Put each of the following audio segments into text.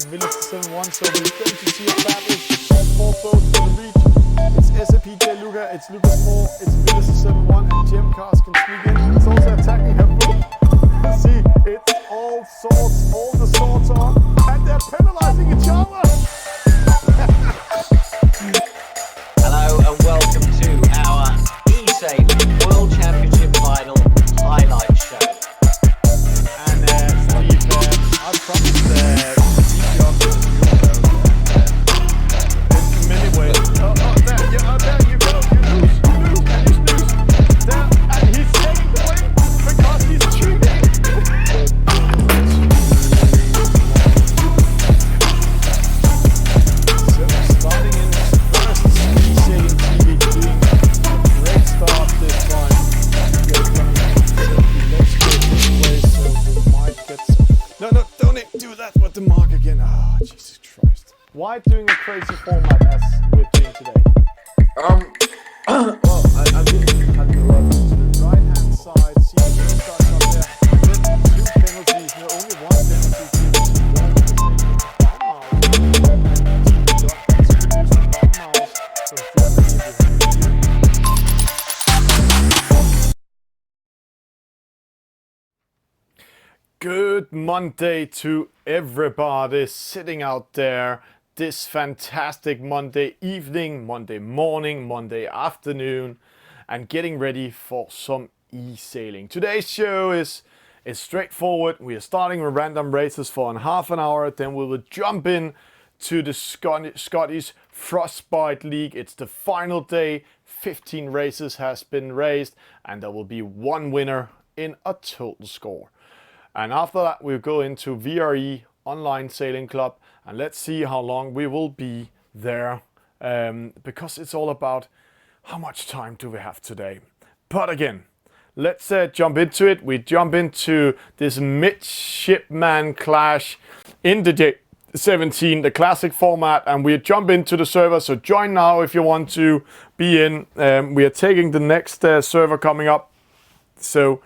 Village 7-1, so we're going to see a battle of four boats for the reach. It's SAPJ Luca, it's Lucas Moore, it's Village 7-1, and Jim Cars can sneak in. He's also attacking her boat. See, it's all the swords are, and they're penalizing each other. Hello and welcome to our Esailing World Championship Final highlight show. And Steve, I promised Steve Johnson in many ways. There you go. You lose, and you snooze. There, and he's taking the win because he's cheating. So starting in first, Esailing TV doing a great start this time. Let's go this way so the mic gets. No, don't do that with the mark again. Ah, Jesus Christ. Why doing a crazy format as we're doing today? Well, I didn't cut the rug to the right hand side. See the green guys up there. Then two penalties. No, only one penalty. Good Monday to everybody sitting out there this fantastic Monday evening, Monday morning, Monday afternoon, and getting ready for some e-sailing. Today's show is straightforward. We are starting with random races for half an hour, then we will jump in to the Scottish Frostbite League. It's the final day, 15 races has been raced, and there will be one winner in a total score. And after that, we'll go into VRI Online Sailing Club, and let's see how long we will be there, because it's all about how much time do we have today. But again, let's jump into it. We jump into this midshipman clash in the J17, the classic format, and we jump into the server. So join now if you want to be in. We are taking the next server coming up. So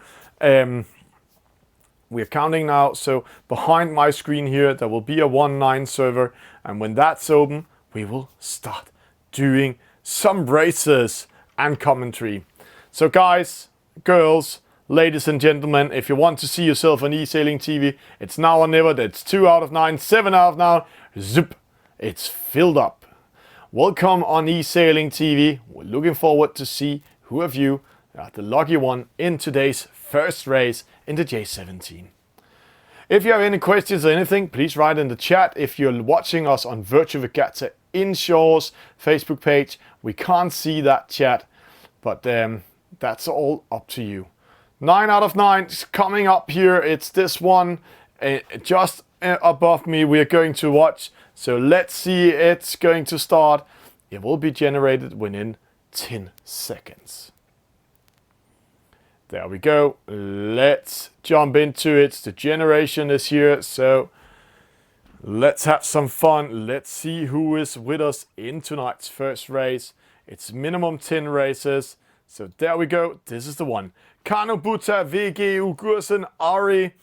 we're counting now, so behind my screen here there will be a 1-9 server, and when that's open we will start doing some races and commentary. So guys, girls, ladies and gentlemen, if you want to see yourself on Esailing TV, it's now or never. That's 2 out of 9, 7 out of 9, zip, it's filled up. Welcome on Esailing TV. We're looking forward to see who of you are the lucky one in today's first race in the J17. If you have any questions or anything, please write in the chat. If you're watching us on VRI Regatta Inshores Facebook page, we can't see that chat, but that's all up to you. 9 out of 9 is coming up here. It's this one just above me we're going to watch. So let's see, it's going to start. It will be generated within 10 seconds. There we go. Let's jump into it. The generation is here, so let's have some fun. Let's see who is with us in tonight's first race. It's minimum 10 races. So there we go. This is the one. Kano Buta, VG, Ugursen, Ari,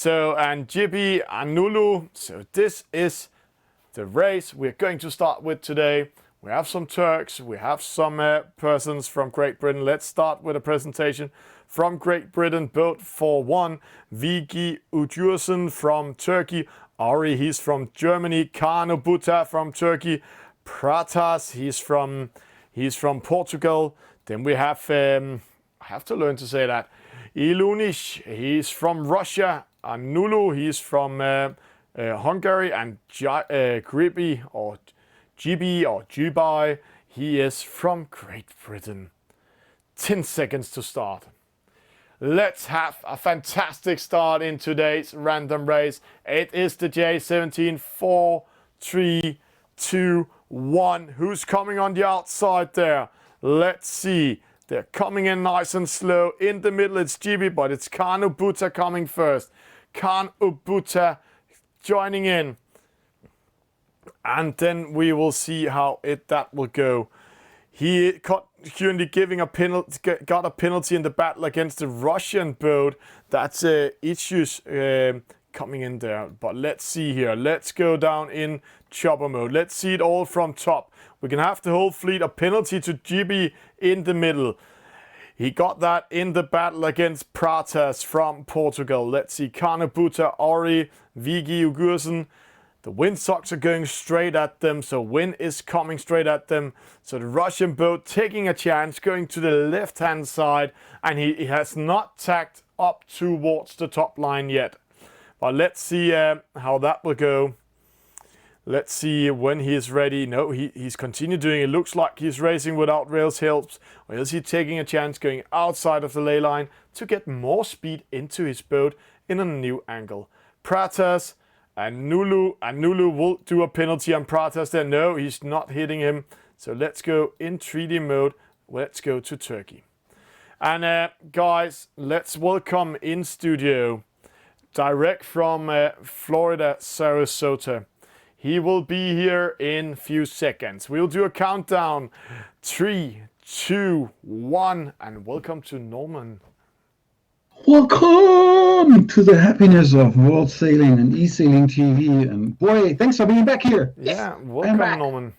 and Jibi, Anulu. So this is the race we're going to start with today. We have some Turks, we have some persons from Great Britain. Let's start with a presentation from Great Britain. Boat 4-1, Vigi Ujursen from Turkey, Ari, he's from Germany, Kano Buta from Turkey, Pratas, he's from Portugal. Then we have, I have to learn to say that, Ilunish, he's from Russia, Anulu, he's from Hungary, and Gribi or GB or Dubai, he is from Great Britain. 10 seconds to start. Let's have a fantastic start in today's random race. It is the J17. 4, 3, 2, 1. Who's coming on the outside there? Let's see. They're coming in nice and slow. In the middle it's GB, but it's Kano Buta coming first. Kano Buta joining in. And then we will see how that will go. He currently giving a penalty, got a penalty in the battle against the Russian boat. That's Ichus coming in there. But let's see here. Let's go down in chopper mode. Let's see it all from top. We can have the whole fleet. A penalty to GB in the middle. He got that in the battle against Pratas from Portugal. Let's see. Kanabuta, Ori, Vigi, Ugursen. The windsocks are going straight at them, so wind is coming straight at them. So the Russian boat taking a chance, going to the left-hand side, and he has not tacked up towards the top line yet. But let's see how that will go. Let's see when he is ready. No, he's continued doing it. Looks like he's racing without rails helps. Or is he taking a chance going outside of the ley line to get more speed into his boat in a new angle? Pratas and Nulu will do a penalty on Pratas there. No, he's not hitting him. So let's go in 3D mode. Let's go to Turkey. And guys, let's welcome in studio, direct from Florida, Sarasota. He will be here in a few seconds. We'll do a countdown. 3, 2, 1, and welcome to Norman. Welcome to the happiness of World Sailing and Esailing TV. And boy, thanks for being back here. Yeah, welcome, Norman.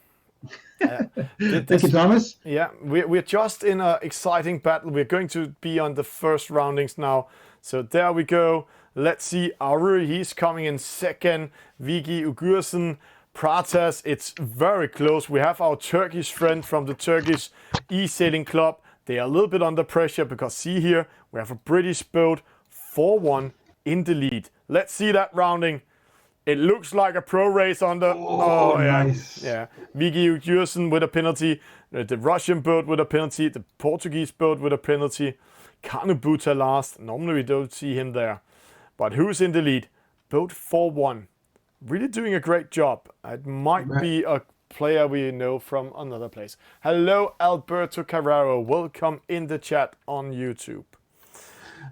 Thank you, Thomas. Yeah, we're just in an exciting battle. We're going to be on the first roundings now. So there we go. Let's see, Aru, he's coming in second. Vigi, Ugursen, Pratas, it's very close. We have our Turkish friend from the Turkish Esailing Club. They are a little bit under pressure because see here, we have a British boat, 4-1 in the lead. Let's see that rounding. It looks like a pro race on the... Oh, yeah. nice. Yeah. Vigi Ugursen with a penalty. The Russian boat with a penalty. The Portuguese boat with a penalty. Kanabuta last. Normally we don't see him there. But who's in the lead? Boat 4-1. Really doing a great job. It might be a player we know from another place. Hello, Alberto Carraro. Welcome in the chat on YouTube.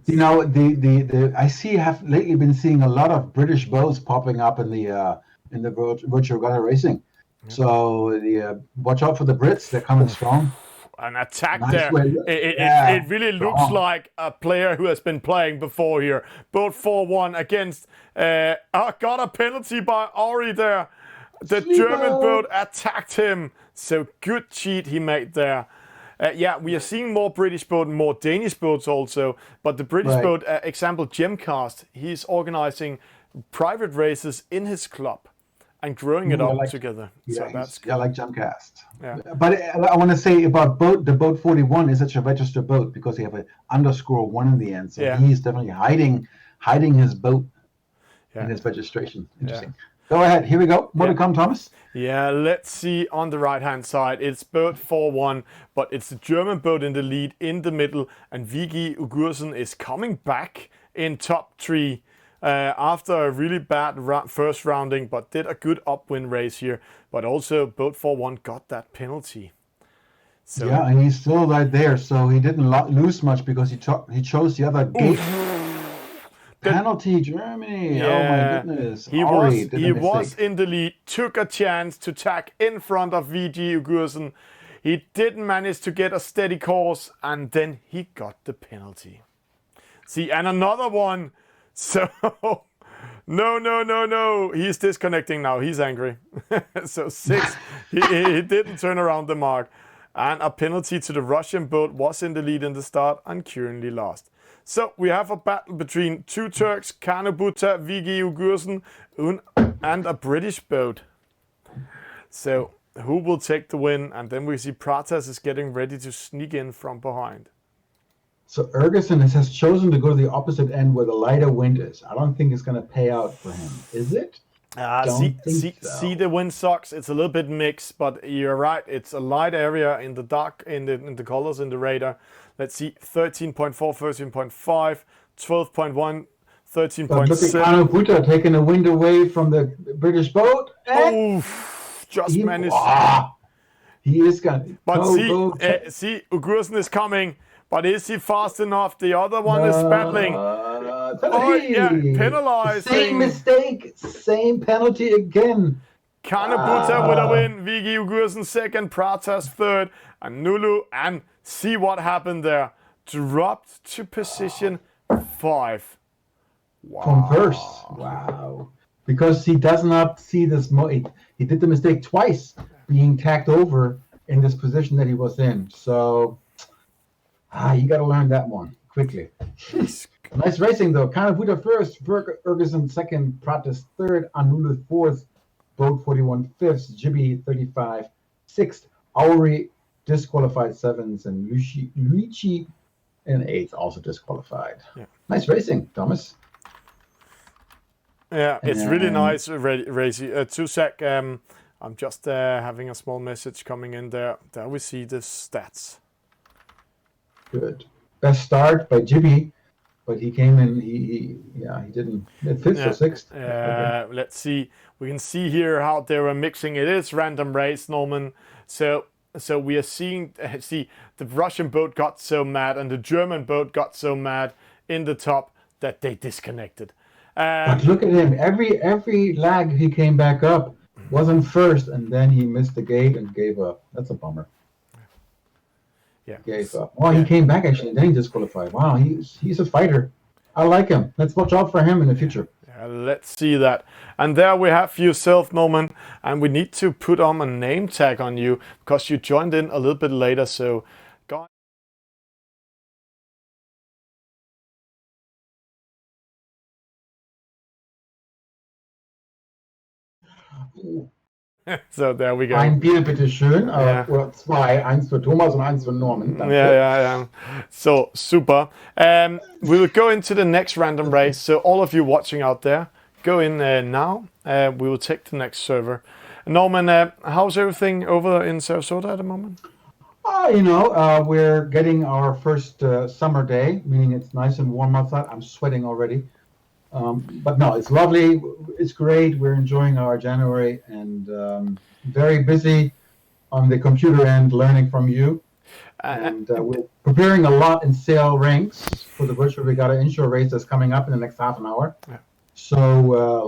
You know, I have lately been seeing a lot of British boats popping up in the virtual regatta racing. Yeah. So watch out for the Brits. They're coming strong. An attack nice there. It really looks like a player who has been playing before here. Boat 4-1 against... got a penalty by Ori there. The German boat attacked him. So good cheat he made there. Yeah, we are seeing more British boat and more Danish boats also. But the British boat, example, Gemcast, he's organizing private races in his club and growing it up together. Yeah, so that's cool. I like Gemcast. Yeah. But I want to say about the boat 41 is such a registered boat because you have an _1 in the end. So he's definitely hiding his boat in his registration. Interesting. Yeah. Go ahead. Here we go. More to come, Thomas. Yeah, let's see on the right-hand side. It's boat 4-1, but it's the German boat in the lead in the middle. And Vigi Ugursen is coming back in top 3 after a really bad first rounding, but did a good upwind race here. But also boat 4-1 got that penalty. So, yeah, and he's still right there. So he didn't lose much because he chose the other gate. Penalty, Germany. Yeah. Oh my goodness. He was in the lead, took a chance to tack in front of VG Ugursen. He didn't manage to get a steady course, and then he got the penalty. See, and another one. So, no. He's disconnecting now. He's angry. So 6, he didn't turn around the mark. And a penalty to the Russian boat was in the lead in the start and currently lost. So we have a battle between 2 Turks, Kanabuta, Vigi Ugursen, and a British boat. So who will take the win? And then we see Pratas is getting ready to sneak in from behind. So Ergeson has chosen to go to the opposite end where the lighter wind is. I don't think it's going to pay out for him. Is it? See the windsocks. It's a little bit mixed, but you're right. It's a light area in the dark, in the colors in the radar. Let's see, 13.4, 13.5, 12.1, 13.7. But look at Kanabuta taking the wind away from the British boat. Just managed. He is going. But see, Ugursen is coming. But is he fast enough? The other one is battling. Penalizing. Same mistake, same penalty again. Kanabuta with a win. Vigi Ugursen second, Pratas third, and Nulu. And see what happened there. Dropped to position 5. from first. Wow. Because he does not see this. He did the mistake twice being tacked over in this position that he was in. So, you got to learn that one quickly. Nice racing, though. Kanabuta first, Ferguson second, Pratis third, Anulu fourth, Boat 41 fifth, Jibby 35 sixth, Auri disqualified seventh, and Luigi in eighth, also disqualified. Yeah. Nice racing, Thomas. Yeah, it's really nice racing. 2 sec. I'm just having a small message coming in there. There we see the stats. Good. Best start by Jibby, but he came in. He didn't. Fifth or sixth. Okay. Let's see. We can see here how they were mixing. It is random race, Norman. So we are seeing. See, the Russian boat got so mad, and the German boat got so mad in the top that they disconnected. But look at him. Every lag he came back up wasn't first, and then he missed the gate and gave up. That's a bummer. Yeah. Gave up. Well, he came back actually, and then he disqualified. Wow, he's a fighter. I like him. Let's watch out for him in the future. Yeah, let's see that. And there we have yourself, Norman. And we need to put on a name tag on you because you joined in a little bit later. So, go. So there we go. Ein Bier, bitte schön. Oder zwei. Eins für Thomas und eins für Norman. Danke. Yeah. So, super. We will go into the next random race. So all of you watching out there, go in now. We will take the next server. Norman, how's everything over in Sarasota at the moment? We're getting our first summer day, meaning it's nice and warm outside. I'm sweating already. But no, it's lovely. It's great. We're enjoying our January and very busy on the computer end, learning from you. And we're preparing a lot in sail ranks for the Virtual Regatta inshore race that's coming up in the next half an hour. Yeah. So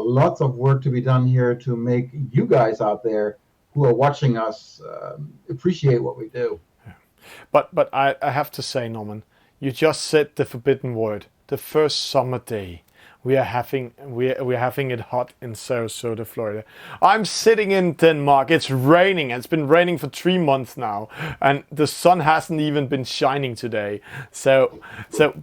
lots of work to be done here to make you guys out there who are watching us appreciate what we do. Yeah. But I have to say, Norman, you just said the forbidden word. The first summer day. We're having it hot in Sarasota, Florida. I'm sitting in Denmark. It's raining. It's been raining for 3 months now, and the sun hasn't even been shining today. So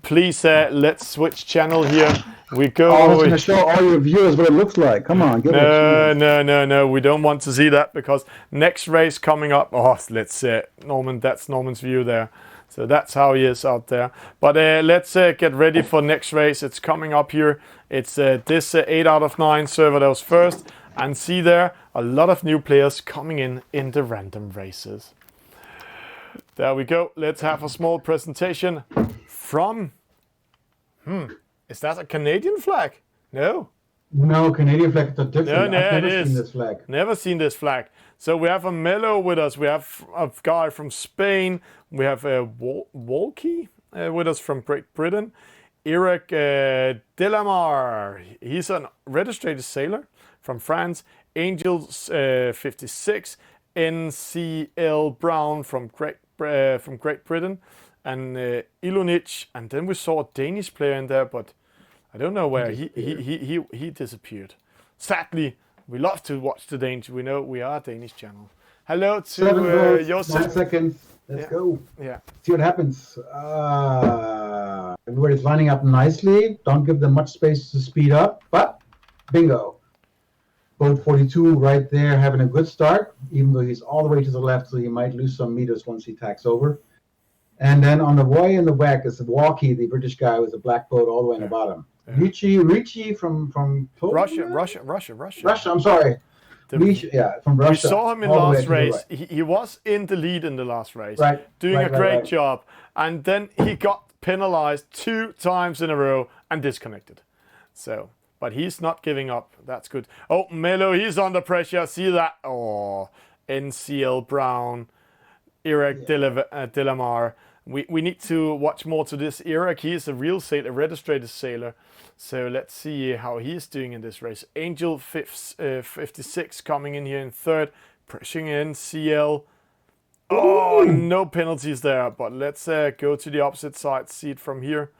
please let's switch channel here. We go. I was going to show all your viewers what it looks like. Come on, give it a chance. No. We don't want to see that because next race coming up. Oh, let's Norman. That's Norman's view there. So that's how he is out there. But let's get ready for next race. It's coming up here. It's this 8 out of 9 server that was first. And see there, a lot of new players coming in the random races. There we go. Let's have a small presentation from... Is that a Canadian flag? No. No, Canadian flag is different. No, I've never it is. seen this flag. Never seen this flag. So we have a Mello with us. We have a guy from Spain. We have a Walkie with us from Great Britain. Eric Delamar. He's a registered sailor from France. Angels 56. NCL Brown from Great Britain. And Ilonich. And then we saw a Danish player in there, but I don't know where. He disappeared. Sadly. We love to watch the Danish. We know we are a Danish channel. Hello to Joseph. 9 seconds. Let's go. Yeah. See what happens. Everybody's lining up nicely. Don't give them much space to speed up. But bingo. Boat 42 right there having a good start, even though he's all the way to the left, so he might lose some meters once he tacks over. And then on the way in the back is Walkie, the British guy with the black boat all the way in the bottom. Ricci from Russia. I'm sorry. From Russia. We saw him in last race. Right. He was in the lead in the last race, doing a great job. And then he got penalized 2 times in a row and disconnected. So, but he's not giving up. That's good. Oh, Melo, he's under pressure. See that? Oh, NCL Brown, Eric Delamar. We need to watch more to this. Eric, he is a real sailor, a registered sailor. So let's see how he is doing in this race. Angel 56 coming in here in third, pushing in CL. Oh, no penalties there. But let's go to the opposite side, see it from here.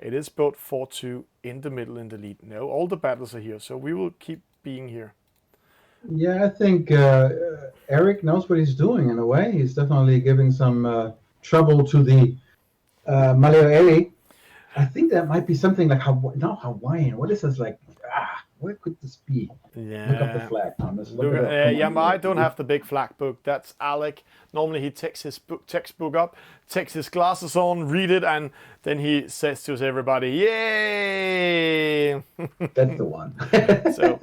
It is boat 4-2 in the middle in the lead. No, all the battles are here, so we will keep being here. Yeah, I think Eric knows what he's doing in a way. He's definitely giving some trouble to the Maleoele. I think that might be something like not Hawaiian. What is this like? Where could this be? Yeah. Look up the flag, Thomas. I don't have the big flag book. That's Alec. Normally he takes his textbook up, takes his glasses on, read it, and then he says to everybody, "Yay!" That's the one. So,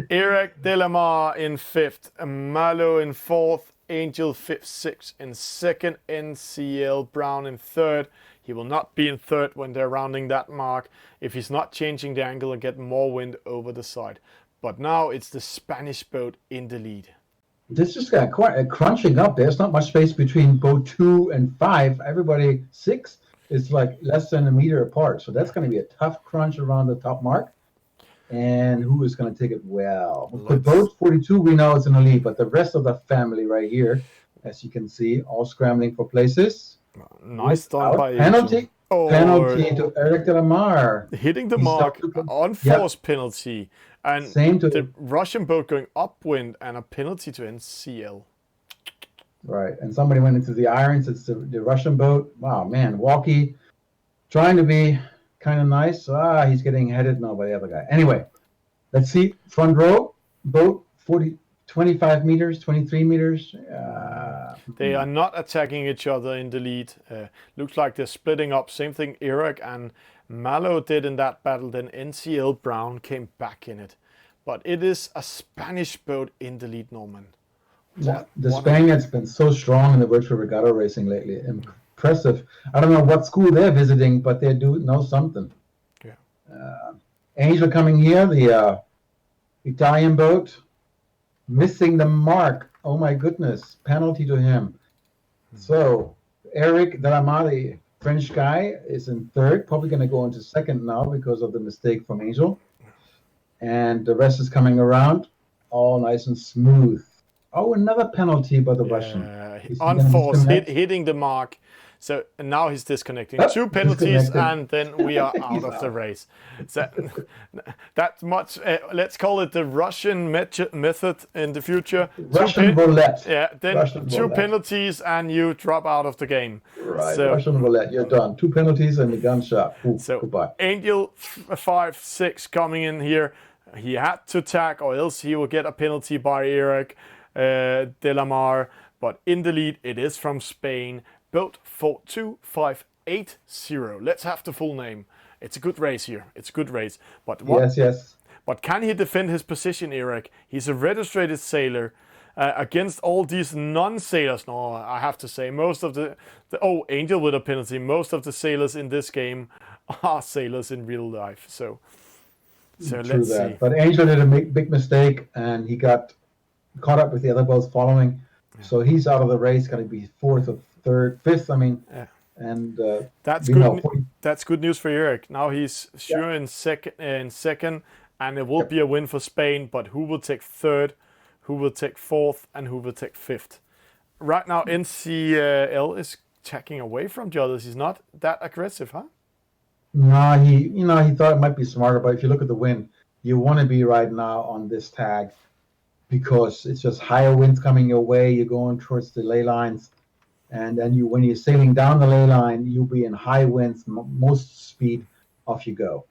Eric Delamar in 5th, Malo in 4th, Angel 5th, 6th in 2nd, NCL Brown in 3rd. He will not be in 3rd when they're rounding that mark if he's not changing the angle and getting more wind over the side. But now it's the Spanish boat in the lead. This just got quite crunching up. There's not much space between boat 2 and 5. Everybody 6 is like less than a meter apart. So that's going to be a tough crunch around the top mark. And who is going to take it well? With boat 42, we know it's in the lead, but the rest of the family right here, as you can see, all scrambling for places. Nice done by penalty. Penalty to Eric Delamar. Hitting the mark, unforced penalty. And Same to the Russian boat going upwind and a penalty to NCL. Right, and somebody went into the irons. It's the Russian boat. Wow, man, Walkie trying to be kind of nice. He's getting headed now by the other guy. Anyway, let's see. Front row, boat 25 meters, 23 meters. They are not attacking each other in the lead. Looks like they're splitting up. Same thing Eric and Malo did in that battle. Then NCL Brown came back in it. But it is a Spanish boat in the lead, Norman. The Spaniards been so strong in the virtual regatta racing lately. Impressive. I don't know what school they're visiting, but they do know something. Yeah. Angel coming here, the Italian boat, missing the mark. Oh my goodness, penalty to him. So Eric Delamar, French guy, is in 3rd, probably going to go into 2nd now because of the mistake from Angel. And the rest is coming around, all nice and smooth. Oh, another penalty by the Russian. Unforced, hitting the mark. So now he's disconnecting. 2 penalties, and then we are out of the race. So that much. Let's call it the Russian method in the future. Russian roulette. Yeah. Then Russian 2 roulette. Penalties, and you drop out of the game. Right. So, Russian roulette. You're done. 2 penalties and the gun shot. So goodbye. Angel 5-6 coming in here. He had to tack, or else he will get a penalty by Eric Delamar. But in the lead, it is from Spain. Boat 42580. Let's have the full name. It's a good race here. It's a good race. But yes. But can he defend his position, Eric? He's a registered sailor against all these non-sailors. No, I have to say, most of the Angel with a penalty. Most of the sailors in this game are sailors in real life. So let's see. But Angel did a big mistake, and he got caught up with the other boats following. Yeah. So he's out of the race. Going to be 4th or 3rd, 5th. I mean, yeah. And that's good. That's good news for Eric. Now he's sure in second, and it will be a win for Spain. But who will take 3rd? Who will take 4th? And who will take 5th? Right now, NCL is checking away from the others. He's not that aggressive, huh? No, he thought it might be smarter. But if you look at the wind, you want to be right now on this tag because it's just higher winds coming your way. You're going towards the ley lines. And then when you're sailing down the ley line, you'll be in high winds, most speed, off you go,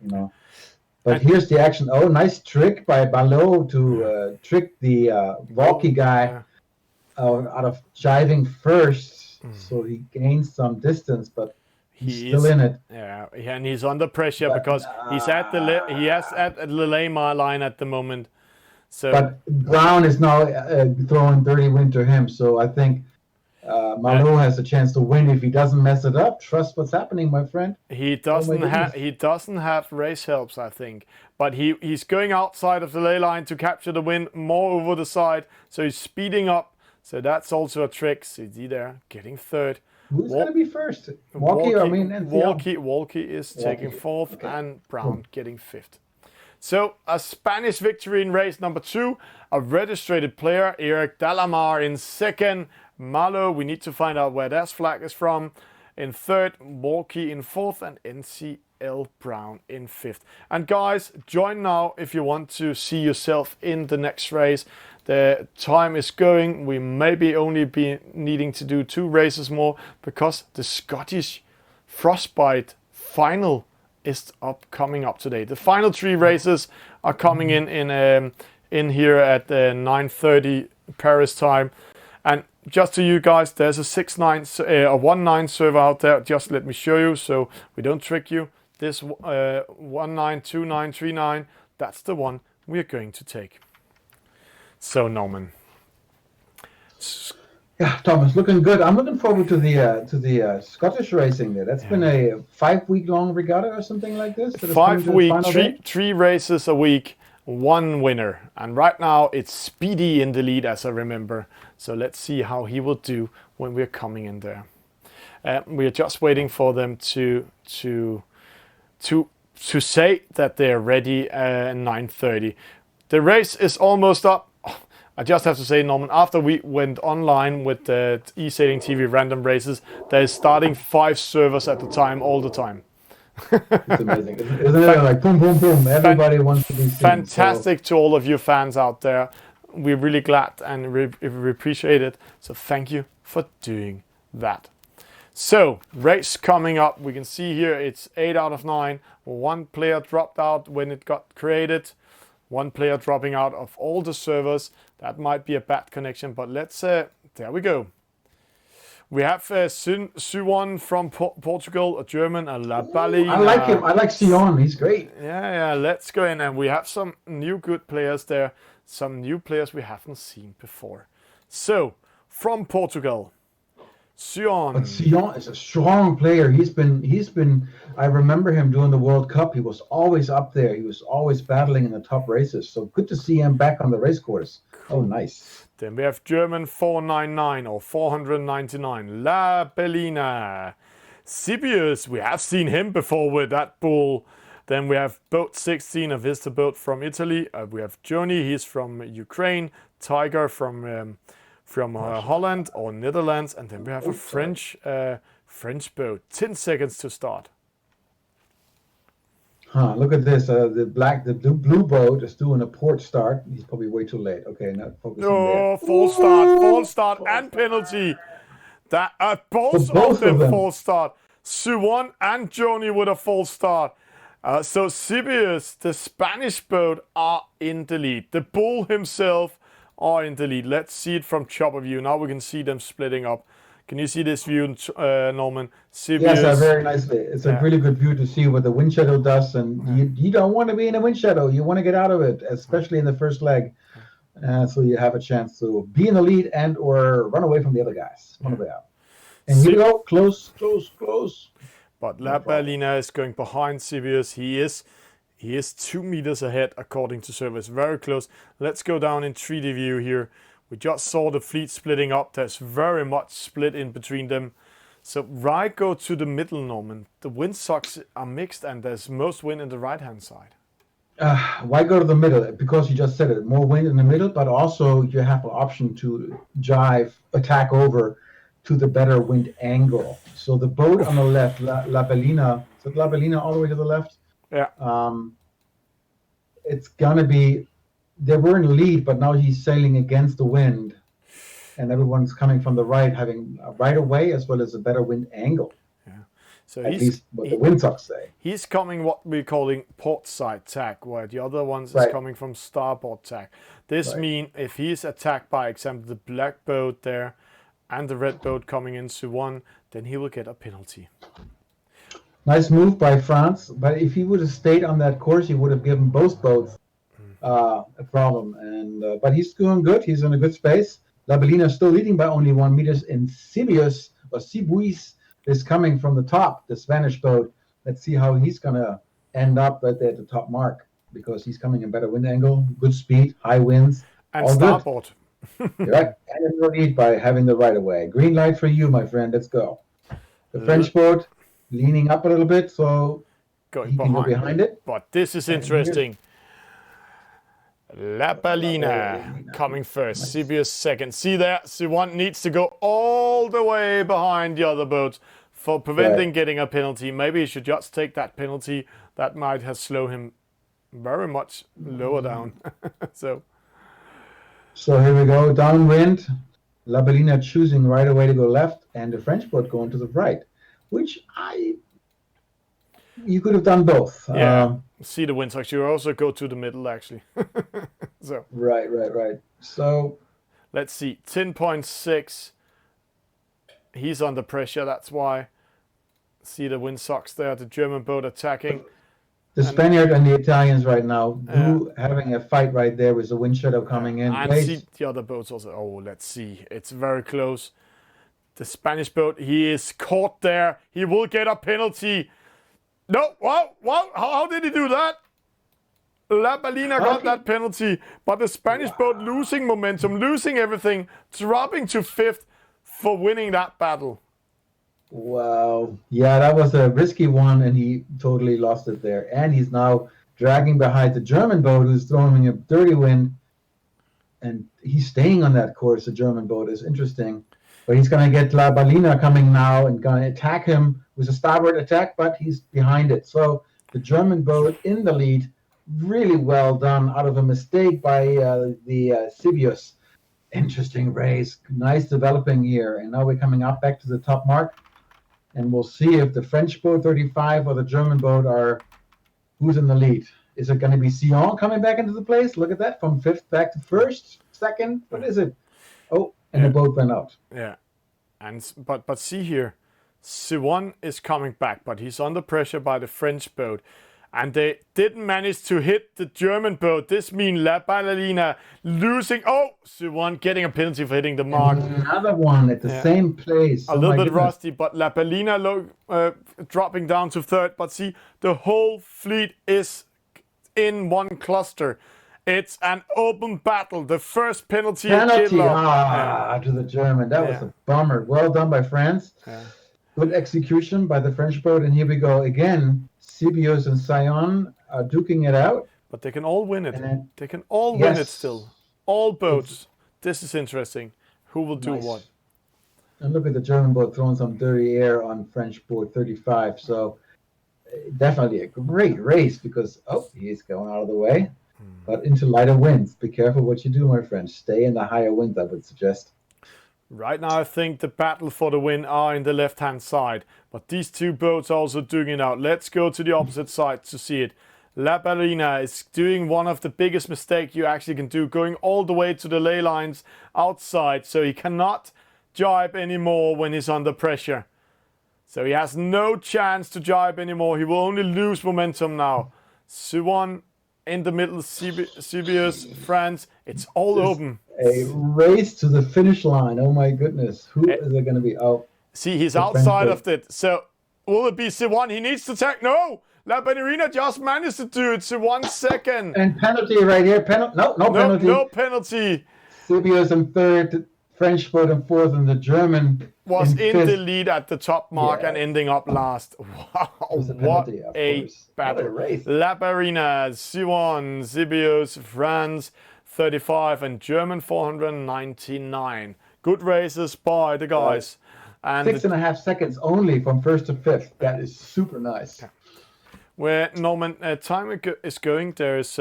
But here's the action. Oh, nice trick by Ballot to trick the Walkie guy out of jiving first. So he gains some distance, but he's still in it. Yeah, and he's under pressure because he's at the ley line at the moment. So, but Brown is now throwing dirty wind to him. So I think Malo has a chance to win if he doesn't mess it up. Trust what's happening, my friend. He doesn't have race helps, I think, but he's going outside of the ley line to capture the wind more over the side. So he's speeding up. So that's also a trick. See there, getting 3rd. Who's going to be first? Walkie is taking 4th, and Brown getting 5th. So a Spanish victory in race number 2. A registered player, Eric Delamar, in 2nd. Malo, we need to find out where that flag is from. in third, Walkie in fourth, and NCL Brown in fifth. And guys, join now if you want to see yourself in the next race. The time is going. We maybe only be needing to do 2 races more because the Scottish Frostbite final is coming up today. The final 3 races are coming in here at 9:30 Paris time. And just to you guys, there's a 6-9, a 1-9 server out there. Just let me show you so we don't trick you. This 1-9, 2-9, 3-9, that's the one we're going to take. So Norman. Yeah, Thomas, looking good. I'm looking forward to the Scottish racing there. That's been a 5-week-long regatta or something like this. 5 weeks, 3 races a week, 1 winner. And right now it's Speedy in the lead, as I remember. So let's see how he will do when we're coming in there. We're just waiting for them to say that they're ready at 9:30. The race is almost up. I just have to say, Norman, after we went online with the Esailing TV random races, they're starting 5 servers at the time, all the time. It's amazing. Isn't it like boom, boom, boom? Everybody wants to be seen. Fantastic to all of you fans out there. We're really glad and we appreciate it. So thank you for doing that. So, race coming up. We can see here it's 8 out of 9. 1 player dropped out when it got created. 1 player dropping out of all the servers. That might be a bad connection, but let's, there we go. We have Suwon from Portugal, a German, a La Bali. I like him. I like Sion. He's great. Yeah, let's go in. And we have some new good players there. Some new players we haven't seen before. So, from Portugal, Sion. But Sion is a strong player. He's been. I remember him doing the World Cup. He was always up there. He was always battling in the top races. So good to see him back on the race course. Oh, nice. Then we have German 499 or 499, La Bellina. Sibius, we have seen him before with that bull. Then we have Boat 16, a Vista boat from Italy. We have Joni, he's from Ukraine. Tiger from Holland or Netherlands. And then we have a French boat. 10 seconds to start. Look at this. The blue boat is doing a port start. He's probably way too late. Okay, not focusing there. False start and penalty. That both of them false start. Suwon and Joni with a false start. So Sibius, the Spanish boat, are in the lead. The bull himself are in the lead. Let's see it from chopper view. Now we can see them splitting up. Can you see this view, Norman? Sibius. Yes, very nicely. It's a really good view to see what the wind shadow does. And you don't want to be in a wind shadow. You want to get out of it, especially in the first leg. So you have a chance to be in the lead and or run away from the other guys. One of them. And here we go. Close. But La Bellina is going behind Sibius. He is 2 meters ahead according to servers. Very close. Let's go down in 3D view here. We just saw the fleet splitting up. There's very much split in between them. So right go to the middle, Norman. The wind socks are mixed and there's most wind in the right-hand side. Why go to the middle? Because you just said it. More wind in the middle, but also you have an option to attack over to the better wind angle. So the boat on the left, La Bellina, is it La Bellina all the way to the left? Yeah. It's going to be, they were in lead, but now he's sailing against the wind. And everyone's coming from the right, having a right away as well as a better wind angle. Yeah. So at least what the windsocks say. He's coming what we're calling port side tack, where the other ones is coming from starboard tack. This means if he's attacked by, example, the black boat there and the red boat coming into one, then he will get a penalty. Nice move by France, but if he would have stayed on that course, he would have given both boats a problem. And but he's doing good. He's in a good space. La Bellina is still leading by only 1 meter, and Sibius is coming from the top, the Spanish boat. Let's see how he's going to end up right there at the top mark, because he's coming in better wind angle, good speed, high winds. And all starboard. Right. And in the lead by having the right of way. Green light for you, my friend. Let's go. The French boat leaning up a little bit, so he can go behind it. But this is interesting. La Bellina coming first, Sibius second. See there, Siwan needs to go all the way behind the other boats. for preventing getting a penalty. Maybe he should just take that penalty. That might have slowed him very much lower down. So here we go, downwind. La Bellina choosing right away to go left, and the French boat going to the right, which you could have done both. Yeah, see the wind. Actually, you also go to the middle, actually. So Right. So let's see, 10.6. He's under pressure. That's why. See the windsocks there. The German boat attacking. The Spaniard and the Italians right now having a fight right there with the wind shadow coming in. And see the other boats also. Oh, let's see. It's very close. The Spanish boat, he is caught there. He will get a penalty. No, wow. How did he do that? La Bellina got that penalty, but the Spanish boat losing momentum, losing everything, dropping to 5th for winning that battle. Wow. Yeah, that was a risky one, and he totally lost it there. And he's now dragging behind the German boat, who's throwing a dirty wind. And he's staying on that course, the German boat. Is interesting. But he's going to get La Bellina coming now and going to attack him with a starboard attack, but he's behind it. So the German boat in the lead, really well done out of a mistake by the Sibius. Interesting race. Nice developing here. And now we're coming up back to the top mark. And we'll see if the French boat 35 or the German boat who's in the lead. Is it going to be Sion coming back into the place? Look at that, from 5th back to 1st, 2nd. What is it? Oh, and the boat went out. Yeah, and but see here, Sion is coming back, but he's under pressure by the French boat. And they didn't manage to hit the German boat. This means La Bellina losing. Oh, Sion getting a penalty for hitting the mark. Another one at the same place. A little bit rusty, but La Bellina dropping down to 3rd. But see, the whole fleet is in one cluster. It's an open battle. The first penalty to the German. That was a bummer. Well done by France. Yeah. Good execution by the French boat. And here we go again. Sibius and Sion are duking it out. But they can all win it. They can all win it still. All boats. This is interesting. Who will do what? And look at the German boat throwing some dirty air on French boat 35. So definitely a great race because, he's going out of the way. But into lighter winds. Be careful what you do, my friend. Stay in the higher winds, I would suggest. Right now, I think the battle for the win are in the left-hand side. But these two boats are also doing it out. Let's go to the opposite side to see it. La Bellina is doing one of the biggest mistakes you actually can do, going all the way to the ley lines outside. So he cannot jibe anymore when he's under pressure. So he has no chance to jibe anymore. He will only lose momentum now. Sion in the middle, Sibius, France. It's all open. A race to the finish line. Oh my goodness. Who is it going to be? Oh, see, he's outside of it. So will it be Sion? He needs to take. No! La Bellina just managed to do it. Sion second. And penalty right here. No penalty. No penalty. Sibius in 3rd, French boat in 4th, and the German was in the lead at the top mark and ending up last. Wow, what a battle. La Bellina, Sion, Sibius, France 35, and German 499. Good races by the guys. And 6.5 seconds only from 1st to 5th. That is super nice. Where Norman, time is going, there's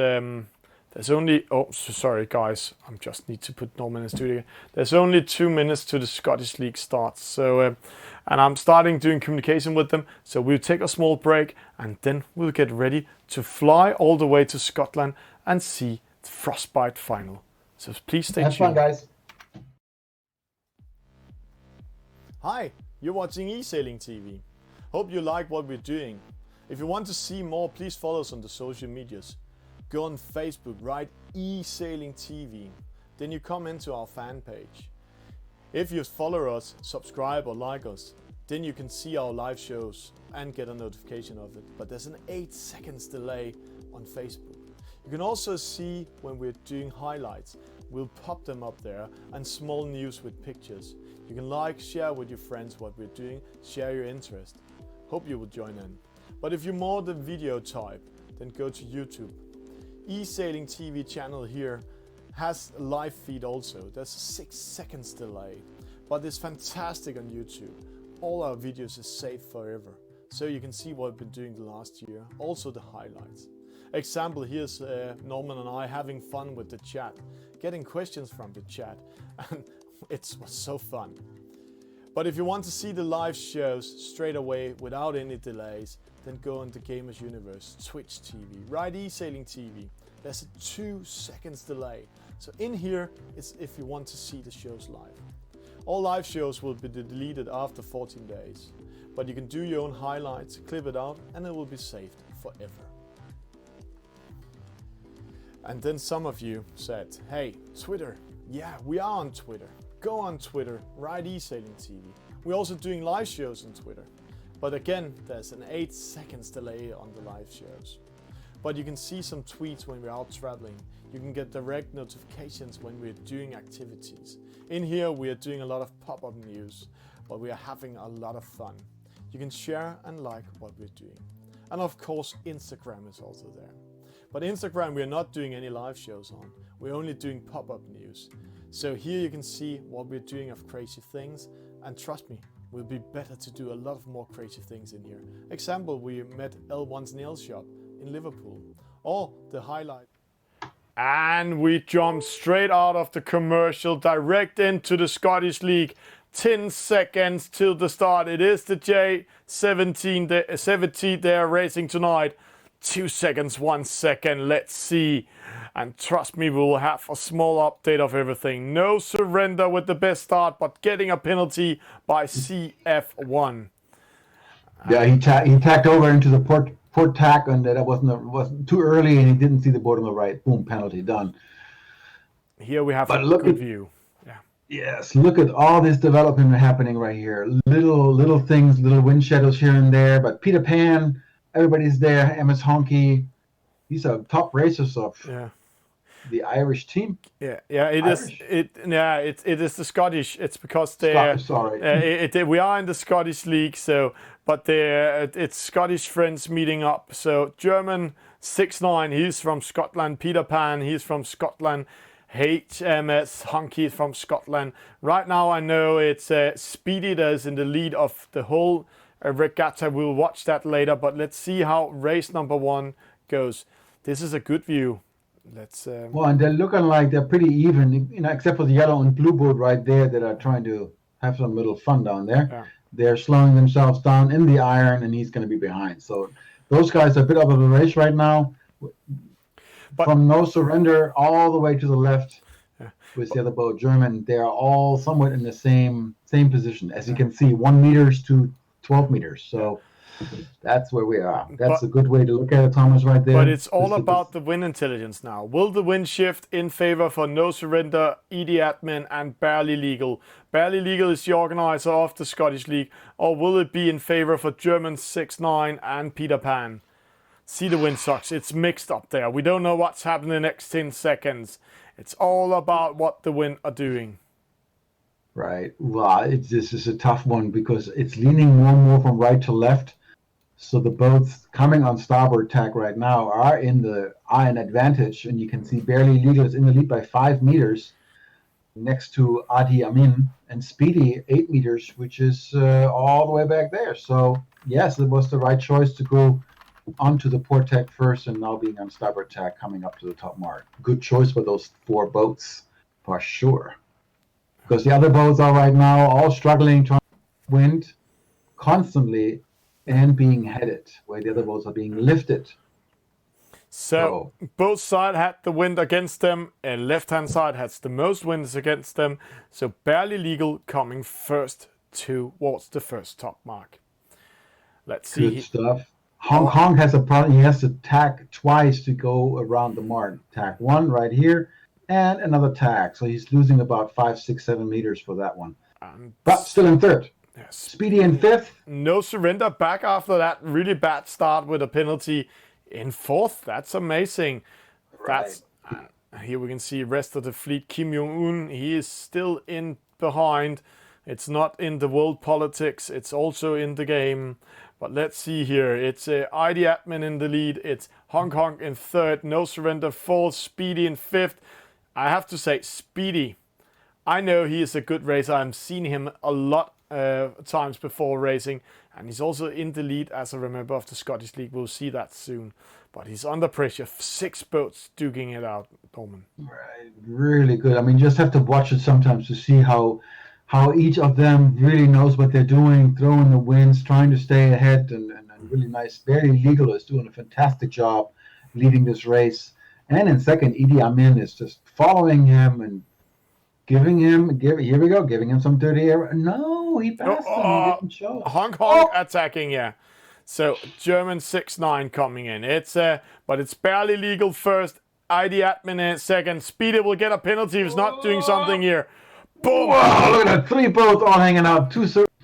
only, sorry guys, I just need to put Norman in studio. There's only 2 minutes to the Scottish League starts. So, and I'm starting doing communication with them. So we'll take a small break and then we'll get ready to fly all the way to Scotland and see the Frostbite final. So please stay tuned. Have fun, guys. Hi, you're watching Esailing TV. Hope you like what we're doing. If you want to see more, please follow us on the social medias. Go on Facebook, write Esailing TV. Then you come into our fan page. If you follow us, subscribe or like us, then you can see our live shows and get a notification of it. But there's an 8 seconds delay on Facebook. You can also see when we're doing highlights. We'll pop them up there, and small news with pictures. You can like, share with your friends what we're doing, share your interest. Hope you will join in. But if you're more the video type, then go to YouTube. Esailing TV channel here has a live feed also. There's a 6 seconds delay, but it's fantastic on YouTube. all our videos is saved forever. So you can see what we've been doing the last year, also the highlights. Example, here's Norman and I having fun with the chat, getting questions from the chat, and it was so fun. But if you want to see the live shows straight away without any delays, then go on the Gamers Universe, Twitch TV, right Esailing TV. There's a 2 seconds delay. So in here is if you want to see the shows live. All live shows will be deleted after 14 days. But you can do your own highlights, clip it out, and it will be saved forever. And then some of you said, hey, Twitter. Yeah, we are on Twitter. Go on Twitter, right Esailing TV. We're also doing live shows on Twitter. But again, there's an 8 seconds delay on the live shows. But you can see some tweets when we're out traveling. You can get direct notifications when we're doing activities. In here, we are doing a lot of pop-up news, but we are having a lot of fun. You can share and like what we're doing. And of course, Instagram is also there. But Instagram, we're not doing any live shows on. We're only doing pop-up news. So here you can see what we're doing of crazy things. And trust me, we'll be better to do a lot of more crazy things in here. Example, we met L1's nail shop in Liverpool. Or the highlight. And we jumped straight out of the commercial, direct into the Scottish League. 10 seconds till the start. It is the J17 they are racing tonight. 2 seconds, 1 second. Let's see. And trust me, we will have a small update of everything. No surrender with the best start, but getting a penalty by CF1. Yeah, he tacked over into the port tack, and that wasn't too early, and he didn't see the board on the right. Boom, penalty, done. Here we have a good view. Yeah. Yes, look at all this development happening right here. Little things, little wind shadows here and there, but Peter Pan, everybody's there. MS Honky, these are top racers of the Irish team. It is the Scottish. It's because they're we are in the Scottish League, so but it's Scottish friends meeting up. So German 6'9", he's from Scotland. Peter Pan, he's from Scotland. HMS Honky from Scotland. Right now I know it's Speedy that's in the lead of the whole regatta. We'll watch that later, but let's see how race number 1 goes. This is a good view. Let's well, and they're looking like they're pretty even, you know, except for the yellow and blue boat right there that are trying to have some little fun down there. Yeah. They're slowing themselves down in the iron, and he's going to be behind. So those guys are a bit of a race right now. But from no surrender all the way to the left with the other boat, German, they are all somewhat in the same position. As you can see, 1 meters to 12 meters. So that's where we are. That's a good way to look at it, Thomas, right there. But it's all about the wind intelligence now. Will the wind shift in favor for No Surrender, ED Admin, and Barely Legal? Barely Legal is the organizer of the Scottish League. Or will it be in favor for German 6'9" and Peter Pan? See the wind sucks. It's mixed up there. We don't know what's happening in the next 10 seconds. It's all about what the wind are doing. Right. Well, this is a tough one because it's leaning more and more from right to left. So the boats coming on starboard tack right now are in an advantage, and you can see Barely Legal is in the lead by 5 meters next to Adi Amin, and Speedy 8 meters, which is all the way back there. So yes, it was the right choice to go onto the port tack first, and now being on starboard tack coming up to the top mark. Good choice for those 4 boats for sure, because the other boats are right now all struggling, trying to wind constantly and being headed, where the other boats are being lifted. So both sides had the wind against them, and left-hand side has the most winds against them. So Barely Legal coming first towards the first top mark. Let's see. Good stuff. Hong Kong has a problem. He has to tack twice to go around the mark. Tack 1 right here, and another tack. So he's losing about 5, 6, 7 meters for that one. But still in third. Yes. Speedy in 5th. No surrender back after that really bad start with a penalty in 4th. That's amazing. Right. That's here we can see rest of the fleet. Kim Jong-un, he is still in behind. It's not in the world politics. It's also in the game. But let's see here. It's ID Admin in the lead. It's Hong Kong in 3rd. No surrender 4th. Speedy in 5th. I have to say, Speedy, I know he is a good racer. I've seen him a lot times before racing, and he's also in the lead as a member of the Scottish League. We'll see that soon. But he's under pressure. 6 boats duking it out, Norman. Right, really good. I mean, you just have to watch it sometimes to see how each of them really knows what they're doing, throwing the winds, trying to stay ahead, and really nice. Barely Legal is doing a fantastic job leading this race. And in second, Idi Amin is just following him and giving him some dirty air. No, he passed him. He didn't show. Hong Kong attacking, yeah. So German 6-9 coming in. But it's Barely Legal first. Idi Atman in second. Speedy will get a penalty if he's not doing something here. Boom! Wow, look at that. 3 boats all hanging out.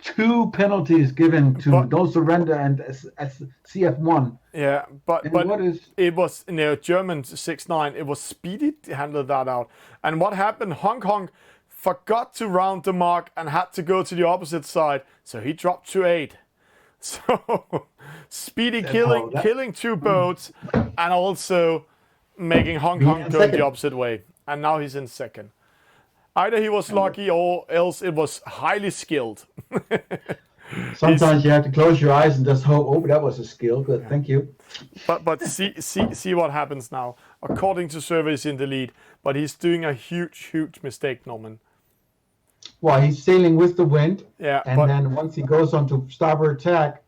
Two penalties given to No Surrender and CF1. Yeah, but it was German 6-9. It was Speedy to handle that out. And what happened? Hong Kong forgot to round the mark and had to go to the opposite side, so he dropped to 8. So Speedy killing 2 boats and also making Hong Kong go the opposite way. And now he's in second. Either he was lucky or else it was highly skilled. Sometimes you have to close your eyes and just hope, oh, that was a skill. Good, thank you. But see what happens now. According to surveys in the lead, but he's doing a huge mistake, Norman. Well, he's sailing with the wind. Yeah. And then once he goes on to starboard tack,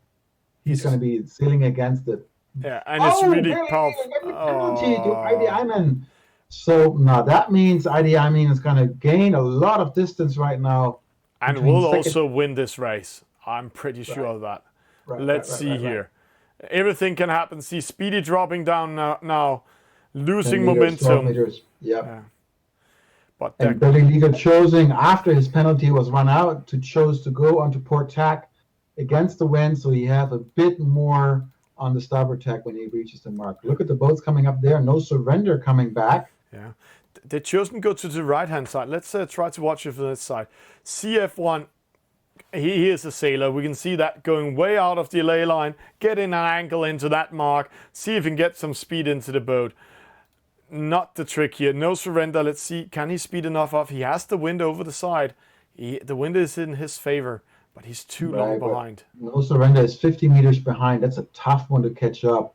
he's going to be sailing against it. Yeah, and it's really powerful. Penalty to Idi Amin. So now that means Idi Amin is going to gain a lot of distance right now. And will also win this race. I'm pretty sure of that. Let's see here. Everything can happen. See Speedy dropping down now losing momentum. Yeah. But and Barely Legal choosing after his penalty was run out chose to go onto port tack against the wind, so he has a bit more on the starboard tack when he reaches the mark. Look at the boats coming up there. No Surrender coming back. Yeah. They chose to go to the right-hand side. Let's try to watch it from this side. CF1, he is a sailor. We can see that going way out of the ley line, getting an angle into that mark, see if he can get some speed into the boat. Not the trick here. No Surrender. Let's see. Can he speed enough off? He has the wind over the side. The wind is in his favor, but he's too long behind. No Surrender is 50 meters behind. That's a tough one to catch up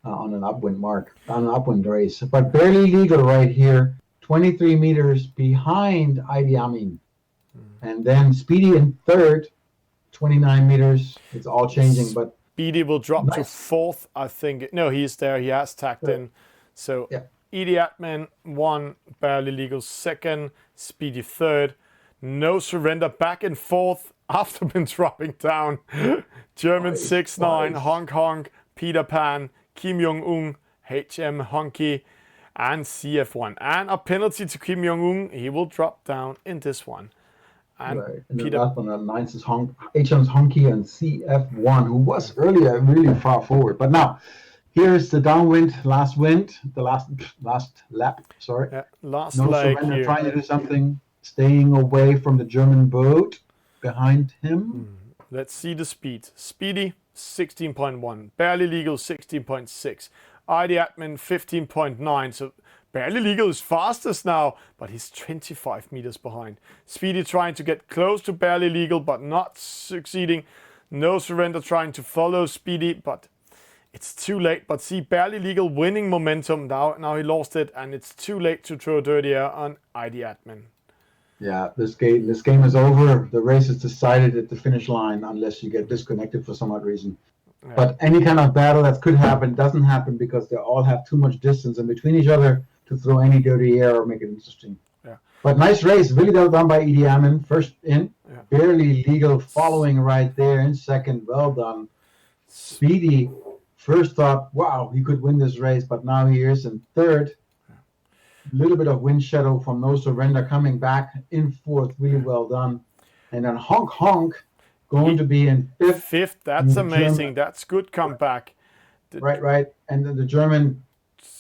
on an upwind race. But Barely Legal right here, 23 meters behind Idi Amin. And then Speedy in third, 29 meters. It's all changing, but Speedy will drop to fourth, I think. No, he's there. He has tacked in. So Idi Atman 1, Barely Legal 2nd, Speedy 3rd. No Surrender back in 4th after been dropping down. German 6-9, Hong Kong, Peter Pan, Kim Jong-un, HM Honky, and CF1. And a penalty to Kim Jong-un. He will drop down in this one. And the last one on 9 is HM's Honky and CF1, who was earlier really far forward. But now, here's the downwind, last lap, sorry. Yeah, last no leg Surrender, here. trying to do something, staying away from the German boat behind him. Let's see the speed. Speedy, 16.1. Barely Legal, 16.6. Idi Atman, 15.9. So Barely Legal is fastest now, but he's 25 meters behind. Speedy trying to get close to Barely Legal, but not succeeding. No Surrender trying to follow Speedy, but it's too late. But see, Barely Legal winning momentum. Now he lost it, and it's too late to throw dirty air on Idi Atman. Yeah, this game is over. The race is decided at the finish line unless you get disconnected for some odd reason. Yeah. But any kind of battle that could happen doesn't happen because they all have too much distance in between each other to throw any dirty air or make it interesting. Yeah. But nice race, really well done by Idi Amin. First in, Barely Legal following right there in second. Well done. Speedy first thought, wow, he could win this race, but now he is in third. A little bit of wind shadow from No Surrender coming back in fourth. Really well done. And then Honk going to be in fifth. Fifth, that's amazing. That's good comeback. Right. And then the German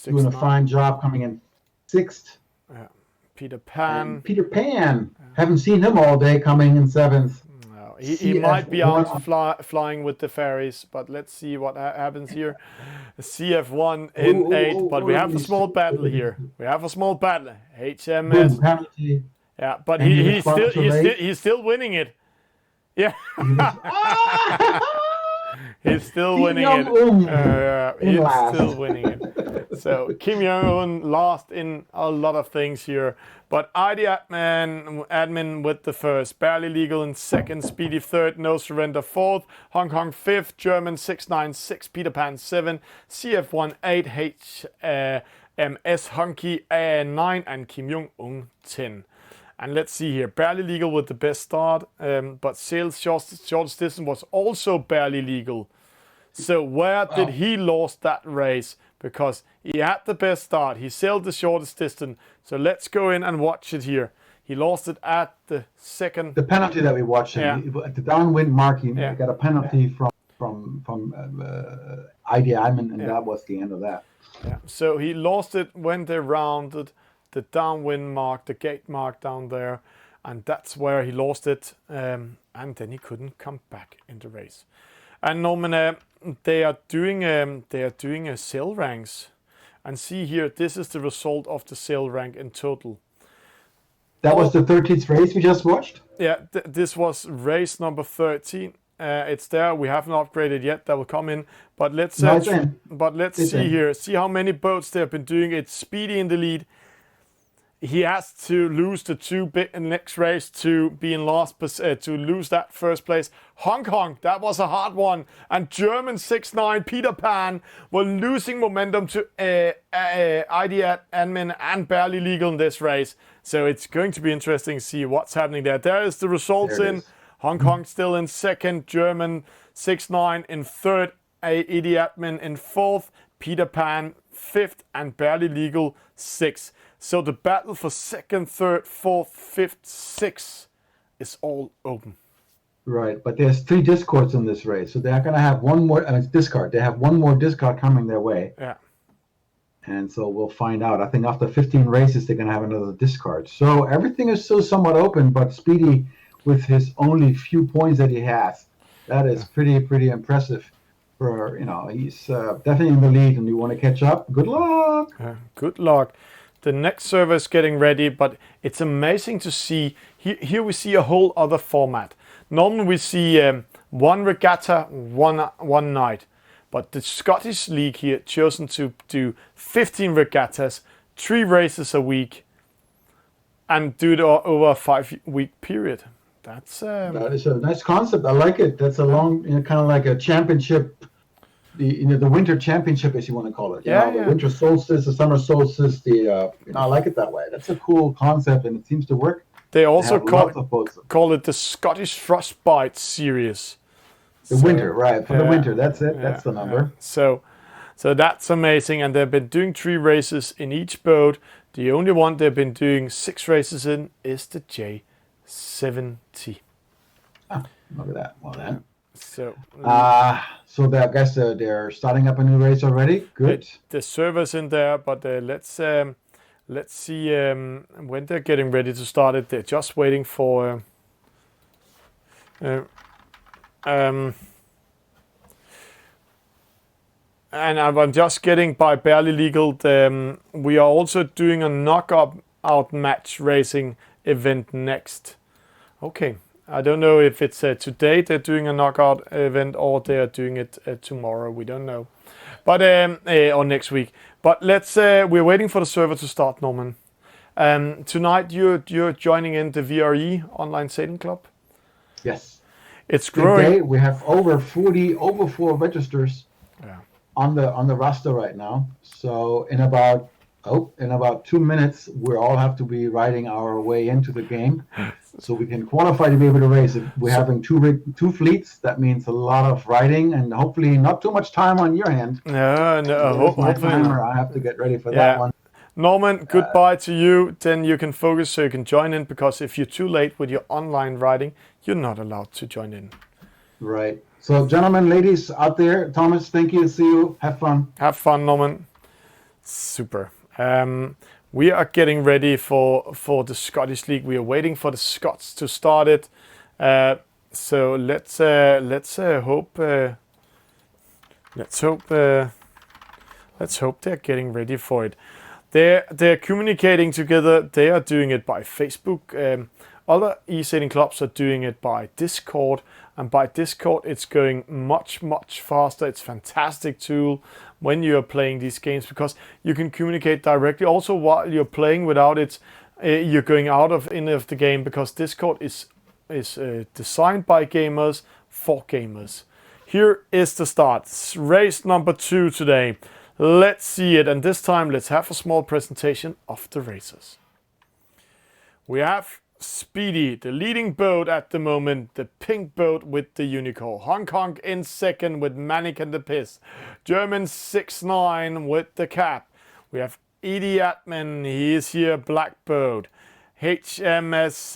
doing a fine job coming in sixth. Yeah. Peter Pan. Haven't seen him all day coming in seventh. No, he might be out flying with the ferries, but let's see what happens here. CF1 in 8, but we have a small battle here. HMS. Penalty. Yeah, but he's still winning it. Yeah. He's still Kim winning it. Jong-un in He's last. still winning it. So Kim Jong-un lost in a lot of things here. But ID admin with the first. Barely Legal in second. Speedy third. No Surrender fourth. Hong Kong fifth. German 696. Peter Pan 7. CF1 8. HMS Hunky 9. And Kim Jong-un 10. And let's see here, Barely Legal with the best start, but Sail's shortest distance was also Barely Legal. So where did he lose that race? Because he had the best start, he sailed the shortest distance. So let's go in and watch it here. He lost it at the second. The penalty that we watched, at the downwind mark, he got a penalty from ID admin, and that was the end of that. Yeah. So he lost it when they rounded the downwind mark, the gate mark down there, and that's where he lost it, and then he couldn't come back in the race. And Norman, they are doing a sail ranks, and see here, this is the result of the sail rank in total. That was the 13th race we just watched? Yeah, this was race number 13. It's there. We haven't upgraded yet. That will come in. But let's see here. See how many boats they have been doing. It's Speedy in the lead. He has to lose the two big next race to be in last, to lose that first place. Hong Kong, that was a hard one. And German 6-9 Peter Pan were losing momentum to ID admin and Barely Legal in this race. So it's going to be interesting to see what's happening there. There is the results in. Hong Kong still in second, German 6-9 in third, ID admin in fourth, Peter Pan fifth, and Barely Legal sixth. So the battle for second, third, fourth, fifth, sixth is all open. Right, but there's 3 discards in this race, so they're going to have one more discard. They have one more discard coming their way. Yeah. And so we'll find out. I think after 15 races, they're going to have another discard. So everything is still somewhat open, but Speedy, with his only few points that he has, that is pretty impressive. For he's definitely in the lead, and you want to catch up. Good luck. Good luck. The next server is getting ready, but it's amazing to see. Here we see a whole other format. Normally we see one regatta, one night. But the Scottish League here chosen to do 15 regattas, 3 races a week, and do it over a 5-week period. That is a nice concept. I like it. That's a long, kind of like a championship. The winter championship, as you want to call it. The winter solstice, the summer solstice. I like it that way. That's a cool concept, and it seems to work. They also call it the Scottish Frostbite series. The winter, right? For the winter, that's it. That's the number. So that's amazing, and they've been doing 3 races in each boat. The only one they've been doing 6 races in is the J70. Look at that. Well then. So I guess they're starting up a new race already. Good. The server's in there, but let's see when they're getting ready to start it. They're just waiting for. And I'm just getting by Barely Legal. We are also doing a knockout match racing event next. Okay. I don't know if it's today they're doing a knockout event or they are doing it tomorrow. We don't know, but or next week. But we're waiting for the server to start, Norman. Tonight you're joining in the VRI Online Sailing Club. Yes, it's growing. Today we have over 4 registers on the roster right now. So in about 2 minutes, we all have to be riding our way into the game, so we can qualify to be able to race. If we're having two fleets, that means a lot of riding and hopefully not too much time on your hand. Hopefully not. I have to get ready for that one. Norman, goodbye to you. Then you can focus so you can join in, because if you're too late with your online riding, you're not allowed to join in. Right. So gentlemen, ladies out there, Thomas, thank you. See you. Have fun. Have fun, Norman. Super. We are getting ready for the Scottish League. We are waiting for the Scots to start it. So let's hope they're getting ready for it. They're communicating together. They are doing it by Facebook. Other e-sailing clubs are doing it by Discord, and by Discord it's going much, much faster. It's a fantastic tool when you're playing these games because you can communicate directly also while you're playing without it you're going out of any of the game, because Discord is designed by gamers for gamers. Here is the start. It's race number 2 today. Let's see it, and this time let's have a small presentation of the racers. We have Speedy, the leading boat at the moment, the pink boat with the unicorn. Hong Kong in second with Manic and the Piss. German 6-9 with the cap. We have Edie Atman, he is here, black boat. HMS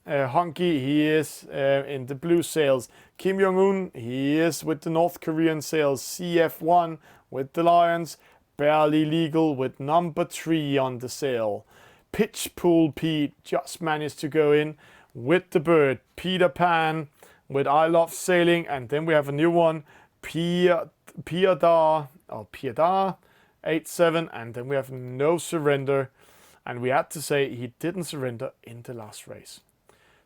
Honky, he is in the blue sails. Kim Jong-un, he is with the North Korean sails. CF1 with the Lions. Barely Legal with number 3 on the sail. Pitch Pool Pete just managed to go in with the bird. Peter Pan with I Love Sailing, and then we have a new one, Piedar 87, and then we have No Surrender, and we had to say he didn't surrender in the last race.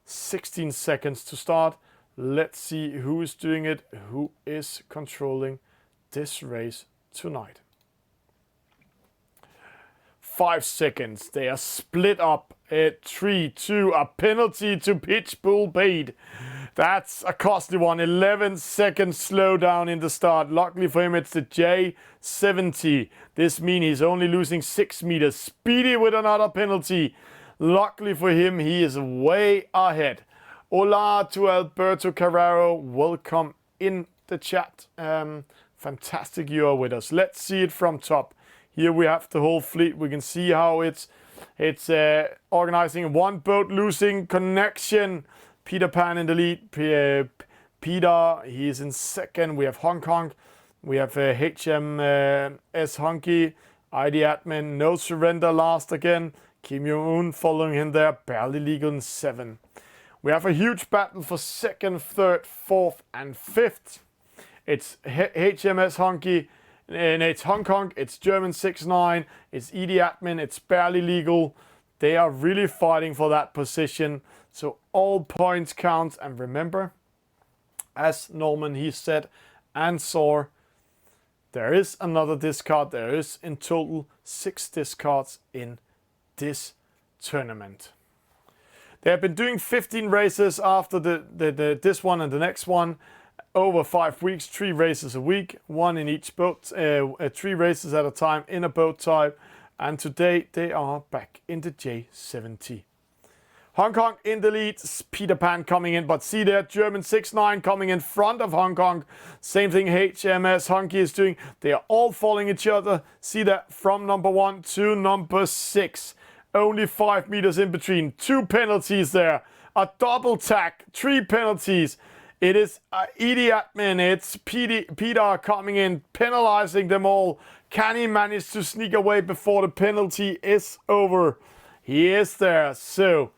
16 seconds to start. Let's see who is doing it, who is controlling this race tonight. 5 seconds. They are split up at 3, 2, a penalty to Pitch Bull Pete. That's a costly one. 11 seconds slowdown in the start. Luckily for him, it's the J70. This means he's only losing 6 meters. Speedy with another penalty. Luckily for him, he is way ahead. Hola to Alberto Carrero. Welcome in the chat. Fantastic you are with us. Let's see it from top. Here we have the whole fleet. We can see how it's organizing. One boat losing connection. Peter Pan in the lead. Peter, he is in second. We have Hong Kong. We have HMS Honky. ID Admin, No Surrender last again. Kim Jong-un following him there. Barely Legal in 7. We have a huge battle for second, third, fourth, and fifth. It's HMS Honky. And it's Hong Kong, it's German 6-9, it's Edie Atman, it's Barely Legal. They are really fighting for that position. So all points count. And remember, as Norman he said and saw, there is another discard. There is in total 6 discards in this tournament. They have been doing 15 races after this one and the next one. Over 5 weeks, 3 races a week, 1 in each boat, 3 races at a time in a boat type. And today they are back in the J70. Hong Kong in the lead, Peter Pan coming in, but see there, German 6-9 coming in front of Hong Kong. Same thing HMS Honky is doing. They are all following each other. See that from number 1 to number 6. Only 5 meters in between. 2 penalties there. A double tack, 3 penalties. It is Edie Atman, it's Peter coming in, penalizing them all. Can he manage to sneak away before the penalty is over? He is there, so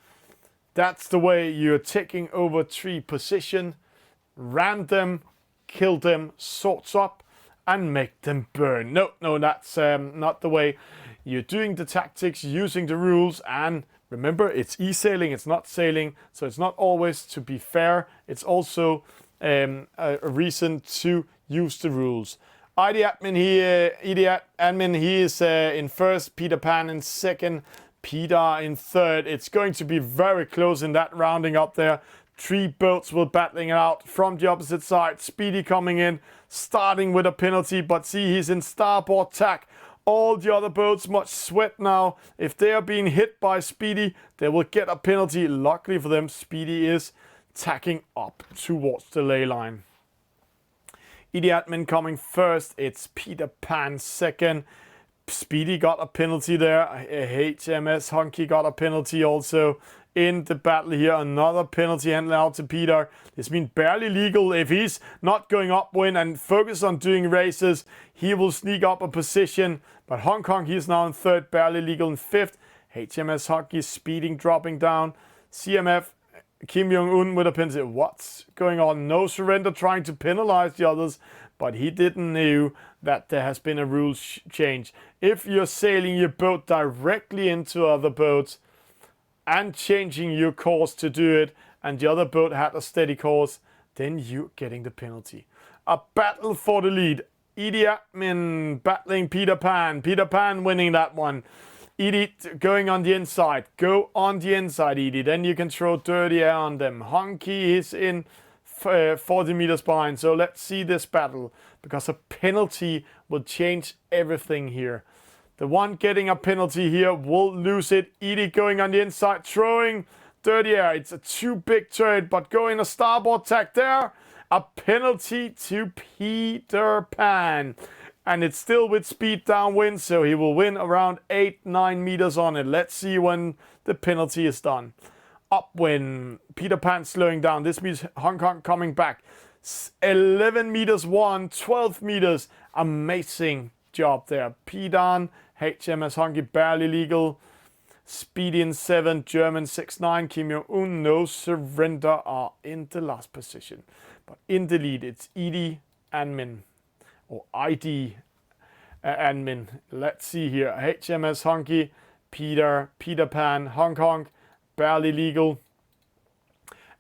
that's the way you're taking over 3 position. Ram them, kill them, sorts up, and make them burn. No, that's not the way. You're doing the tactics, using the rules, and remember, it's e-sailing, it's not sailing, so it's not always to be fair. It's also a reason to use the rules. ID Admin he is in first, Peter Pan in second, Peter in third. It's going to be very close in that rounding up there. 3 boats will battling it out from the opposite side. Speedy coming in, starting with a penalty, but see, he's in starboard tack. All the other boats much sweat now. If they are being hit by Speedy, they will get a penalty. Luckily for them, Speedy is tacking up towards the ley line. Edie Atman coming first. It's Peter Pan second. Speedy got a penalty there. HMS Honky got a penalty also in the battle here. Another penalty handed out to Peter. This means Barely Legal. If he's not going upwind and focus on doing races, he will sneak up a position. But Hong Kong, he's now in third. Barely Legal in fifth. HMS Honky speeding, dropping down. CMF Kim Jong-un with a penalty. What's going on? No Surrender trying to penalize the others, but he didn't know that there has been a rules change. If you're sailing your boat directly into other boats, and changing your course to do it, and the other boat had a steady course, then you're getting the penalty. A battle for the lead. Edie Atman battling Peter Pan. Peter Pan winning that one. Edie going on the inside. Go on the inside, Edie. Then you can throw dirty air on them. Honky is in 40 meters behind. So let's see this battle, because a penalty will change everything here. The one getting a penalty here will lose it. Edie going on the inside, throwing dirty air. It's a too big turret, but going a starboard tack there. A penalty to Peter Pan. And it's still with speed downwind, so he will win around 8-9 meters on it. Let's see when the penalty is done. Upwind, Peter Pan slowing down. This means Hong Kong coming back. 11 meters one, 12 meters. Amazing job there. Pidan, HMS Honky barely legal. Speedy in 7, German 6-9, Kim Jong-un, no surrender are in the last position. But in the lead, it's Edie and Min. Or ID and Min. Let's see here. HMS Honky, Peter Pan, Hong Kong, barely legal.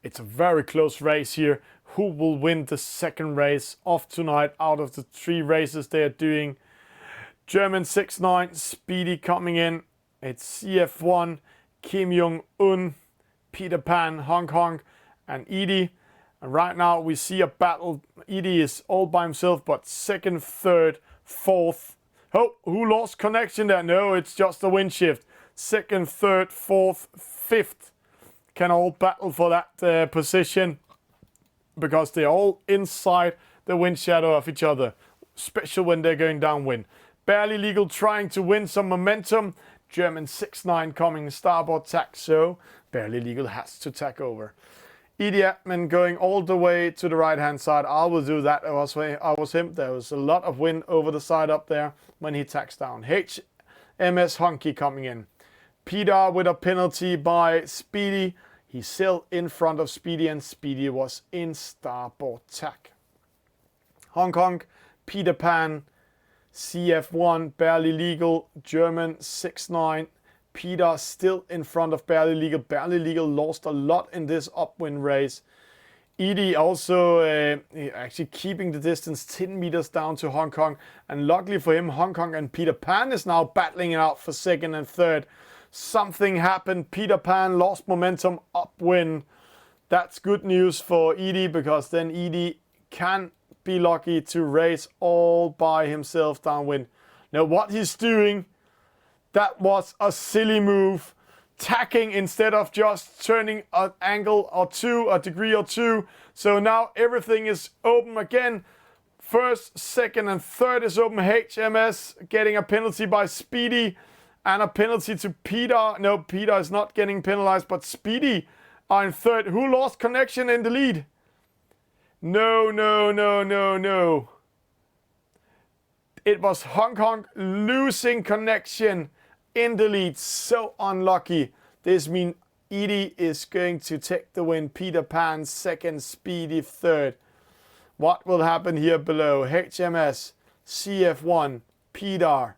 It's a very close race here. Who will win the second race of tonight out of the 3 races they are doing? German 6-9, Speedy coming in. It's CF1, Kim Jong-un, Peter Pan, Hong Kong, and Edie. And right now we see a battle. Edie is all by himself, but second, third, fourth. Oh, who lost connection there? No, it's just a wind shift. Second, third, fourth, fifth can all battle for that position, because they're all inside the wind shadow of each other, especially when they're going downwind. Barely legal trying to win some momentum. German 6-9 coming starboard tack, so barely legal has to tack over. Edie Atman going all the way to the right hand side. I will do that. I was him. There was a lot of wind over the side up there when he tacks down. HMS Honky coming in. Peter with a penalty by Speedy. He's still in front of Speedy, and Speedy was in starboard tack. Hong Kong, Peter Pan, CF1, barely legal, German 6-9. Peter still in front of barely legal. Barely legal lost a lot in this upwind race. Edie also actually keeping the distance 10 meters down to Hong Kong. And luckily for him, Hong Kong and Peter Pan is now battling it out for second and third. Something happened. Peter Pan lost momentum upwind. That's good news for Edie, because then Edie can be lucky to race all by himself downwind. Now what he's doing, that was a silly move. Tacking instead of just turning an angle or two, a degree or two. So now everything is open again. First, second and third is open. HMS getting a penalty by Speedy and a penalty to Peter. No, Peter is not getting penalized, but Speedy are in third. Who lost connection in the lead? No. It was Hong Kong losing connection in the lead. So unlucky. This means Edie is going to take the win. Peter Pan second, Speedy third. What will happen here below? HMS, CF1, Peter.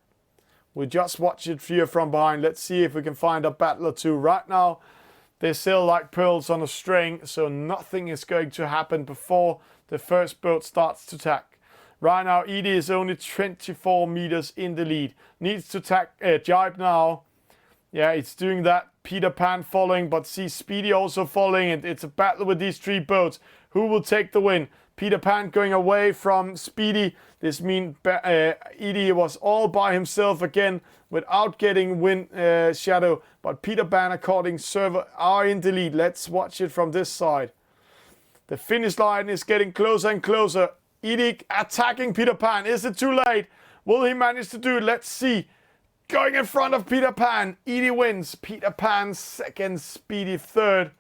We'll just watch it here from behind. Let's see if we can find a battle or two. Right now, they're still like pearls on a string, so nothing is going to happen before the first boat starts to tack. Right now, Edie is only 24 meters in the lead. Needs to tack jibe now. Yeah, it's doing that. Peter Pan following, but see Speedy also following. It's a battle with these 3 boats. Who will take the win? Peter Pan going away from Speedy. This means Edie was all by himself again without getting wind shadow. But Peter Pan, according server, are in the lead. Let's watch it from this side. The finish line is getting closer and closer. Edie attacking Peter Pan. Is it too late? Will he manage to do it? Let's see. Going in front of Peter Pan. Edie wins. Peter Pan second, Speedy third.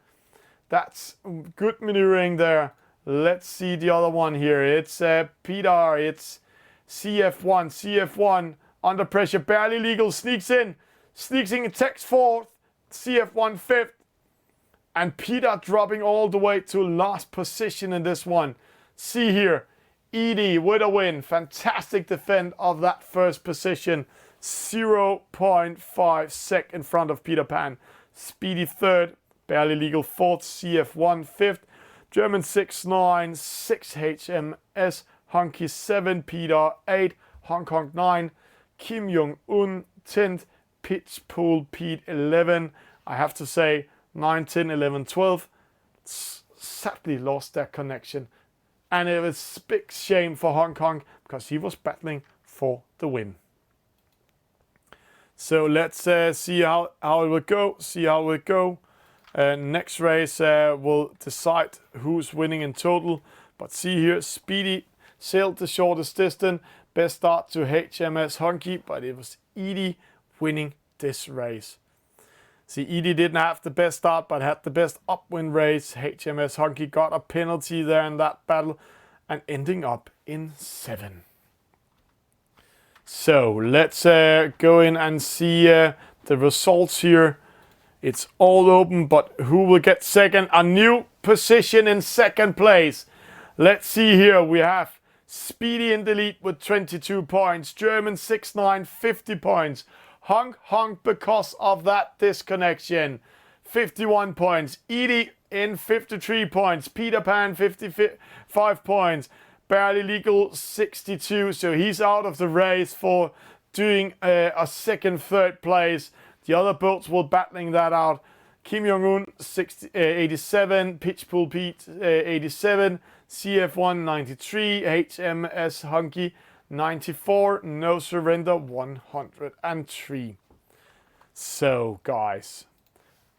That's good maneuvering there. Let's see the other one here. It's Peter. It's CF1. CF1 under pressure. Barely legal. Sneaks in. Attacks fourth. CF1 fifth. And Peter dropping all the way to last position in this one. See here. Edie with a win. Fantastic defend of that first position. 0.5 sec in front of Peter Pan. Speedy third, Barely Legal fourth, CF1 fifth, German 6-9, 6 HMS, Hunky 7, Peter 8, Hong Kong 9, Kim Jong-un 10th, Pitchpool Pete 11. I have to say 9, 10, 11, 12 sadly lost that connection. And it was a big shame for Hong Kong because he was battling for the win. So let's see how it will go. Next race will decide who's winning in total. But see here, Speedy sailed the shortest distance. Best start to HMS Hunky, but it was Edie winning this race. See, Edie didn't have the best start, but had the best upwind race. HMS Hunky got a penalty there in that battle and ending up in 7. So let's go in and see the results here. It's all open, but who will get second? A new position in second place. Let's see here. We have Speedy in the lead with 22 points. German 6-9, 50 points. Honk because of that disconnection. 51 points. Edie in 53 points. Peter Pan 55 points. Barely Legal 62. So he's out of the race for doing a second, third place. The other boats were battling that out. Kim Jong-un 87. Pitchpool Pete 87. CF1 93. HMS Hunky 94, No Surrender 103. So guys,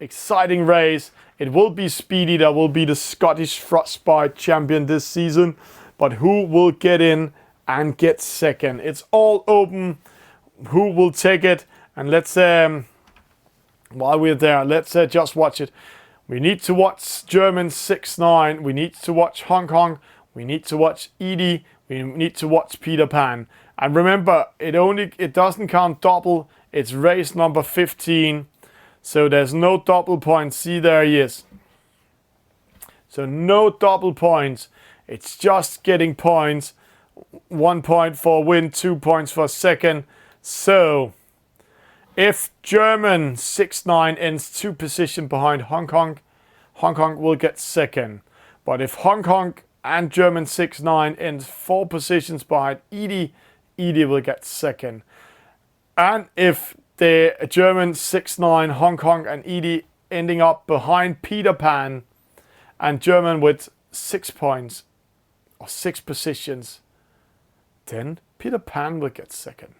exciting race. It will be Speedy that will be the Scottish Frostbite champion this season. But who will get in and get second? It's all open. Who will take it? And let's, while we're there, let's just watch it. We need to watch German 6-9. We need to watch Hong Kong. We need to watch Edie. We need to watch Peter Pan. And remember, it doesn't count double. It's race number 15. So there's no double points. See, there he is. So no double points. It's just getting points. 1 point for a win, 2 points for a second. So if German 6-9 ends 2 positions behind Hong Kong, Hong Kong will get second. But if Hong Kong and German 6-9 ends 4 positions behind Edie, Edie will get second. And if the German 6-9, Hong Kong and Edie ending up behind Peter Pan and German with 6 points or 6 positions, then Peter Pan will get second.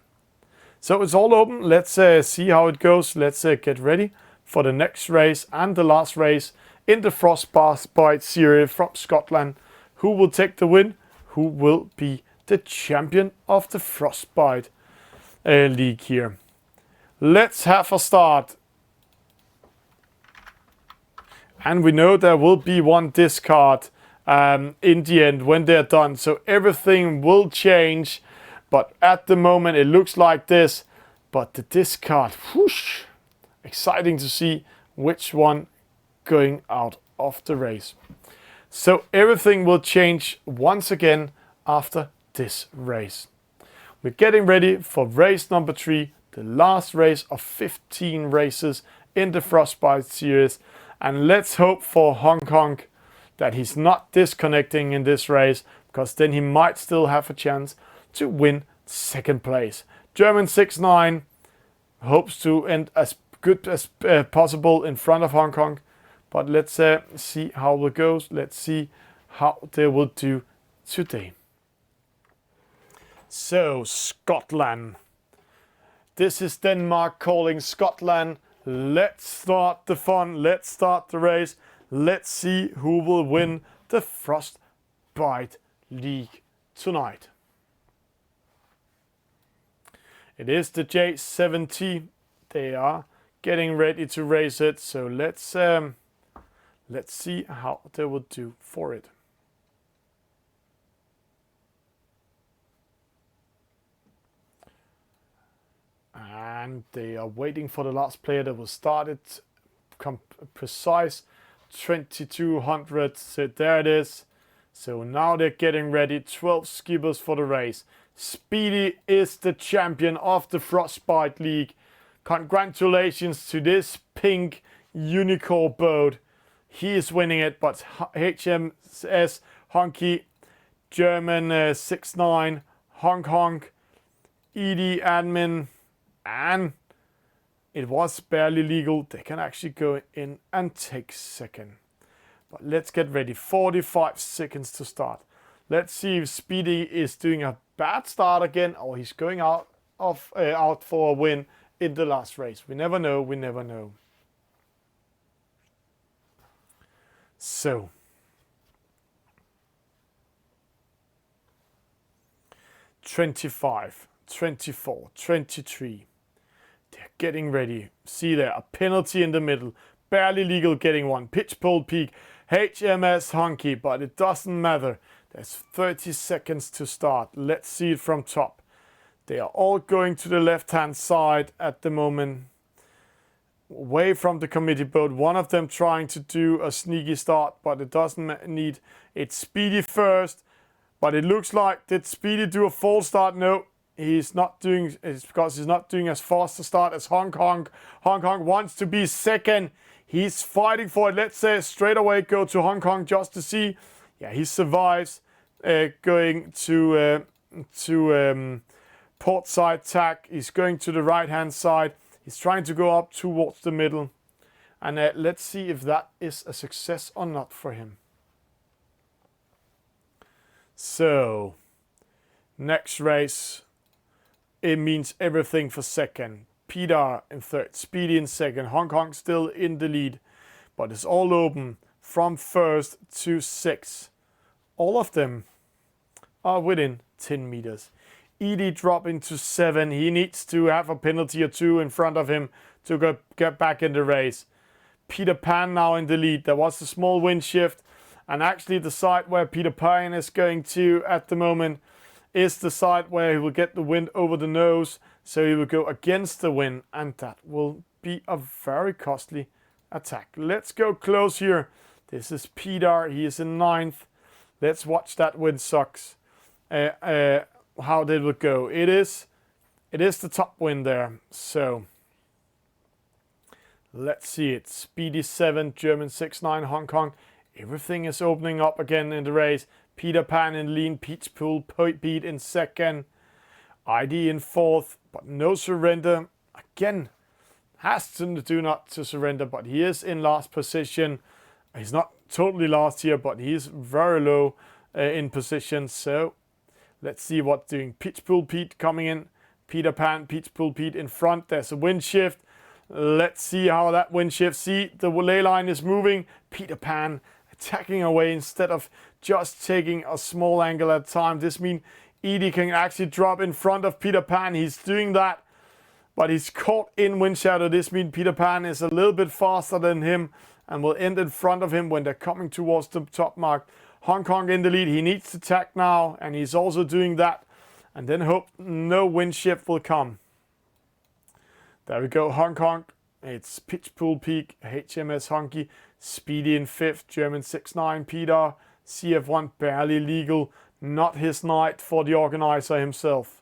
So it's all open. Let's see how it goes. Let's get ready for the next race and the last race in the Frostbite series from Scotland. Who will take the win? Who will be the champion of the Frostbite League here? Let's have a start. And we know there will be one discard in the end when they're done. So everything will change. But at the moment it looks like this. But the discard, whoosh, exciting to see which one going out of the race. So everything will change once again after this race. We're getting ready for race number 3, the last race of 15 races in the Frostbite series. And let's hope for Hong Kong that he's not disconnecting in this race, because then he might still have a chance to win second place. German 6-9 hopes to end as good as possible in front of Hong Kong. But let's see how it goes. Let's see how they will do today. So, Scotland. This is Denmark calling Scotland. Let's start the fun. Let's start the race. Let's see who will win the Frostbite League tonight. It is the J70. They are getting ready to race it. So let's see how they will do for it. And they are waiting for the last player that will start it. Precise 2200. So there it is. So now they're getting ready. 12 skippers for the race. Speedy is the champion of the Frostbite League. Congratulations to this pink unicorn boat. He is winning it, but HMS Honky, German 6-9, Hong Kong, ED admin, and it was barely legal. They can actually go in and take second. But let's get ready. 45 seconds to start. Let's see if Speedy is doing a bad start again, or he's going out for a win in the last race. We never know. We never know. So, $25, $24, $23. They're getting ready. See there, a penalty in the middle. Barely legal getting one. Pitch pole peak. HMS Honky, but it doesn't matter. There's 30 seconds to start. Let's see it from top. They are all going to the left-hand side at the moment. Away from the committee boat. One of them trying to do a sneaky start, but it doesn't need. It's Speedy first, but it looks like, did Speedy do a false start? No, he's not doing. It's because he's not doing as fast a start as Hong Kong. Hong Kong wants to be second. He's fighting for it. Let's say straight away go to Hong Kong just to see. Yeah, he survives going to port side tack. He's going to the right hand side. He's trying to go up towards the middle. And let's see if that is a success or not for him. So, next race, it means everything for second. Peter in third, Speedy in second, Hong Kong still in the lead. But it's all open from first to sixth. All of them are within 10 meters. Edie drop into 7. He needs to have a penalty or 2 in front of him to get back in the race. Peter Pan now in the lead. There was a small wind shift. And actually the side where Peter Pan is going to at the moment is the side where he will get the wind over the nose. So he will go against the wind. And that will be a very costly attack. Let's go close here. This is Peter. He is in 9th. Let's watch that wind sucks. How did it go? It is the top wind there. So let's see it. Speedy 7, German 6-9, Hong Kong. Everything is opening up again in the race. Peter Pan in lean, Peach Pool, Pete in second, ID in 4th, but no surrender. Again, has to do not to surrender, but he is in last position. He's not totally last here, but he is very low in position. So let's see what's doing. Peach Pool Pete coming in. Peter Pan, Peach Pool Pete in front. There's a wind shift. Let's see how that wind shift. See, the ley line is moving. Peter Pan attacking away instead of just taking a small angle at a time. This means Edie can actually drop in front of Peter Pan. He's doing that, but he's caught in wind shadow. This means Peter Pan is a little bit faster than him and will end in front of him when they're coming towards the top mark. Hong Kong in the lead. He needs to tack now, and he's also doing that. And then hope no wind shift will come. There we go, Hong Kong. It's Pitch Pool Peak, HMS Honky, Speedy in 5th, German 6-9, Peter, CF1 barely legal. Not his night for the organizer himself.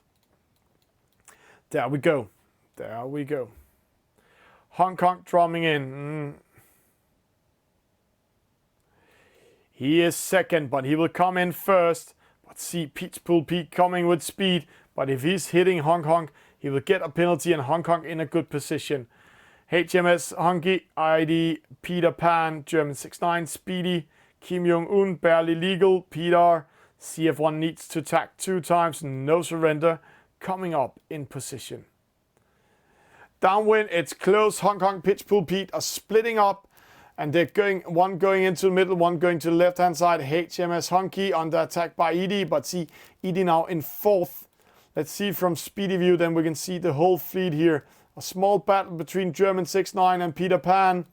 There we go. There we go. Hong Kong drumming in. He is second, but he will come in first. But see, Peach Pool Pete coming with speed. But if he's hitting Hong Kong, he will get a penalty and Hong Kong in a good position. HMS Honky, ID, Peter Pan, German 6-9, Speedy, Kim Jong-un, barely legal, Peter, CF1 needs to tack 2 times, no surrender, coming up in position. Downwind, it's close. Hong Kong, Pitch Pool Pete are splitting up. And they're one going into the middle, one going to the left-hand side. HMS Honky under attack by Edie. But see, Edie now in 4th. Let's see from Speedy View, then we can see the whole fleet here. A small battle between German 6-9 and Peter Pan.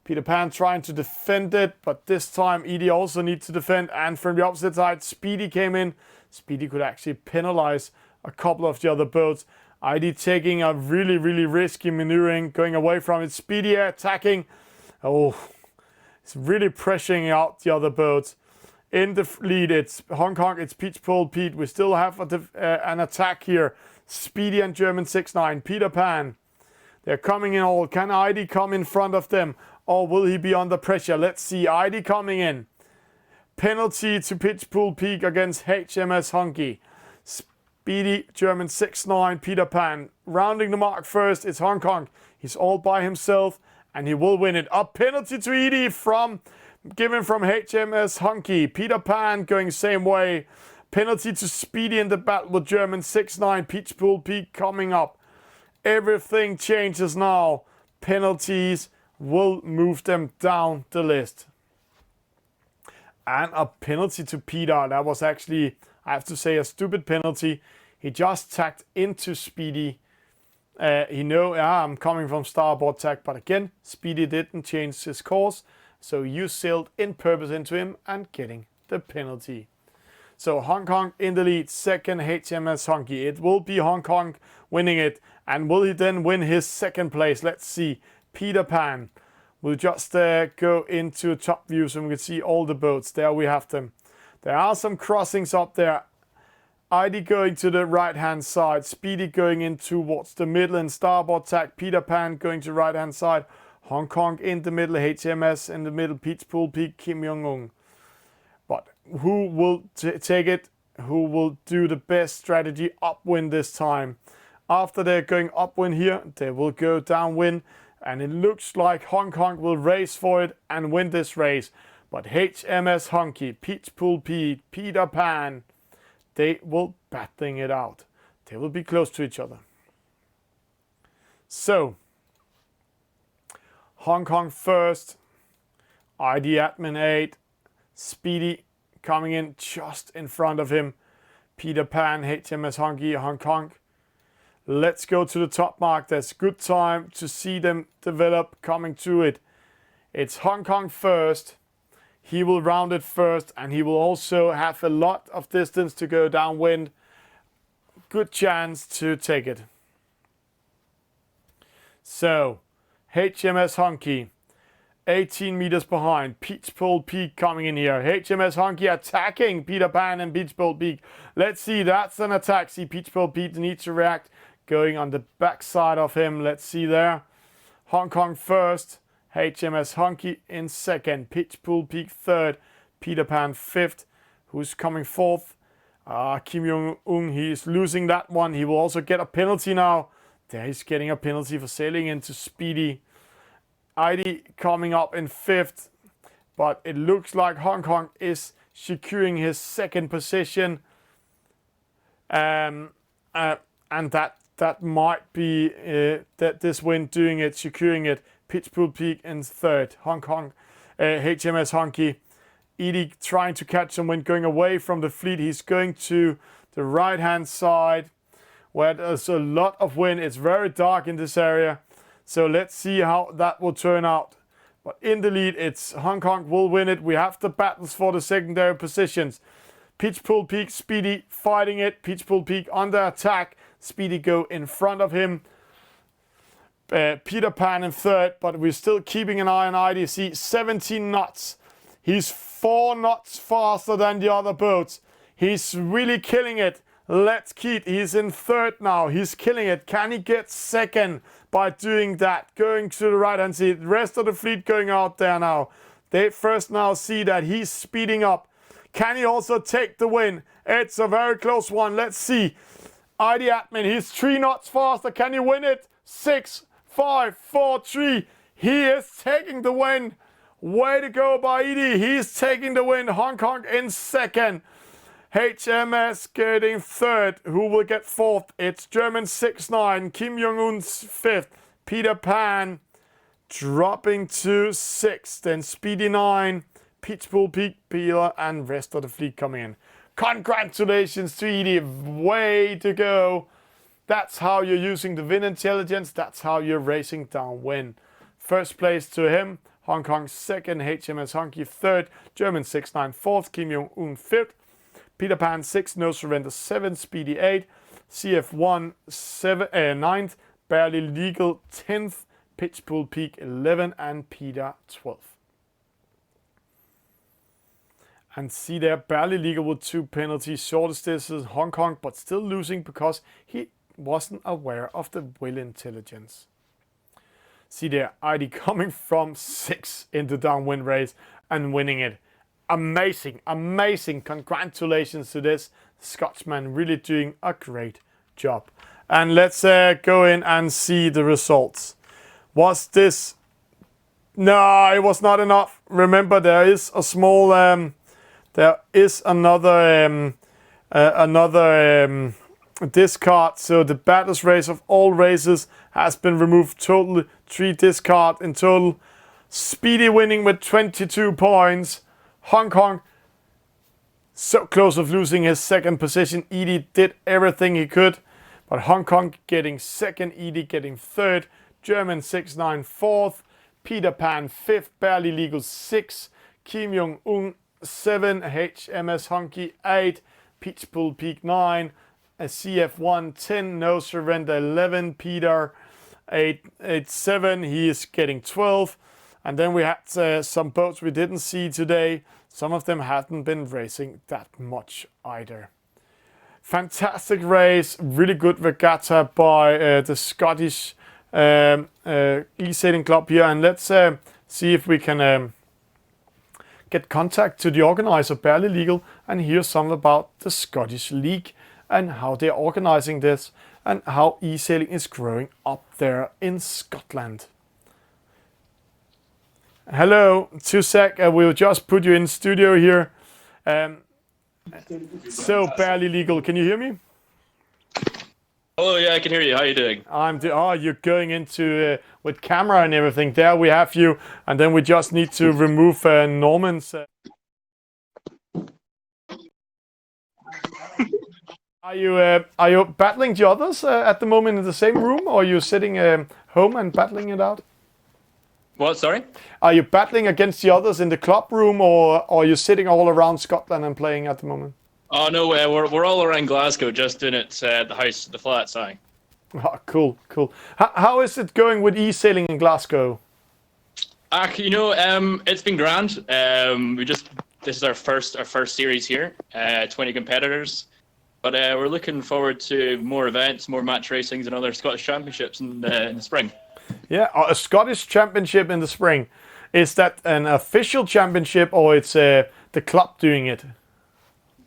Peter Pan trying to defend it, but this time Edie also needs to defend. And from the opposite side, Speedy came in. Speedy could actually penalize a couple of the other boats. Edie taking a really, really risky maneuvering, going away from it. Speedy attacking. Oh, it's really pressuring out the other boats. In the lead, it's Hong Kong, it's Peach Pool Pete. We still have an attack here. Speedy and German 6-9. Peter Pan. They're coming in all. Can ID come in front of them? Or will he be under pressure? Let's see. ID coming in. Penalty to Pitchpool Peak against HMS Hunky. Speedy German 6-9 Peter Pan. Rounding the mark first, it's Hong Kong. He's all by himself and he will win it. A penalty to Edie given from HMS Hunky. Peter Pan going same way. Penalty to Speedy in the battle with German 6-9 Pitchpool Peak coming up. Everything changes now. Penalties will move them down the list. And a penalty to Peter. That was actually, I have to say, a stupid penalty. He just tacked into Speedy. He know, I'm coming from starboard tack, but again, Speedy didn't change his course. So you sailed in purpose into him and getting the penalty. So Hong Kong in the lead, second HMS Hunky. It will be Hong Kong winning it. And will he then win his second place? Let's see. Peter Pan. We'll just go into top view so we can see all the boats. There we have them. There are some crossings up there. ID going to the right hand side. Speedy going in towards the middle and starboard tack. Peter Pan going to right hand side. Hong Kong in the middle. HMS in the middle. Pitchpool Peak. Kim Jong-un. But who will take it? Who will do the best strategy upwind this time? After they're going upwind here, they will go downwind. And it looks like Hong Kong will race for it and win this race. But HMS Hunky, Pitchpool Pete, Peter Pan, they will battling it out. They will be close to each other. So, Hong Kong first, ID Admin 8, Speedy coming in just in front of him. Peter Pan, HMS Hunky, Hong Kong. Let's go to the top mark. There's good time to see them develop coming to it. It's Hong Kong first. He will round it first and he will also have a lot of distance to go downwind. Good chance to take it. So, HMS Hunky, 18 meters behind. Pitchpool Peak coming in here. HMS Hunky attacking Peter Pan and Pitchpool Peak. Let's see, that's an attack. See, Pitchpool Peak needs to react. Going on the back side of him. Let's see there. Hong Kong first. HMS Hunky in second. Pitchpool Peak third. Peter Pan fifth. Who's coming fourth? Kim Jong-un. He's losing that one. He will also get a penalty now. There he's getting a penalty for sailing into Speedy. ID coming up in fifth. But it looks like Hong Kong is securing his second position. And that might be that this wind doing it, securing it. Pitchpool Peak in third. Hong Kong, HMS Hunky. Edie trying to catch some wind, going away from the fleet. He's going to the right hand side where there's a lot of wind. It's very dark in this area. So let's see how that will turn out. But in the lead, it's Hong Kong will win it. We have the battles for the secondary positions. Pitchpool Peak, Speedy fighting it. Pitchpool Peak under attack. Speedy go in front of him. Peter Pan in third, but we're still keeping an eye on IDC. 17 knots. He's 4 knots faster than the other boats. He's really killing it. Let's keep. He's in third now. He's killing it. Can he get second by doing that? Going to the right hand side. The rest of the fleet going out there now. They first now see that he's speeding up. Can he also take the win? It's a very close one. Let's see. ID Admin, he's 3 knots faster. Can he win it? 6, 5, 4, 3. He is taking the win. Way to go by Edie. He's taking the win. Hong Kong in second. HMS getting third. Who will get fourth? It's German 6-9. Kim Jong-un's fifth. Peter Pan dropping to sixth. Then Speedy 9. Pitchpool Peak, Peeler, and rest of the fleet coming in. Congratulations to Edie. Way to go. That's how you're using the wind intelligence. That's how you're racing downwind. First place to him. Hong Kong second. HMS Hunky third. German 6-9 fourth. Kim Jong-un fifth. Peter Pan 6. No Surrender 7. Speedy 8. CF1 9th. Barely Legal 10th. Pitchpool Peak 11. And Peter 12th. And see there, barely legal with 2 penalties. Shortest distance Hong Kong, but still losing because he wasn't aware of the wind intelligence. See there, ID coming from 6 in the downwind race and winning it. Amazing, amazing. Congratulations to this Scotsman, really doing a great job. And let's go in and see the results. Was this... No, it was not enough. Remember, there is a small... there is another discard. So the baddest race of all races has been removed totally. 3 discard in total. Speedy winning with 22 points. Hong Kong so close of losing his second position. Edie did everything he could, but Hong Kong getting second, Edie getting third, German 6-9 fourth, Peter Pan 5th, Barely Legal 6, Kim Jong-un 7, HMS Honky 8, Peach Bull Peak 9, CF1 10, No Surrender 11, Peter 8-7, he is getting 12. And then we had some boats we didn't see today. Some of them hadn't been racing that much either. Fantastic race, really good regatta by the Scottish Esailing Club here. And let's see if we can get contact to the organizer, Barely Legal, and hear some about the Scottish League and how they're organizing this and how Esailing is growing up there in Scotland. Hello, 2 sec. We'll just put you in studio here. So, Barely Legal, can you hear me? Hello, yeah, I can hear you. How are you doing? Oh, you're going into with camera and everything. There we have you, and then we just need to remove Norman's. Are you battling the others at the moment in the same room, or are you sitting home and battling it out? What, sorry? Are you battling against the others in the club room, or are you sitting all around Scotland and playing at the moment? Oh, no, we're all around Glasgow, just doing it at the house, the flats, aye. Oh, cool, cool. How is it going with Esailing in Glasgow? It's been grand. This is our first series here, 20 competitors. But we're looking forward to more events, more match racings and other Scottish championships in the spring. Yeah, a Scottish championship in the spring. Is that an official championship, or it's the club doing it?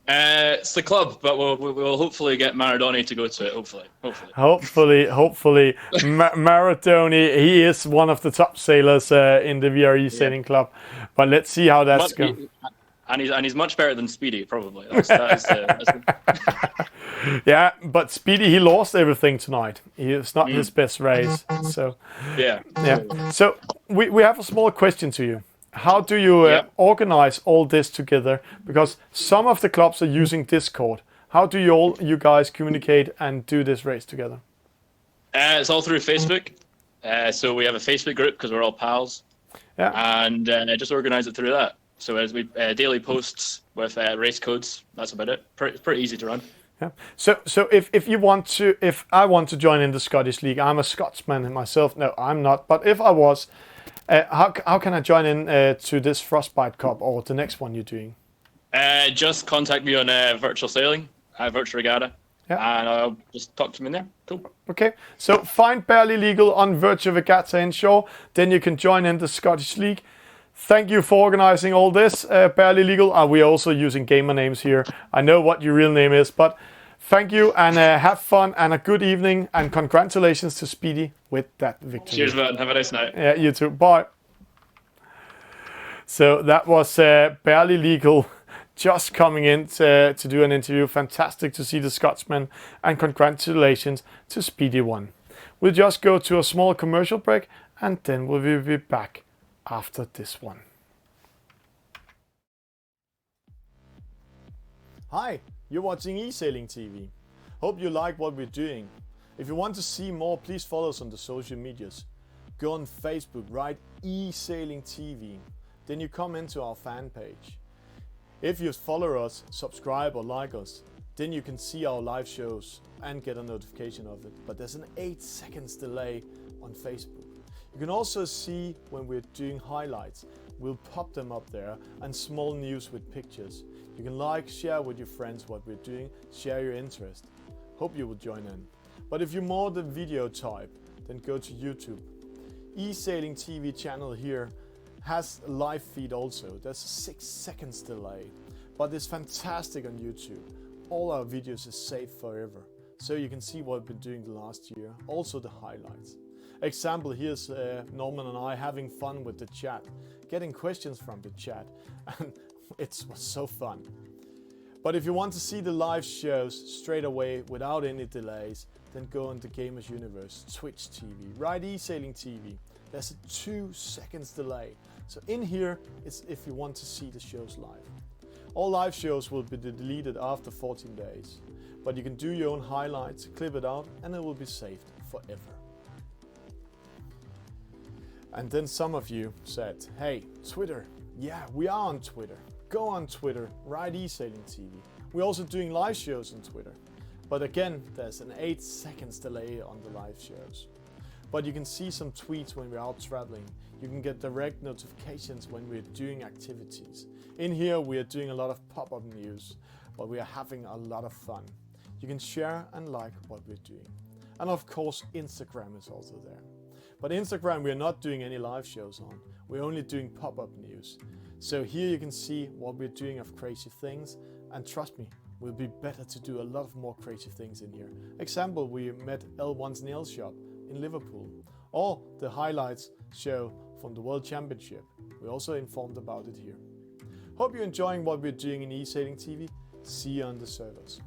It's the club, but we'll hopefully get Maradoni to go to it. Hopefully, Maradoni. He is one of the top sailors in the VRI Sailing Club. But let's see how that's going. And he's much better than Speedy, probably. Yeah, but Speedy, he lost everything tonight. It's not his best race. So yeah. So we have a small question to you. How do you organize all this together? Because some of the clubs are using Discord. How do you guys communicate and do this race together? It's all through Facebook. So we have a Facebook group because we're all pals. Yeah. And just organize it through that. So as we daily posts with race codes, that's about it. Pretty easy to run. Yeah. So if I want to join in the Scottish League, I'm a Scotsman myself. No, I'm not. But if I was, how can I join in to this Frostbite Cup or the next one you're doing? Just contact me on Virtual Sailing, Virtual Regatta, and I'll just talk to me in there. Cool. Okay. So find Barely Legal on Virtual Regatta inshore. Then you can join in the Scottish League. Thank you for organizing all this, Barely Legal. We're also using gamer names here. I know what your real name is, but thank you and have fun and a good evening and congratulations to Speedy with that victory. Cheers, man. Have a nice night. Yeah, you too. Bye. So that was Barely Legal just coming in to do an interview. Fantastic to see the Scotsman and congratulations to Speedy 1. We'll just go to a small commercial break and then we'll be back after this one. Hi, you're watching Esailing TV. Hope you like what we're doing. If you want to see more, please follow us on the social medias. Go on Facebook, write Esailing TV. Then you come into our fan page. If you follow us, subscribe or like us, then you can see our live shows and get a notification of it. But there's an 8 seconds delay on Facebook. You can also see when we're doing highlights. We'll pop them up there and small news with pictures. You can like, share with your friends what we're doing, share your interest. Hope you will join in. But if you're more the video type, then go to YouTube. Esailing TV channel here has a live feed also. There's a 6 seconds delay, but it's fantastic on YouTube. All our videos is saved forever, so you can see what we've been doing the last year, also the highlights. Example, here's Norman and I having fun with the chat, getting questions from the chat, and it was so fun. But if you want to see the live shows straight away without any delays, then go on the Gamers Universe, Twitch TV, Right Esailing TV. There's a 2 seconds delay. So in here is if you want to see the shows live. All live shows will be deleted after 14 days. But you can do your own highlights, clip it out, and it will be saved forever. And then some of you said, hey, Twitter. Yeah, we are on Twitter. Go on Twitter, Right Esailing TV. We're also doing live shows on Twitter. But again, there's an 8 seconds delay on the live shows. But you can see some tweets when we're out traveling. You can get direct notifications when we're doing activities. In here, we are doing a lot of pop-up news, but we are having a lot of fun. You can share and like what we're doing. And of course, Instagram is also there. But Instagram, we're not doing any live shows on. We're only doing pop-up news. So here you can see what we're doing of crazy things. And trust me, will be better to do a lot of more creative things in here. Example, we met L1's nail shop in Liverpool, or the highlights show from the World Championship. We also informed about it here. Hope you're enjoying what we're doing in Esailing TV. See you on the servers.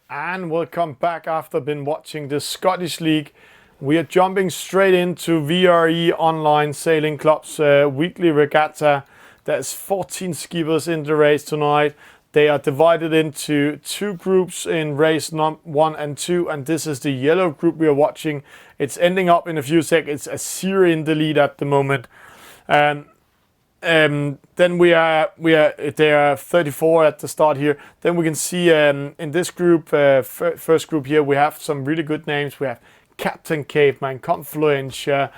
And welcome back after been watching the Scottish League. We are jumping straight into VRI Online Sailing Club's weekly regatta. There's 14 skippers in the race tonight. They are divided into 2 groups in race 1 and 2, and this is the yellow group we are watching. It's ending up in a few seconds. Azir in the lead at the moment. Then they are 34 at the start here. Then we can see in this group, first group here, we have some really good names. We have Captain Caveman, Confluencia,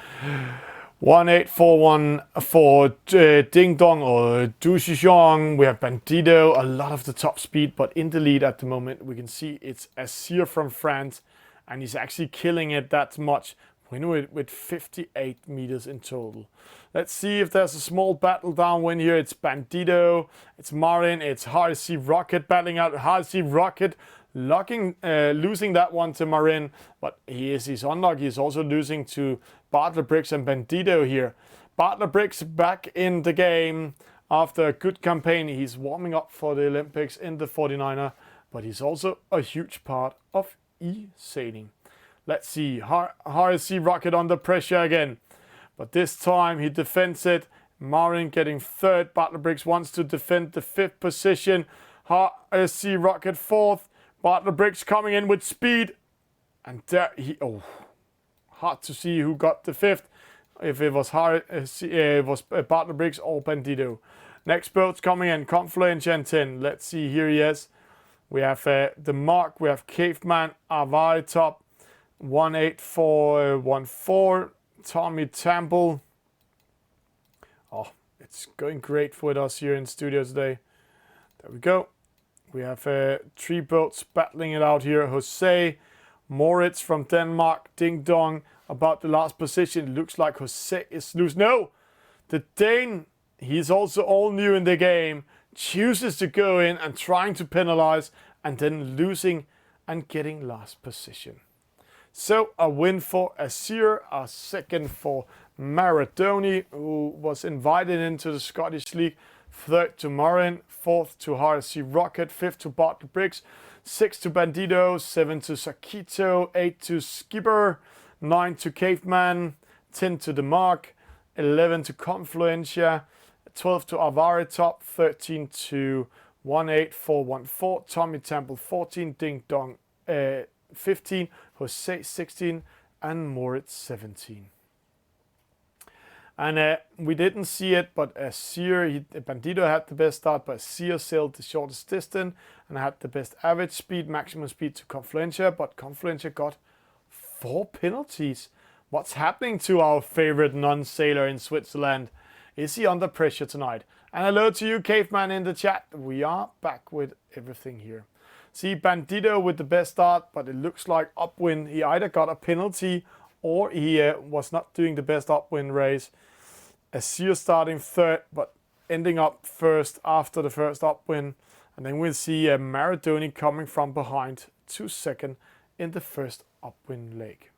18414, Ding Dong or Du Shishong. We have Bandido, a lot of the top speed, but in the lead at the moment we can see it's Azir from France, and he's actually killing it that much, winning with 58 meters in total. Let's see if there's a small battle downwind here. It's Bandido, it's Marin, it's RC Rocket battling out. RC Rocket losing that one to Marin, but he's unlucky. He's also losing to Bartlett Briggs and Bandido here. Bartlett Briggs back in the game after a good campaign. He's warming up for the Olympics in the 49er, but he's also a huge part of Esailing. Let's see, RC Rocket under pressure again, but this time he defends it. Marin getting 3rd. Bartlett Briggs wants to defend the 5th position. RC Rocket 4th. Bartlett Briggs coming in with speed, and there hard to see who got the 5th, if it was Bartlett Briggs or Bandido. Next boat's coming in, Confluencia and 10. Let's see, here he is. We have the mark, we have Caveman, VRI top, 18414, Tommy Temple. Oh, it's going great with us here in studio today. There we go. We have 3 boats battling it out here. Jose, Moritz from Denmark, Ding Dong about the last position. Looks like Jose is loose. No! The Dane, he's also all new in the game, chooses to go in and trying to penalize, and then losing and getting last position. So a win for Azir, a 2nd for Maradoni, who was invited into the Scottish League. 3rd to Marin, 4th to RC Rocket, 5th to Bartlett Briggs, 6th to Bandido, 7th to Sakito, 8th to Skipper, 9th to Caveman, 10th to the Mark, 11th to Confluencia, 12th to VRI top, 13th to 18414, Tommy Temple 14, Ding Dong 15, Jose 16, and Moritz 17. And we didn't see it, but Azir, Bandido had the best start, but Azir sailed the shortest distance and had the best average speed, maximum speed to Confluencia, but Confluencia got 4 penalties. What's happening to our favorite non-sailor in Switzerland? Is he under pressure tonight? And hello to you, Caveman, in the chat. We are back with everything here. See Bandito with the best start, but it looks like upwind. He either got a penalty or he was not doing the best upwind race. Azir starting third, but ending up first after the first upwind. And then we'll see Maradoni coming from behind to second in the first upwind leg.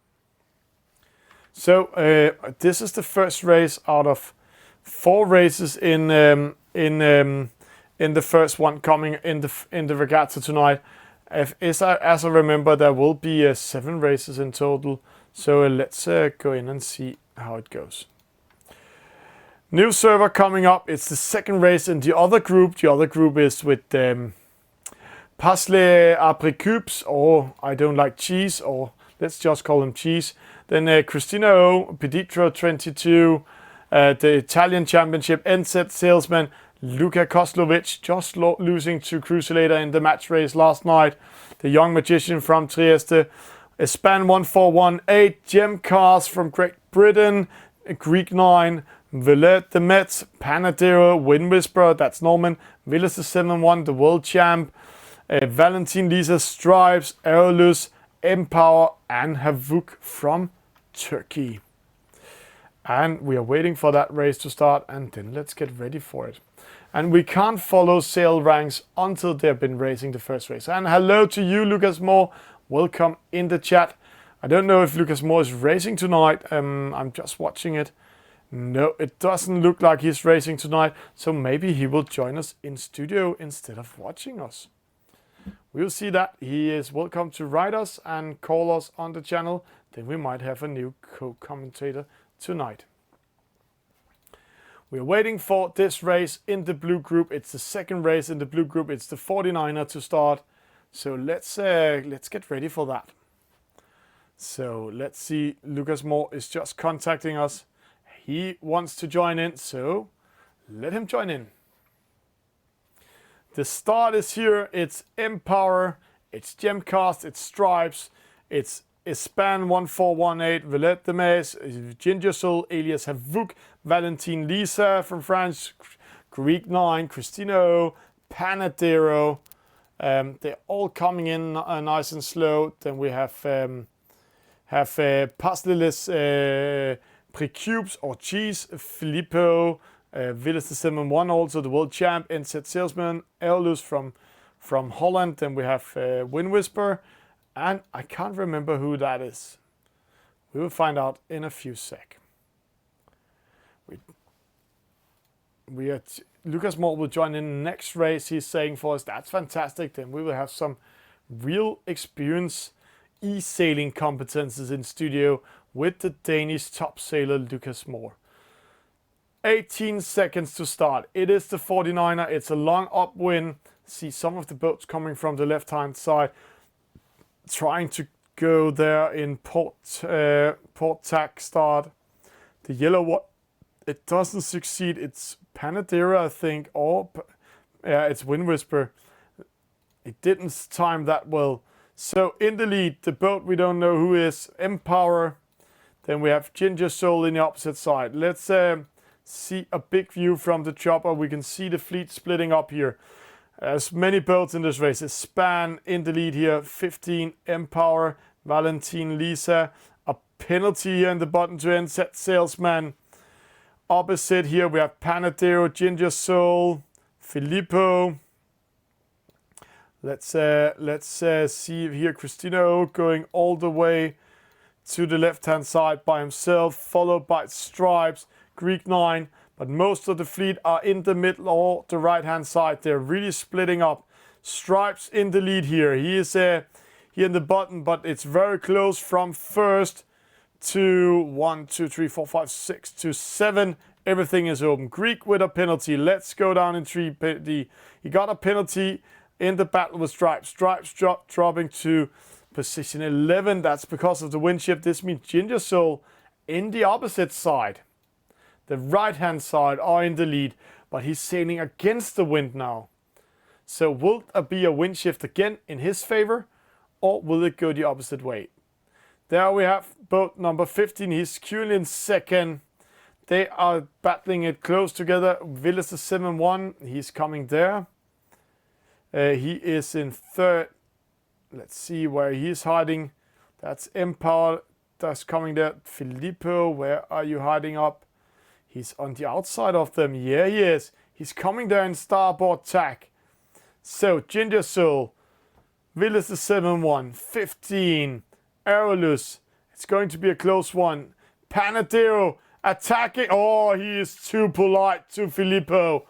So this is the first race out of 4 races in the first one coming in the regatta tonight. As I remember, there will be 7 races in total. So let's go in and see how it goes. New server coming up. It's the second race in the other group. The other group is with Pasle Apricubes, or I don't like cheese, or let's just call him cheese. Then Christina O, Peditro 22, the Italian Championship, NZ Salesman, Luka Koslovic, just losing to Crucilator in the match race last night. The Young Magician from Trieste, Span 1418, Gem Cars from Great Britain, Greek 9, Villet the Met, Panadero, Wind Whisperer, that's Norman, Villas the 7-1, the World Champ, Valentin Lisa Stripes, Aerolus, Empower, and Havuk from Turkey. And we are waiting for that race to start, and then let's get ready for it. And we can't follow sale ranks until they've been racing the first race. And hello to you, Lucas Moore. Welcome in the chat. I don't know if Lucas Moore is racing tonight. I'm just watching it. No, it doesn't look like he's racing tonight. So maybe he will join us in studio instead of watching us. We'll see that. He is welcome to write us and call us on the channel. Then we might have a new co-commentator tonight. We're waiting for this race in the blue group. It's the second race in the blue group. It's the 49er to start. So let's get ready for that. So let's see. Lucas Moore is just contacting us. He wants to join in, so let him join in. The start is here. It's Empower, it's Gemcast, it's Stripes, it's Span 1418, Villette de Maze, Ginger Soul, alias Havuk, Valentine Lisa from France, Greek 9, Christina O, Panadero. They're all coming in nice and slow. Then we have Paslilis Precubes or Cheese, Filippo, Villas the 7-1 also, the World Champ, NZ Salesman, Aerolus from Holland. Then we have Wind Whisper, and I can't remember who that is. We will find out in a few sec. Lucas Moore will join in the next race. He's saying for us, that's fantastic. Then we will have some real experience Esailing competences in studio with the Danish top sailor Lucas Moore. 18 seconds to start. It is the 49er. It's a long upwind. See some of the boats coming from the left-hand side, trying to go there in port tack start. The yellow one, it doesn't succeed. It's Panadera, I think, or it's Wind Whisper. It didn't time that well. So in the lead, the boat we don't know who is, Empower. Then we have Ginger Soul in the opposite side. Let's see a big view from the chopper. We can see the fleet splitting up here. As many boats in this race. Span in the lead here, 15, Empower, Valentine Lisa. A penalty here in the bottom to end, set Salesman. Opposite here we have Panadero, Ginger Soul, Filippo. Let's see here Christina O going all the way to the left-hand side by himself, followed by Stripes, Greek 9. But most of the fleet are in the middle or the right-hand side. They're really splitting up. Stripes in the lead here. He is here in the bottom, but it's very close from first to 1, 2, 3, 4, 5, 6 to 7. Everything is open. Greek with a penalty. Let's go down in 3D. He got a penalty in the battle with Stripes. Stripes dropping to position 11. That's because of the wind shift. This means Ginger Soul in the opposite side. The right-hand side are in the lead, but he's sailing against the wind now. So will there be a wind shift again in his favor, or will it go the opposite way? There we have boat number 15. He's currently in second. They are battling it close together. Villas the 7-1. He's coming there. He is in third. Let's see where he's hiding. That's Empower that's coming there. Filippo, where are you hiding up? He's on the outside of them. Yeah, he is. He's coming there in starboard tack. So, Ginger Soul, Willis the 7-1, 15, Aerolus. It's going to be a close one. Panadero attacking. Oh, he is too polite to Filippo.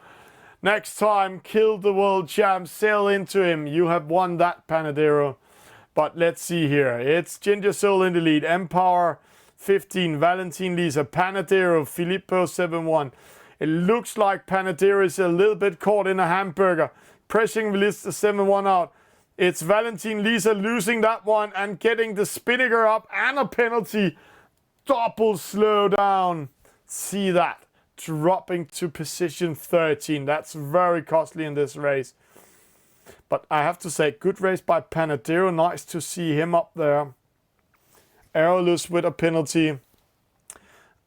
Next time, kill the world champ, sail into him. You have won that, Panadero. But let's see here. It's Ginger Soul in the lead. Empower 15, Valentin Lisa, Panadero, Filippo 7-1. It looks like Panadero is a little bit caught in a hamburger. Pressing Velista 7-1 out. It's Valentin Lisa losing that one and getting the Spinnaker up and a penalty. Double slow down. See that. Dropping to position 13. That's very costly in this race. But I have to say, good race by Panadero. Nice to see him up there. Aerolus with a penalty.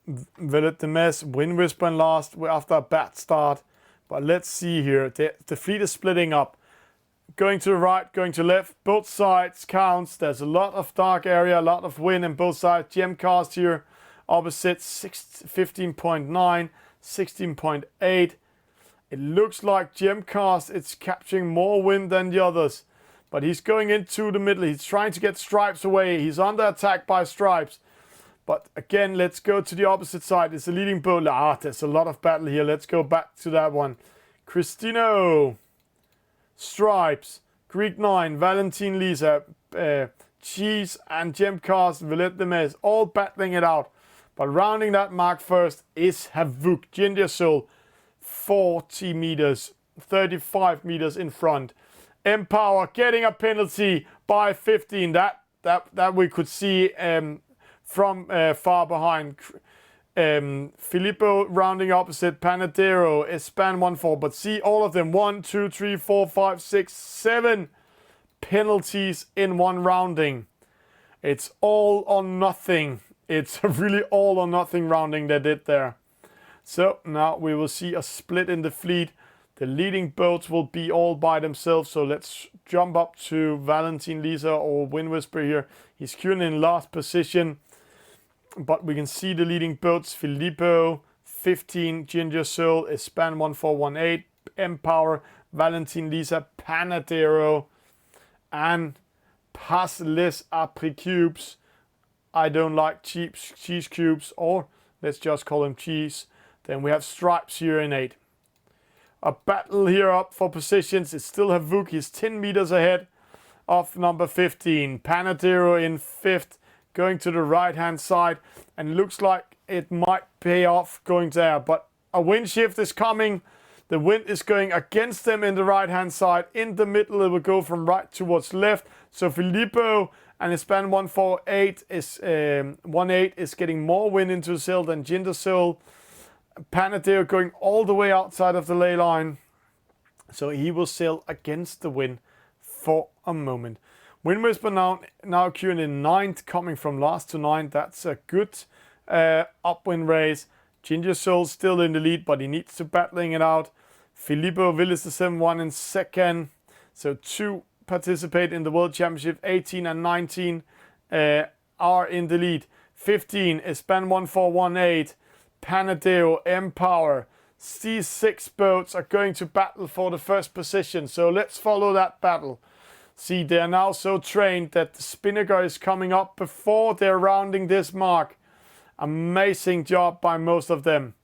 Velet de Mes, Wind Whisper last after a bad start. But let's see here. The fleet is splitting up. Going to the right, going to left. Both sides counts. There's a lot of dark area, a lot of wind in both sides. Gemcast here. Opposite 15.9, 16.8. It looks like Gemcast is capturing more wind than the others. But he's going into the middle. He's trying to get Stripes away. He's under attack by Stripes. But again, let's go to the opposite side. It's a leading boat. There's a lot of battle here. Let's go back to that one. Cristino. Stripes. Greek 9. Valentin Lisa. Cheese and Gemcast. Villet de Mes. All battling it out. But rounding that mark first is Havuk. Ginger Soul. 40 meters. 35 meters in front. Empower getting a penalty by 15. That we could see from far behind. Filippo rounding opposite. Panadero, Espan 1-4. But see all of them. 1, 2, 3, 4, 5, 6, 7 penalties in one rounding. It's all or nothing. It's really all or nothing rounding they did there. So now we will see a split in the fleet. The leading boats will be all by themselves. So let's jump up to Valentin Lisa or Wind Whisper here. He's currently in last position. But we can see the leading boats. Filippo, 15, Ginger Soul, Espan 1418, Empower, Valentin Lisa, Panadero, and Pas les Après Cubes. I don't like cheese cubes, or let's just call them cheese. Then we have Stripes here in 8. A battle here up for positions. It's still Havuk. He's 10 meters ahead of number 15. Panadero in 5th, going to the right-hand side. And looks like it might pay off going there. But a wind shift is coming. The wind is going against them in the right-hand side. In the middle, it will go from right towards left. So Filippo and Espan 148 is 18 is getting more wind into the sail than Ginger Soul. Panadero going all the way outside of the ley line. So he will sail against the wind for a moment. Wind Whisper now currently in 9th, coming from last to 9th. That's a good upwind race. Ginger Soul still in the lead, but he needs to battling it out. Filippo Villis the 7-1 in 2nd. So 2 participate in the World Championship. 18 and 19 are in the lead. 15 Espan 1418. Panadero, Empower. These 6 boats are going to battle for the first position. So let's follow that battle. See, they are now so trained that the Spinnaker is coming up before they're rounding this mark. Amazing job by most of them.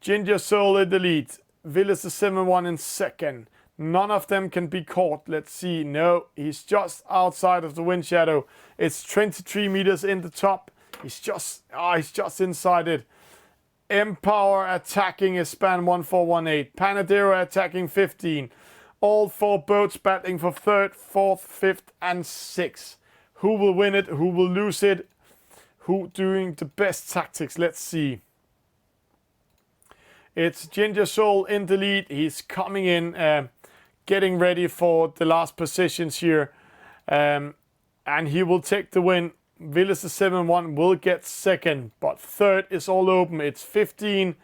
Ginger Soul in the lead. Villis the 7-1 in 2nd. None of them can be caught. Let's see. No, he's just outside of the wind shadow. It's 23 meters in the top. He's just inside it. Empower attacking Espan 1418. Panadero attacking 15. All 4 boats battling for 3rd, 4th, 5th, and 6th. Who will win it? Who will lose it? Who doing the best tactics? Let's see. It's Ginger Soul in the lead. He's coming in, getting ready for the last positions here. And he will take the win. Villis the 7-1 will get 2nd, but 3rd is all open. It's 15.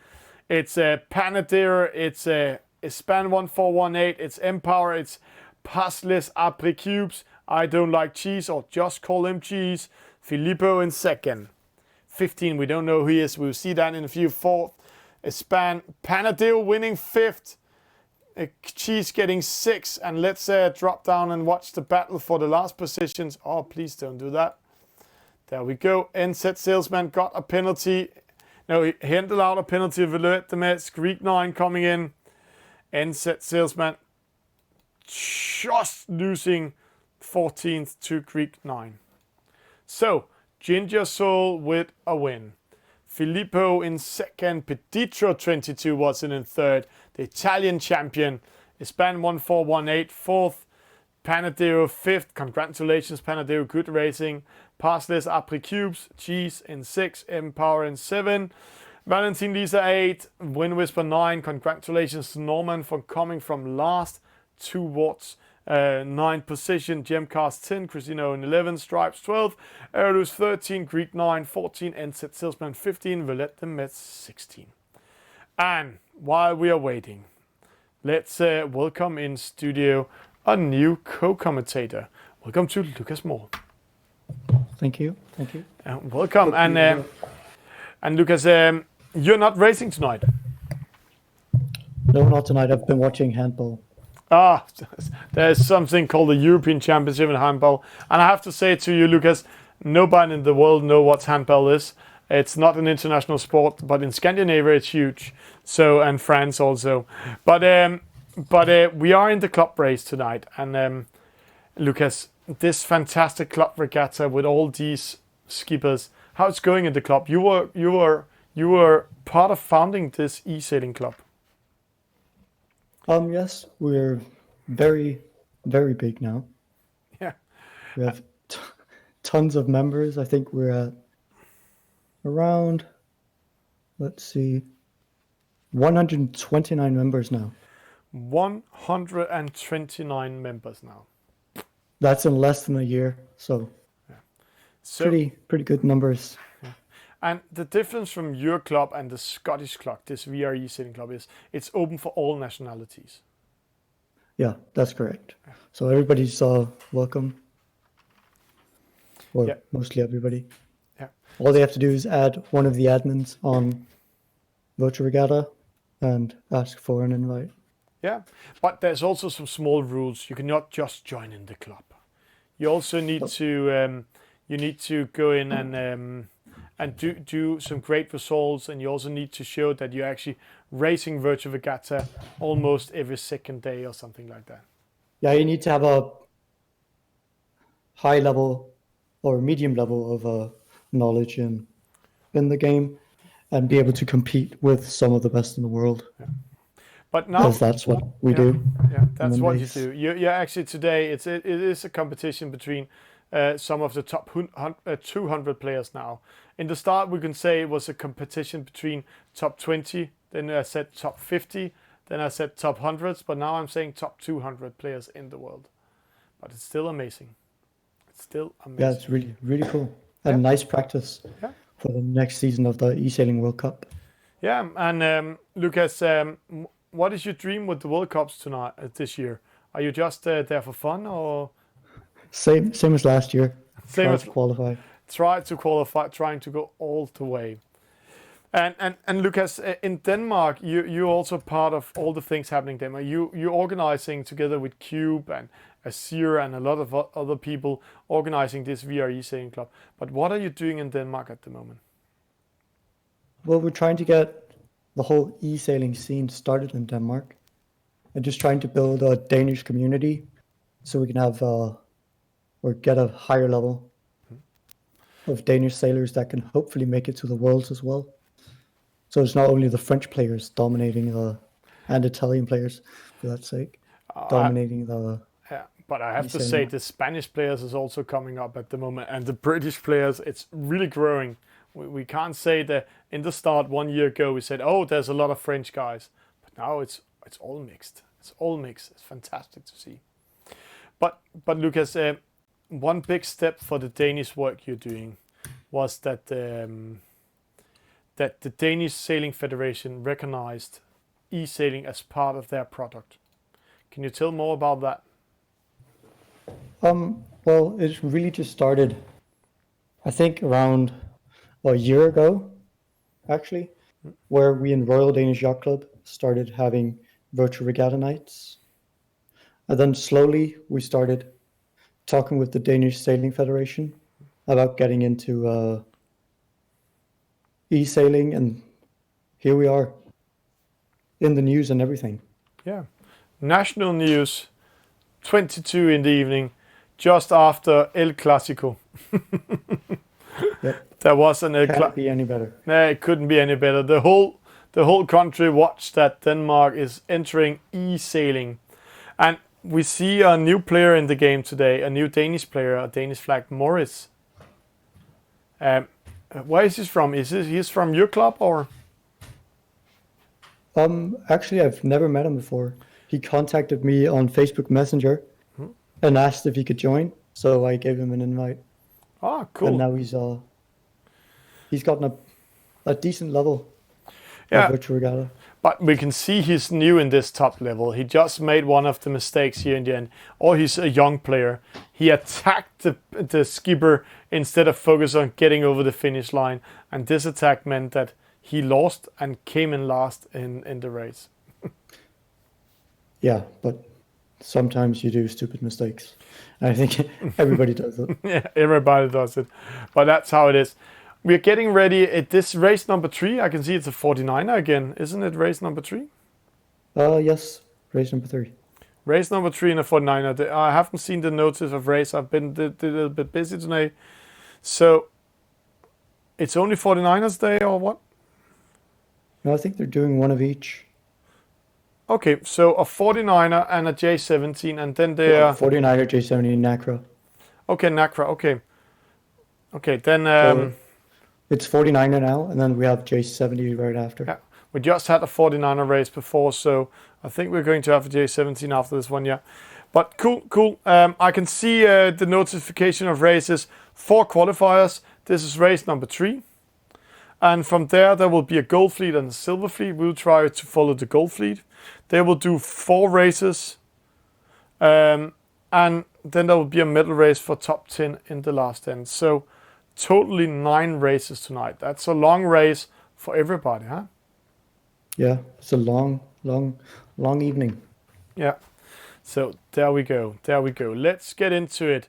It's Panadero. It's Espan 1418. It's Empower. It's Pas les Après Cubes. I don't like cheese, or just call him cheese. Filippo in second. 15, we don't know who he is. We'll see that in a few. Fourth, Panadil winning fifth. Cheese getting 6, and let's drop down and watch the battle for the last positions. Oh, please don't do that. There we go. NZ Salesman got a penalty. No, he handed out a penalty. Villette the Mets. Greek 9 coming in. NZ Salesman just losing 14th to Greek 9. So, Ginger Soul with a win. Filippo in second. Peditro 22 was in third. The Italian champion. Espan 1418 fourth. Panadero fifth. Congratulations, Panadero. Good racing. Passless Apri Cubes. Cheese in 6. Empower in 7. Valentin Lisa 8. Win Whisper 9. Congratulations to Norman for coming from last towards 9th position. Gemcast 10. Christino in 11. Stripes 12. Erlus 13. Greek 9. 14. NZ Salesman 15. Villette the Mets 16. And while we are waiting, let's welcome in studio a new co-commentator. Welcome to Lucas Moore. Thank you. Welcome. And Lucas, you're not racing tonight. No, not tonight. I've been watching handball. There's something called the European Championship in handball. And I have to say to you, Lucas, nobody in the world knows what handball is. It's not an international sport, but in Scandinavia it's huge. So, and France also. But we are in the club race tonight. And Lucas, this fantastic club regatta with all these skippers, how it's going in the club? You were part of founding this e-sailing club. Yes, we're very, very big now. Yeah. We have tons of members. I think we're at around, 129 members now. 129 members now. That's in less than a year, so pretty good numbers. Yeah. And the difference from your club and the Scottish club, this VRI sailing club, is it's open for all nationalities. Yeah, that's correct. So everybody's welcome, or mostly everybody. Yeah. All they have to do is add one of the admins on VRI Regatta and ask for an invite. Yeah, but there's also some small rules. You cannot just join in the club. You also need to go in and do some great results, and you also need to show that you're actually racing VRI Regatta almost every second day or something like that. Yeah, you need to have a high level or medium level of knowledge in the game and be able to compete with some of the best in the world. Yeah. But now, because that's what we do. Yeah, that's what you do. You're actually today. It is a competition between some of the top 200 players now. In the start, we can say it was a competition between top 20. Then I said top 50. Then I said top hundreds. But now I'm saying top 200 players in the world. But it's still amazing. Yeah, it's really, really cool. And nice practice for the next season of the e-sailing World Cup. Yeah, and Lucas, what is your dream with the World Cups this year? Are you just there for fun, or same as last year? Same as qualify. Try to qualify, trying to go all the way. And Lucas, in Denmark, you're also part of all the things happening in Denmark. You're organizing together with Cube and Azir and a lot of other people organizing this VRI sailing club. But what are you doing in Denmark at the moment? Well, we're trying to get the whole e-sailing scene started in Denmark, and just trying to build a Danish community so we can have or get a higher level of Danish sailors that can hopefully make it to the Worlds as well. So it's not only the French players dominating and Italian players, for that sake, dominating the. Yeah, but I have to say the Spanish players is also coming up at the moment, and the British players, it's really growing. We can't say that in the start 1 year ago we said, oh, there's a lot of French guys, but now it's all mixed. It's all mixed. It's fantastic to see. But Lucas, one big step for the Danish work you're doing was that that the Danish Sailing Federation recognized e-sailing as part of their product. Can you tell more about that? Well, it really just started, I think, around a year ago, actually, where we in Royal Danish Yacht Club started having virtual regatta nights. And then slowly we started talking with the Danish Sailing Federation about getting into e-sailing, and here we are in the news and everything. Yeah. National news, 22 in the evening, just after El Clásico. Yep. There was an El Can't be any better. No, it couldn't be any better. The whole country watched that Denmark is entering e-sailing. And we see a new player in the game today, a new Danish player, a Danish flag, Morris. Where is he from? He's from your club or? Actually, I've never met him before. He contacted me on Facebook Messenger and asked if he could join, so I gave him an invite. Ah, cool. And now he's gotten a decent level of virtual regatta. But we can see he's new in this top level. He just made one of the mistakes here in the end. Or he's a young player. He attacked the skipper instead of focus on getting over the finish line. And this attack meant that he lost and came in last in the race. Yeah, but sometimes you do stupid mistakes. And I think everybody does it. Yeah, everybody does it. But that's how it is. We're getting ready at this race number 3. I can see it's a 49er again. Isn't it race number 3? Yes, race number 3. Race number 3 in a 49er. I haven't seen the notice of race. I've been a little bit busy today. So it's only 49ers day or what? No, I think they're doing one of each. Okay, so a 49er and a J17, and then they are 49er, J70, NACRA. Okay, NACRA. Okay, then So it's 49er now, and then we have J70 right after. yeah, we just had a 49er race before, so I think we're going to have a J17 after this one, yeah. But cool. I can see the notification of races, 4 qualifiers. This is race number 3. And from there will be a gold fleet and a silver fleet. We'll try to follow the gold fleet. They will do 4 races. And then there will be a medal race for top 10 in the last end. So totally 9 races tonight. That's a long race for everybody, huh? Yeah, it's a long evening. Yeah. So there we go. Let's get into it.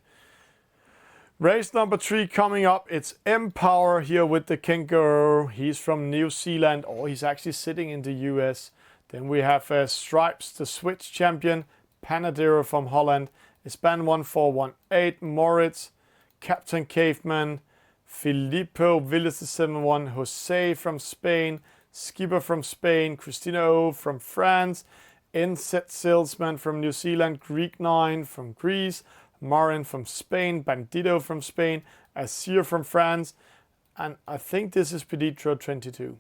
Race number 3 coming up. It's Empower here with the Kangaroo. He's from New Zealand, or he's actually sitting in the US. Then we have Stripes, the Switch champion, Panadero from Holland, Span 1418, Moritz, Captain Caveman, Filippo Villas the 71, Jose from Spain, Skipper from Spain, Christina O from France, NZ Salesman from New Zealand, Greek 9 from Greece, Marin from Spain, Bandito from Spain, Azir from France, and I think this is Peditro 22.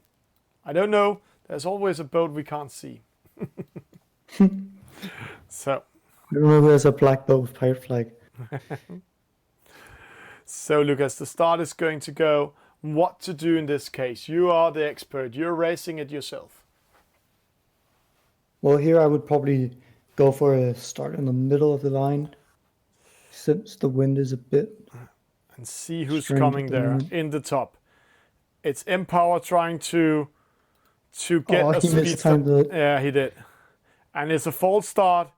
I don't know. There's always a boat we can't see. So. I remember there's a black boat with pirate flag. So Lucas, the start is going to go. What to do in this case? You are the expert. You're racing it yourself. Well, here I would probably go for a start in the middle of the line, since the wind is a bit. And see who's coming there in the top. It's Empower trying to get a speed start. Yeah, he did. And it's a false start.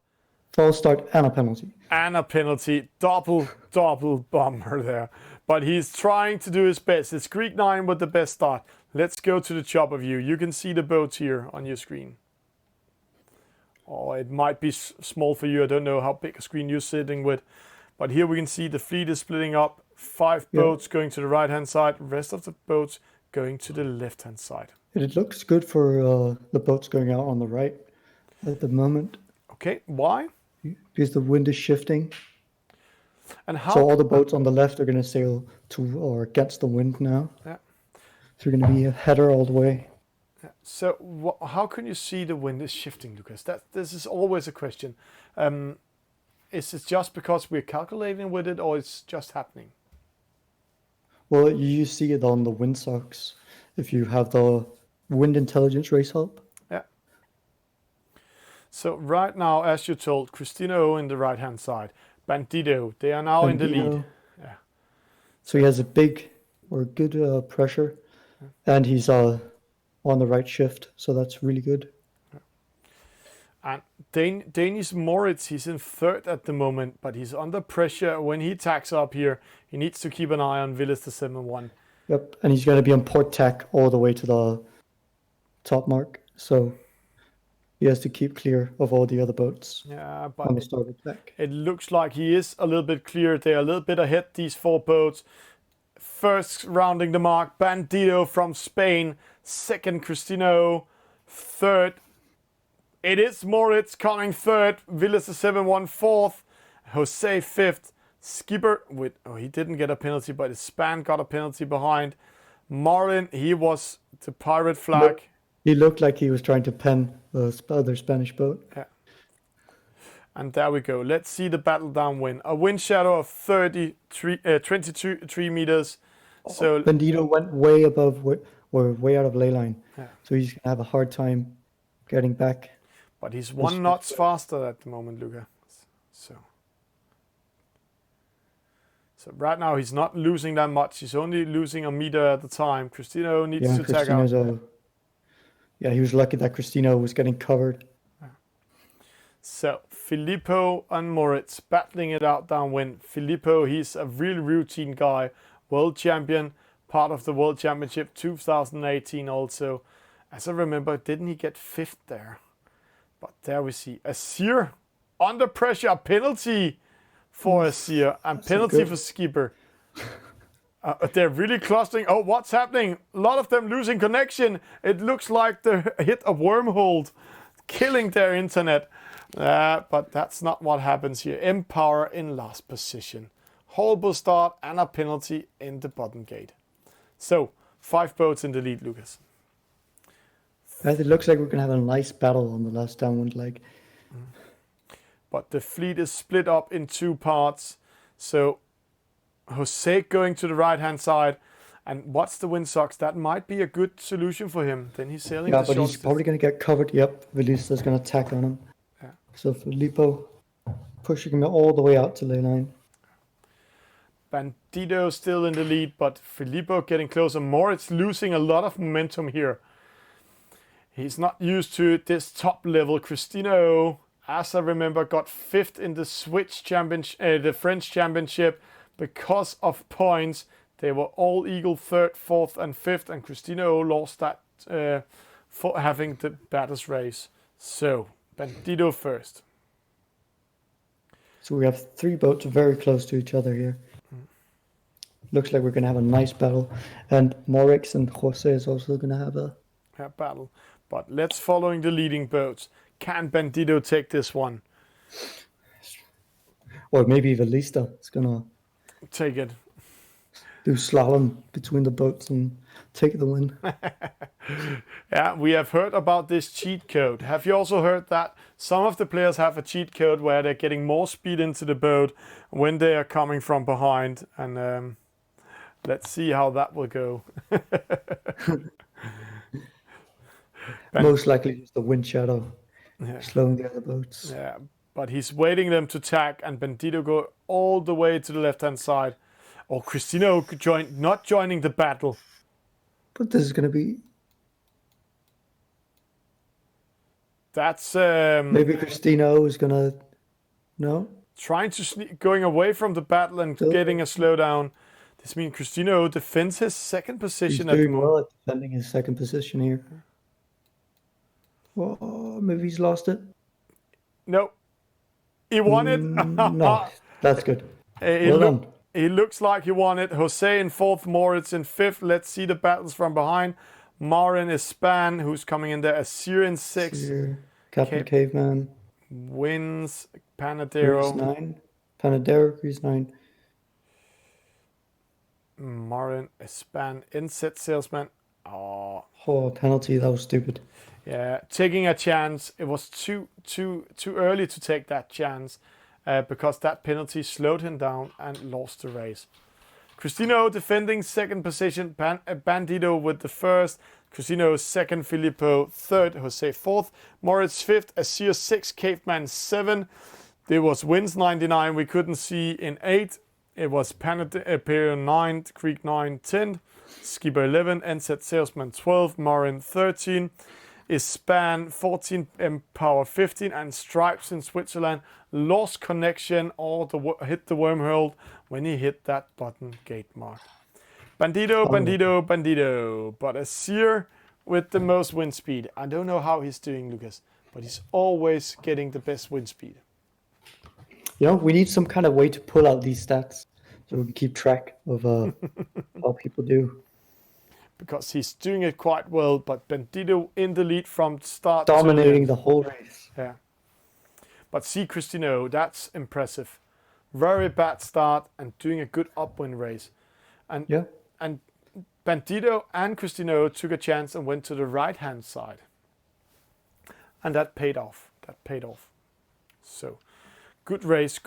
False start and a penalty. And a penalty. Double bomber there. But he's trying to do his best. It's Greek 9 with the best start. Let's go to the chopper view. You can see the boats here on your screen. Oh, it might be small for you. I don't know how big a screen you're sitting with. But here we can see the fleet is splitting up. 5 boats going to the right-hand side. Rest of the boats going to the left-hand side. It looks good for the boats going out on the right at the moment. Okay, why? Because the wind is shifting. And how? So all the boats on the left are going to sail to or against the wind now. Yeah. So you're going to be a header all the way. Yeah. So how can you see the wind is shifting, Lucas? This is always a question. Is it just because we're calculating with it, or it's just happening? Well, you see it on the windsocks if you have the wind intelligence race help. Yeah. So right now, as you told, Christina O in the right-hand side, Bandito. They are now in the lead. Bandito. So he has a big or good pressure, and he's on the right shift, so that's really good. And Danish Moritz, he's in third at the moment, but he's under pressure when he tacks up here. He needs to keep an eye on Villas the 7-1. Yep, and he's going to be on port tack all the way to the top mark, so he has to keep clear of all the other boats. Yeah, on but the starboard tack. it looks like he is a little bit clear. They're a little bit ahead, these 4 boats. First rounding the mark, Bandito from Spain. Second, Cristino. Third, it is Moritz coming third. Villas the 7-1 fourth. Jose fifth. Skipper with, he didn't get a penalty, but his span got a penalty behind. Marlin, he was the pirate flag. He looked like he was trying to pen the other Spanish boat. Yeah. And there we go. Let's see the battle downwind. A wind shadow of 23 meters. So Bandito went way above or way out of ley line. Yeah. So he's going to have a hard time getting back. But he's 1 knot faster at the moment, Luca. So right now he's not losing that much. He's only losing a meter at a time. Cristino needs to tag out. He was lucky that Cristino was getting covered. So Filippo and Moritz battling it out downwind. Filippo, he's a really routine guy. World champion, part of the World Championship 2018 also. As I remember, didn't he get 5th there? But there we see Asir under pressure, penalty for Asir and penalty for Skipper. They're really clustering. Oh, what's happening? A lot of them losing connection. It looks like they hit a wormhole, killing their internet. But that's not what happens here. Empower in last position. Horrible start and a penalty in the bottom gate. So, 5 boats in the lead, Lucas. It looks like we're going to have a nice battle on the last downwind leg. But the fleet is split up in 2 parts. So, Jose going to the right-hand side. And what's the windsocks? That might be a good solution for him. Then he's sailing the but he's probably going to get covered. Yep, Velista's going to attack on him. Yeah. So Filippo pushing him all the way out to ley line. Bandito still in the lead, but Filippo getting closer. Moritz losing a lot of momentum here. He's not used to this top level. Cristino, as I remember, got 5th in the the French championship because of points. They were all eagle 3rd, 4th, and 5th, and Cristino lost that for having the baddest race. So Bandito first. So we have 3 boats very close to each other here. Looks like we're going to have a nice battle. And Moritz and Jose is also going to have a battle. But let's following the leading boats. Can Bandito take this one? Or maybe Velista is going to take it. Do slalom between the boats and take the win. Yeah, we have heard about this cheat code. Have you also heard that some of the players have a cheat code where they're getting more speed into the boat when they are coming from behind? And let's see how that will go. Most likely it's the wind shadow slowing the other boats. Yeah, but he's waiting them to tack, and Bandito go all the way to the left-hand side. Or Cristino not joining the battle. But this is going to be... That's... maybe Cristino is going to... No? Trying to going away from the battle and getting a slowdown. This means Cristino defends his 2nd position at the moment. He's doing well at defending his 2nd position here. Oh, maybe he's lost it. No. He won it. No, that's good. Well done. He looks like he won it. Jose in 4th, Moritz in 5th. Let's see the battles from behind. Marin is Span, who's coming in there. Asir in 6th. Captain Caveman. Wins. Panadero. Grease 9. Panadero, Grease 9. Marin, Span, inset salesman. Oh, penalty. That was stupid. Yeah, taking a chance. It was too early to take that chance. Because that penalty slowed him down and lost the race. Cristino defending 2nd position. Bandito with the 1st. Cristino 2nd. Filippo 3rd. Jose 4th. Moritz 5th. Asir 6th. Caveman 7. There was Wins 99 we couldn't see in 8. It was Imperial 9, Greek 9, 10, Skipper 11, NZ Salesman 12, Marin 13, Ispan 14, Empower 15, and Stripes in Switzerland lost connection or hit the wormhole when he hit that button gate mark. Bandito, Bandito, Bandito. But Azir with the most wind speed. I don't know how he's doing, Lucas, but he's always getting the best wind speed. You know, we need some kind of way to pull out these stats so we can keep track of how people do. Because he's doing it quite well, but Bandito in the lead from start dominating the whole race. Yeah. But see Cristino, that's impressive. Very bad start and doing a good upwind race. And yeah. And Bandito and Cristino took a chance and went to the right-hand side. And that paid off. So, good race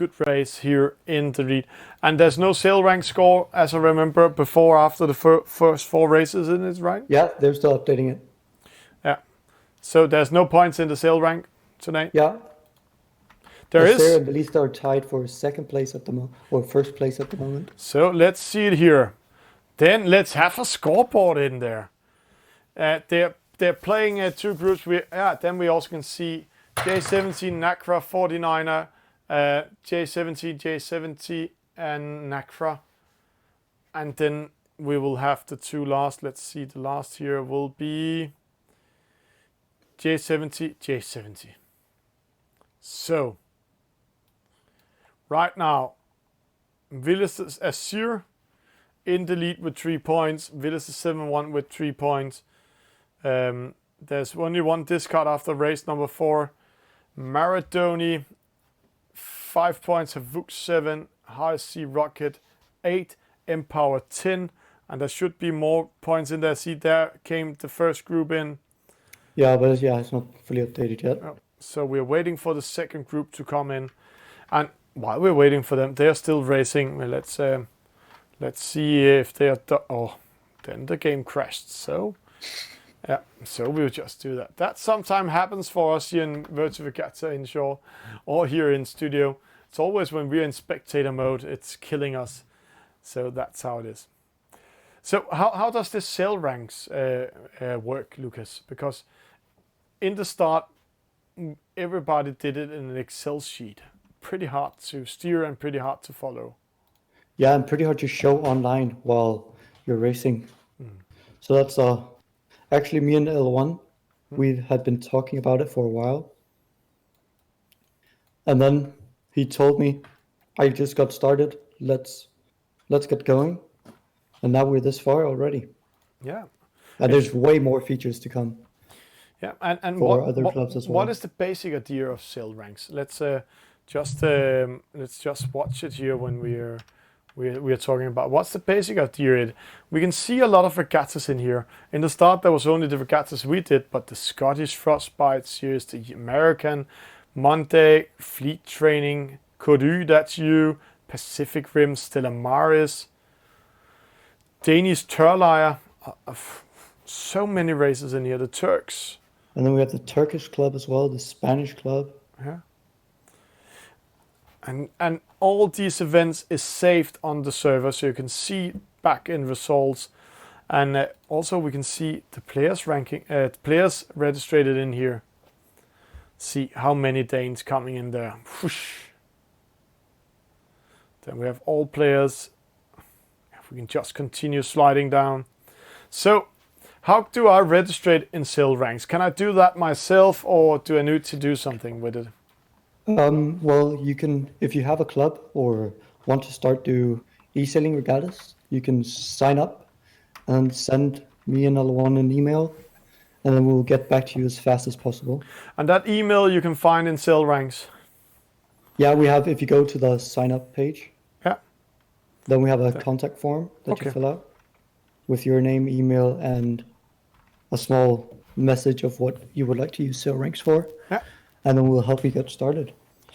here in the lead. And there's no sale rank score, as I remember, before after the first 4 races, isn't it, right? Yeah, they're still updating it. Yeah. So there's no points in the sale rank tonight? Yeah. There is. At least are tied for second place at the moment, or first place at the moment. So let's see it here. Then let's have a scoreboard in there. They're playing 2 groups. Then we also can see J17, Nacra, 49er, J70, and Nacra. And then we will have the 2 last. Let's see, the last here will be J70. So, right now, Villas Azir in the lead with 3 points. Villas is 7-1 with 3 points. There's only 1 discard after race number 4. Maradoni, 5 points. Havuk 7. High C Rocket 8. Empower 10. And there should be more points in there. See, there came the first group in. Yeah, but it's not fully updated yet. So we're waiting for the second group to come in. And while we're waiting for them, they're still racing. Let's see if they are... then the game crashed. So, yeah. So we'll just do that. That sometimes happens for us here in VRI Regatta inshore or here in studio. It's always when we're in spectator mode, it's killing us. So that's how it is. So how does this sale ranks work, Lucas? Because in the start, everybody did it in an Excel sheet. Pretty hard to steer and pretty hard to follow. Yeah, and pretty hard to show online while you're racing. So that's actually me and L1. We had been talking about it for a while. And then he told me, I just got started. Let's get going. And now we're this far already. Yeah. And there's way more features to come. Yeah, and for other clubs as well. What is the basic idea of sale ranks? Let's just watch it here when we're talking about what's the basic idea. We can see a lot of regattas in here. In the start, there was only the regattas we did, but the Scottish Frostbite series, the American Monday Fleet Training, Kodu, that's you, Pacific Rim, Stella Maris, Danish Turlier, so many races in here. The Turks. And then we have the Turkish club as well, the Spanish club. Yeah. And all these events is saved on the server, so you can see back in results. And also we can see the players ranking, players registered in here. See how many Danes coming in there. Whoosh. Then we have all players. If we can just continue sliding down. So, how do I register it in sale ranks? Can I do that myself, or do I need to do something with it? Well, you can, if you have a club or want to start do Esailing regattas, you can sign up and send me and L1 an email, and then we'll get back to you as fast as possible. And that email you can find in sale ranks? Yeah, we have, if you go to the sign up page, then we have a contact form that you fill out with your name, email, and a small message of what you would like to use sale ranks for. Yeah. And then we'll help you get started.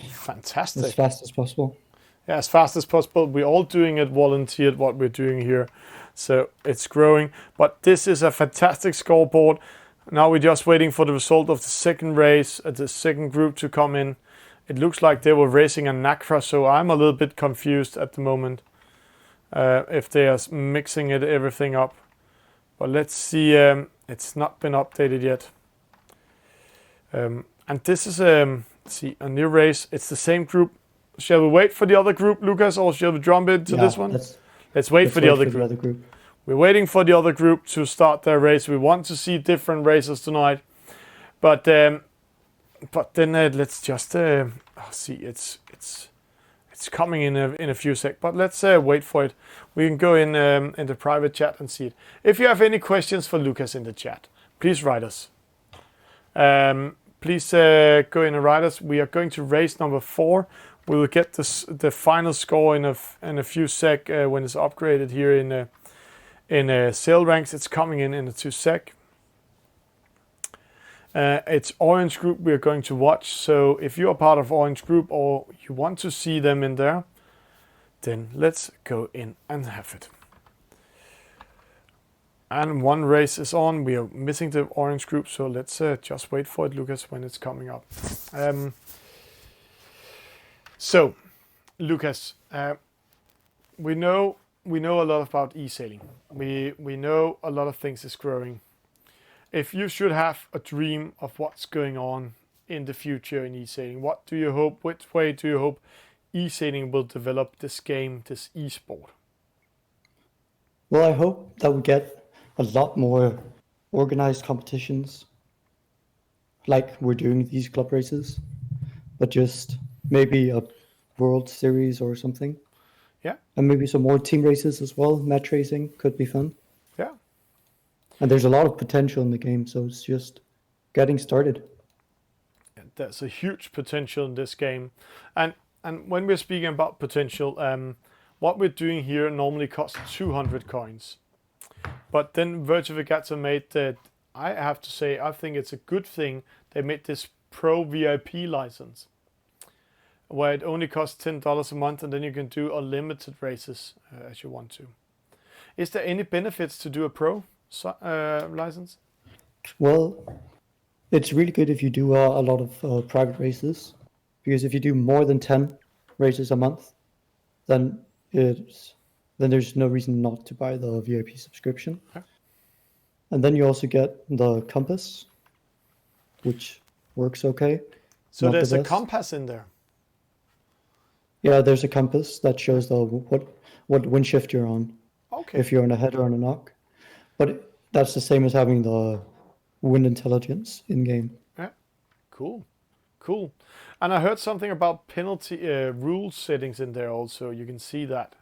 Fantastic. As fast as possible. Yeah, as fast as possible. We're all doing it volunteered, what we're doing here. So it's growing. But this is a fantastic scoreboard. Now we're just waiting for the result of the second race, the second group to come in. It looks like they were racing a Nacra, so I'm a little bit confused at the moment if they are mixing everything up. But let's see. It's not been updated yet. And this is let's see, a new race. It's the same group. Shall we wait for the other group, Lucas, or shall we jump into this one? Let's wait for the other group. We're waiting for the other group to start their race. We want to see different races tonight, but then let's just see. It's coming in a few seconds, but let's wait for it. We can go in the private chat and see it. If you have any questions for Lucas in the chat, please write us. Please go in and write us. We are going to race number 4. We will get the final score in a few sec when it's upgraded here in sale ranks. It's coming in a 2 sec. It's Orange Group we're going to watch. So if you're part of Orange Group or you want to see them in there, then let's go in and have it. And one race is on. We are missing the Orange Group, so let's just wait for it, Lucas, when it's coming up. So, Lucas, we know a lot about Esailing. We know a lot of things is growing. If you should have a dream of what's going on in the future in Esailing, what do you hope? Which way do you hope Esailing will develop this game, this esport? Well, I hope that we get a lot more organized competitions, like we're doing these club races, but just maybe a World Series or something. Yeah. And maybe some more team races as well. Match racing could be fun. Yeah. And there's a lot of potential in the game, so it's just getting started. There's a huge potential in this game. And when we're speaking about potential, what we're doing here normally costs 200 coins. But then VRI Regatta made that, I have to say, I think it's a good thing they made this Pro VIP license, where it only costs $10 a month and then you can do unlimited races as you want to. Is there any benefits to do a Pro license? Well, it's really good if you do a lot of private races, because if you do more than 10 races a month, then there's no reason not to buy the VIP subscription. Okay. And then you also get the compass, which works okay. So not there's a compass in there. Yeah, there's a compass that shows what wind shift you're on. Okay. If you're on a head or on a knock. But that's the same as having the wind intelligence in game. Yeah. Cool. And I heard something about penalty rule settings in there also. You can see that.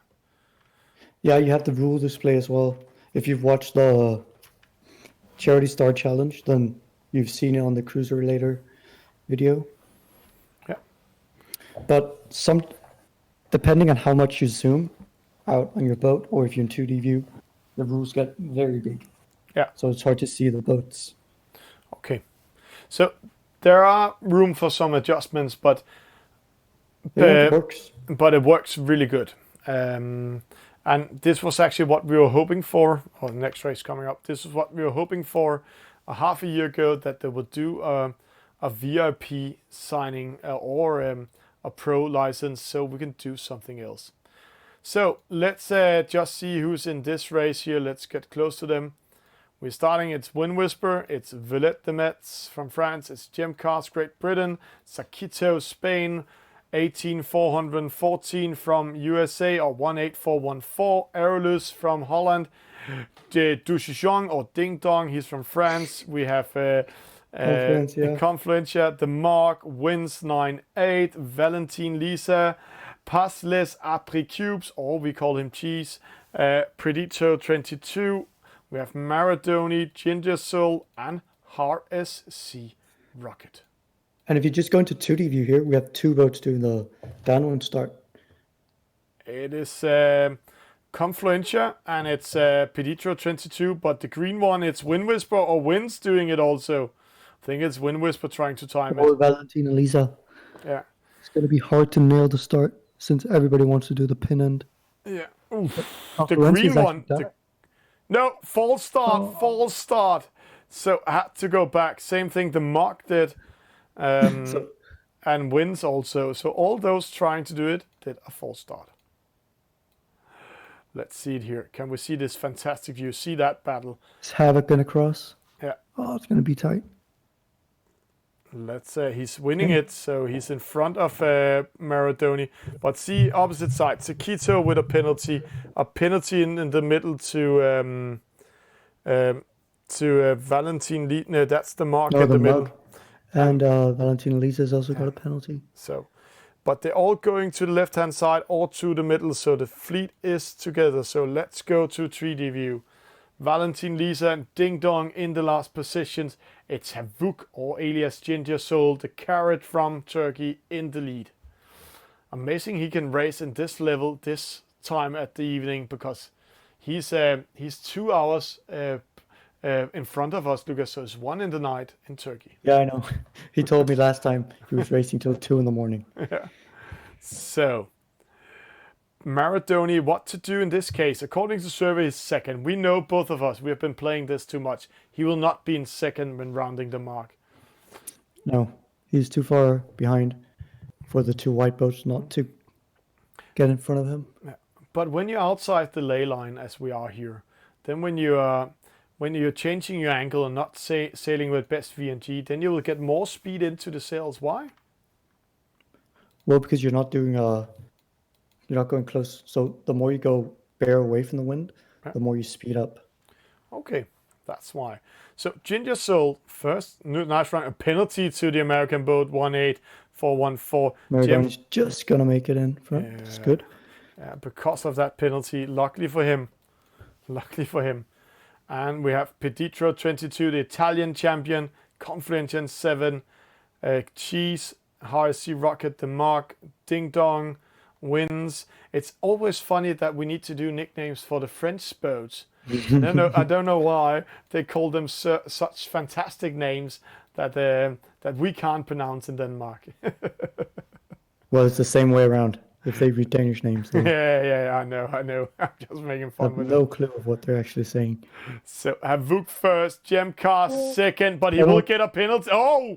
Yeah, you have the rule display as well. If you've watched the Charity Star Challenge, then you've seen it on the Cruiser video. Yeah. But depending on how much you zoom out on your boat, or if you're in 2D view, the rules get very big. Yeah. So it's hard to see the boats. Okay. So there are room for some adjustments, but it works. But it works really good. And this was actually what we were hoping for. Oh, the next race coming up. This is what we were hoping for a half a year ago, that they would do a VIP signing or a pro license, so we can do something else. So let's just see who's in this race here. Let's get close to them. We're starting. It's Wind Whisper. It's Villette de Metz from France. It's Gemcast Great Britain. Sakito Spain. 18414 from USA, or 18414. Aerolus from Holland. De Duchijong or Ding Dong, he's from France. We have Confluencia. The Mark wins 9-8. Valentine Lisa. Passless Apri Cubes, or we call him Cheese. Predito 22. We have Maradoni, Ginger Soul, and RSC Rocket. And if you just go into 2D view here, we have 2 boats doing the downwind start. It is Confluencia and it's Peditro 22, but the green one, it's Wind Whisper or Wind's doing it also. I think it's Wind Whisper trying to time or it. Valentine and Lisa. Yeah. It's going to be hard to nail the start since everybody wants to do the pin end. Yeah. The green one. No, false start. So I had to go back. Same thing the Mark did. and wins also. So all those trying to do it did a false start. Let's see it here. Can we see this fantastic view? See that battle? Is Havoc going to cross? Yeah. Oh, it's going to be tight. Let's say he's winning it, so he's in front of Maradoni. But see, opposite side, Sekito with a penalty in the middle to Valentin Liedner. That's the mark in the middle. And Valentin Lisa's also got a penalty. So, but they're all going to the left-hand side or to the middle, so the fleet is together. So let's go to 3D view. Valentin Lisa and Ding Dong in the last positions. It's Havuk or alias Ginger Soul, the carrot from Turkey, in the lead. Amazing he can race in this level this time at the evening, because he's 2 hours in front of us, Lucas. So it's 1 in the night in Turkey. Yeah, I know. He told me last time he was racing till 2 in the morning. Yeah. So Maradoni, what to do in this case? According to survey, is second. We know, both of us, we have been playing this too much. He will not be in second when rounding the mark. No, he's too far behind for the 2 white boats not to get in front of him. But when you're outside the ley line, as we are here, then when you're changing your angle and not sailing with best VNG, then you will get more speed into the sails. Why? Well, because you're not doing you're not going close. So the more you go bear away from the wind, the more you speed up. Okay, that's why. So Ginger Soul first, nice run, a penalty to the American boat, 18414. Maradoni's just gonna make it in front. Yeah. It's good. Because of that penalty, luckily for him. And we have Peditro 22, the Italian champion, Confluentian 7, Cheese, RSC Rocket, the Mark, Ding Dong wins. It's always funny that we need to do nicknames for the French boats. I don't know why they call them such fantastic names that we can't pronounce in Denmark. Well, it's the same way around. If they read Danish names, yeah, I know. I'm just making fun with it. No clue of what they're actually saying. So Havuk first, Gemcast second, but he will get a penalty. Oh,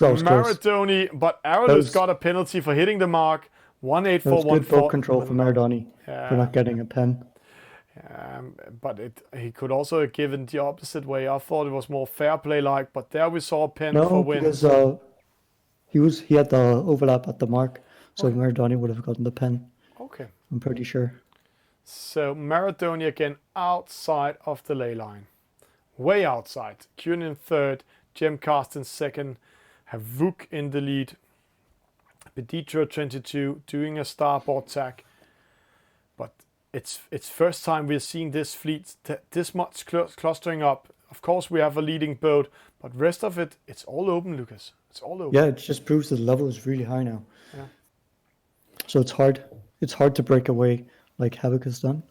Maradoni, but Aralus got a penalty for hitting the mark. 18414. Good boat control for Maradoni for not getting a pen. But he could also have given the opposite way. I thought it was more fair play like, but there we saw a pen for win. Because he had the overlap at the mark, so Maradoni would have gotten the pen. Okay. I'm pretty sure. So Maradoni again outside of the ley line. Way outside. Kuhn in third, Gemcast in second, Havuk in the lead. Peditro 22 doing a starboard tack. But it's first time we're seeing this fleet this much clustering up. Of course we have a leading boat, but rest of it, it's all open, Lucas. It's all open. Yeah, it just proves the level is really high now. Yeah. So it's hard to break away like Havoc has done.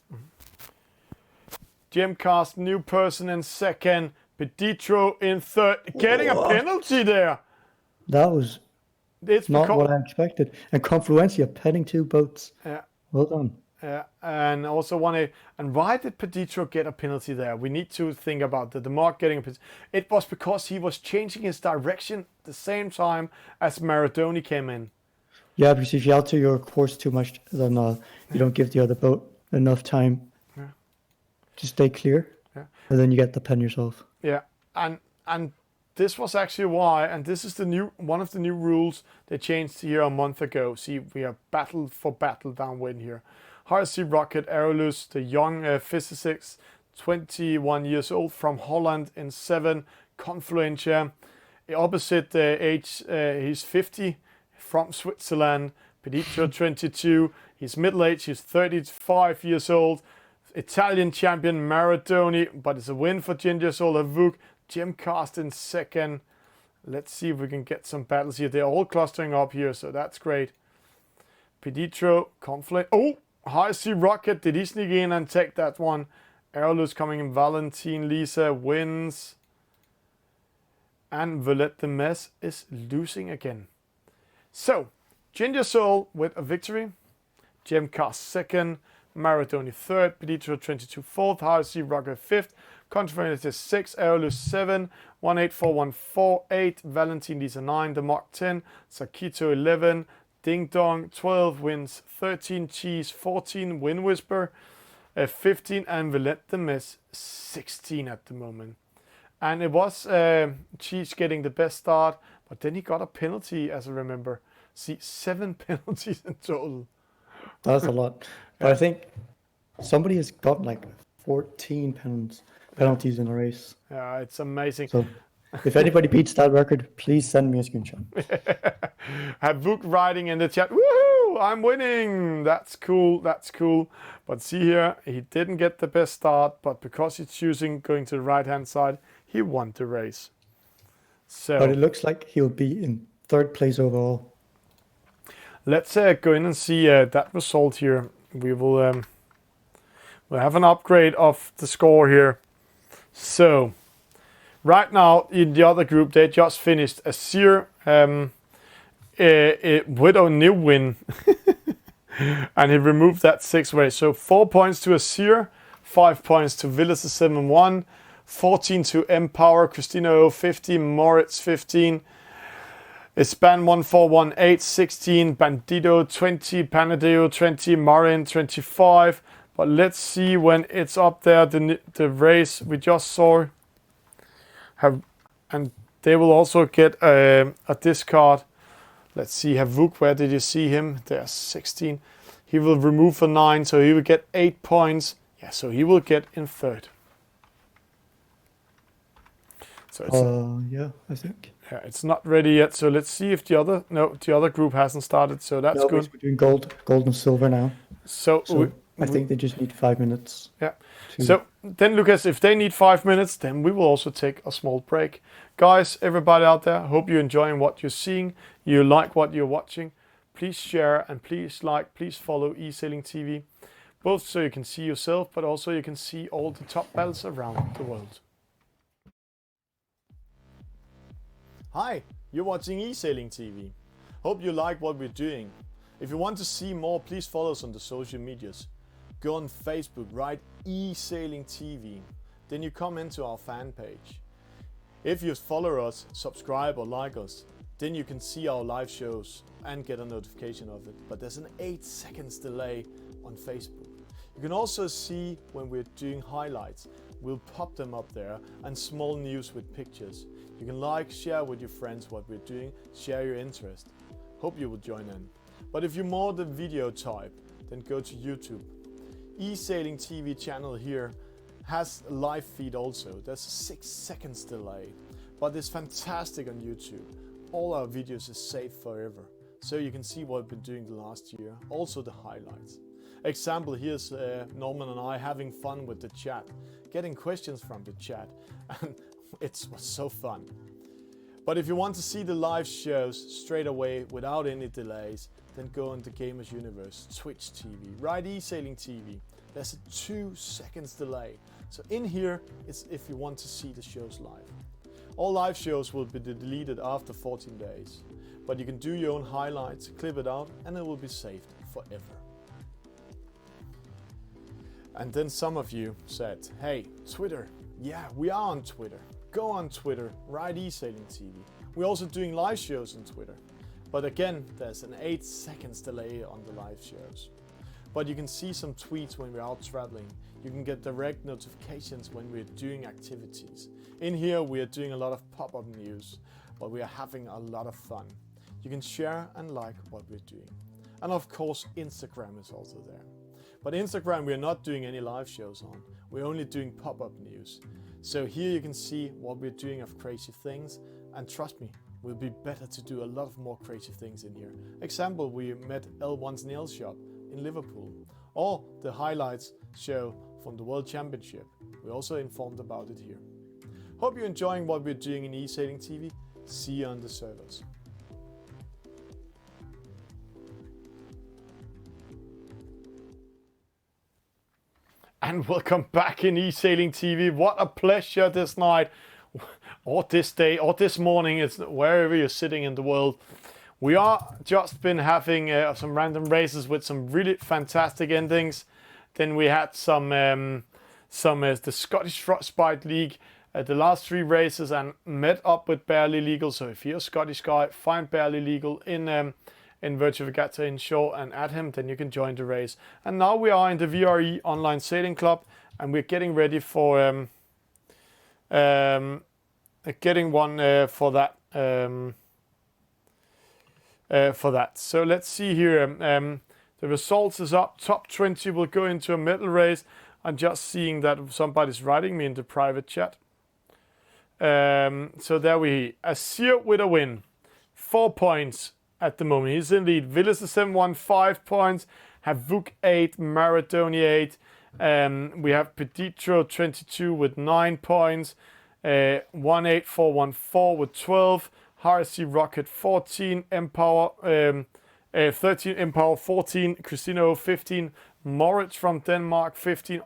Gemcast, new person in second, Peditro in third, getting a penalty there. That was not what I expected. And Confluencia petting 2 boats. Yeah. Well done. And also and why did Peditro get a penalty there? We need to think about the Mark getting a penalty. It was because he was changing his direction at the same time as Maradoni came in. Yeah, because if you alter your course too much, then you don't give the other boat enough time to stay clear, and then you get the pen yourself. Yeah, and this was actually why, and this is one of the new rules they changed here a month ago. See, we are battle for battle downwind here. RC Rocket, Aerolus, the young physicist, 21 years old, from Holland in 7, Confluencia. Opposite age, he's 50, from Switzerland. Peditro 22, he's middle age, he's 35 years old. Italian champion Maradoni, but it's a win for Ginger Soul Havuk. Gemcast in second. Let's see if we can get some battles here. They're all clustering up here, so that's great. Peditro, Confluent. Oh, High Sea Rocket. Did he sneak in and take that one? Aerolus coming in. Valentin Lisa wins. And Valette de Metz is losing again. So, Ginger Soul with a victory. Gemcast second. Maradoni third. Peditro 22 fourth. High Sea Rocket fifth. Country 6, Aerolus 7, 184148, Valentine Lisa 9, the Mark 10, Sakito 11, Ding Dong 12, Wins 13, Cheese 14, Wind Whisper 15, and Villette the Mess 16 at the moment. And it was Cheese getting the best start, but then he got a penalty, as I remember. See, 7 penalties in total. That's a lot. But I think somebody has gotten like 14 penalties in a race. Yeah, it's amazing. So if anybody beats that record, please send me a screenshot. Have Vuk writing in the chat, woohoo, I'm winning. That's cool, that's cool. But see here, he didn't get the best start, but because he's choosing going to the right-hand side, he won the race. So, but it looks like he'll be in 3rd place overall. Let's go in and see that result here. We will we'll have an upgrade of the score here. So, right now in the other group, they just finished Azir with a new win. And he removed that 6-way. So 4 points to Azir, 5 points to Villas 7-1, 14 to Empower, Christina 15, Moritz 15, Espan 1418, 16, Bandido 20, Panadeo 20, Marin 25. But let's see when it's up there, the race we just saw. And they will also get a discard. Let's see, Havuk, where did you see him? There's 16. He will remove a 9, so he will get 8 points. Yeah, so he will get in 3rd. So it's Yeah, I think. Yeah, it's not ready yet. So let's see if the other group hasn't started. So that's good. We're doing gold and silver now. So I think they just need 5 minutes. Yeah. So then, Lucas, if they need 5 minutes, then we will also take a small break. Guys, everybody out there, hope you're enjoying what you're seeing. You like what you're watching. Please share and please like, please follow Esailing TV. Both so you can see yourself, but also you can see all the top battles around the world. Hi, you're watching Esailing TV. Hope you like what we're doing. If you want to see more, please follow us on the social medias. Go on Facebook, write Esailing TV. Then you come into our fan page. If you follow us, subscribe or like us, then you can see our live shows and get a notification of it. But there's an 8 seconds delay on Facebook. You can also see when we're doing highlights. We'll pop them up there, and small news with pictures. You can like, share with your friends what we're doing, share your interest. Hope you will join in. But if you're more the video type, then go to YouTube. Esailing TV channel here has a live feed also. There's a 6 seconds delay, but it's fantastic on YouTube. All our videos are saved forever, so you can see what we've been doing the last year, also the highlights. Example, here's Norman and I having fun with the chat, getting questions from the chat, and it was so fun. But if you want to see the live shows straight away without any delays, then go on the Gamers Universe, Twitch TV, write Esailing TV. There's a 2 seconds delay. So in here, it's if you want to see the shows live. All live shows will be deleted after 14 days. But you can do your own highlights, clip it out, and it will be saved forever. And then some of you said, hey, Twitter. Yeah, we are on Twitter. Go on Twitter, write Esailing TV. We're also doing live shows on Twitter. But again, there's an 8 seconds delay on the live shows. But you can see some tweets when we're out traveling. You can get direct notifications when we're doing activities. In here, we are doing a lot of pop-up news, but we are having a lot of fun. You can share and like what we're doing. And of course, Instagram is also there. But Instagram, we're not doing any live shows on. We're only doing pop-up news. So here you can see what we're doing of crazy things. And trust me, we'll be better to do a lot of more crazy things in here. Example, we met L1's nail shop in Liverpool. Or the highlights show from the World Championship. We also informed about it here. Hope you're enjoying what we're doing in Esailing TV. See you on the servers. And welcome back in Esailing TV. What a pleasure this night, or this day, or this morning, it's wherever you're sitting in the world. We are just been having some random races with some really fantastic endings. Then we had some the Scottish Frostbite League the last 3 races and met up with Barely Legal. So if you're a Scottish guy, find Barely Legal in Virtual Regatta inshore and add him, then you can join the race. And now we are in the VRI Online Sailing Club, and we're getting ready for getting one for that. So let's see here. The results is up. Top 20 will go into a medal race. I'm just seeing that somebody's writing me in the private chat. So there we Asir with a win. 4 points at the moment. He's in lead. Villas the 7-1, 5 points. Havuk 8, Maradoni 8. We have Peditro 22 with 9 points. 18414 with 12. Harsi Rocket 14. Empower 13. Empower 14. Christino 15. Moritz from Denmark 15.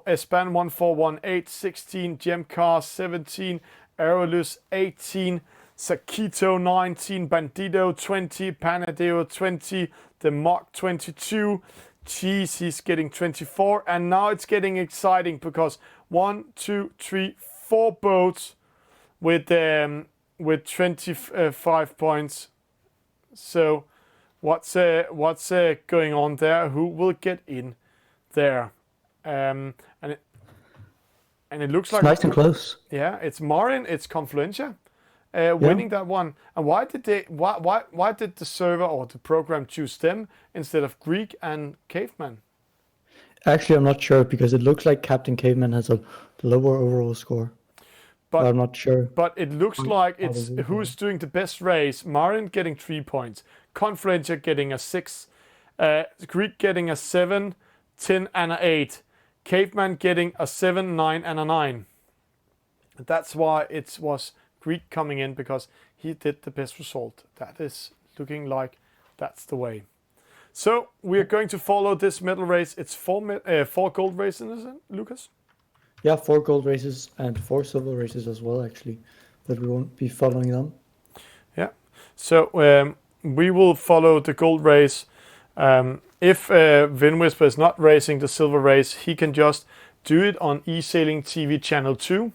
Espan 1418 16. Gemcar 17. Aerolus 18. Sakito 19. Bandido 20. Panadeo 20. The Mark 22. Cheese, he's getting 24. And now it's getting exciting because 1, 2, 3, 4 boats with 25 points. So what's going on there? Who will get in there? And it looks like nice and close. Yeah, it's Marin, it's Confluentia winning that one. And why did the server or the program choose them instead of Greek and Caveman? Actually, I'm not sure because it looks like Captain Caveman has a lower overall score. But I'm not sure. But it looks like it's who's doing the best race. Marin getting 3 points. Confluentia getting a 6. Greek getting a 7, 10 and an 8. Caveman getting a 7, 9 and a 9. That's why it was Greek coming in, because he did the best result. That is looking like that's the way. So we are going to follow this medal race. It's 4 gold races, isn't it, Lucas? Yeah, 4 gold races and 4 silver races as well, actually. But we won't be following them. Yeah. So we will follow the gold race. If Vin Whisper is not racing the silver race, he can just do it on Esailing TV channel 2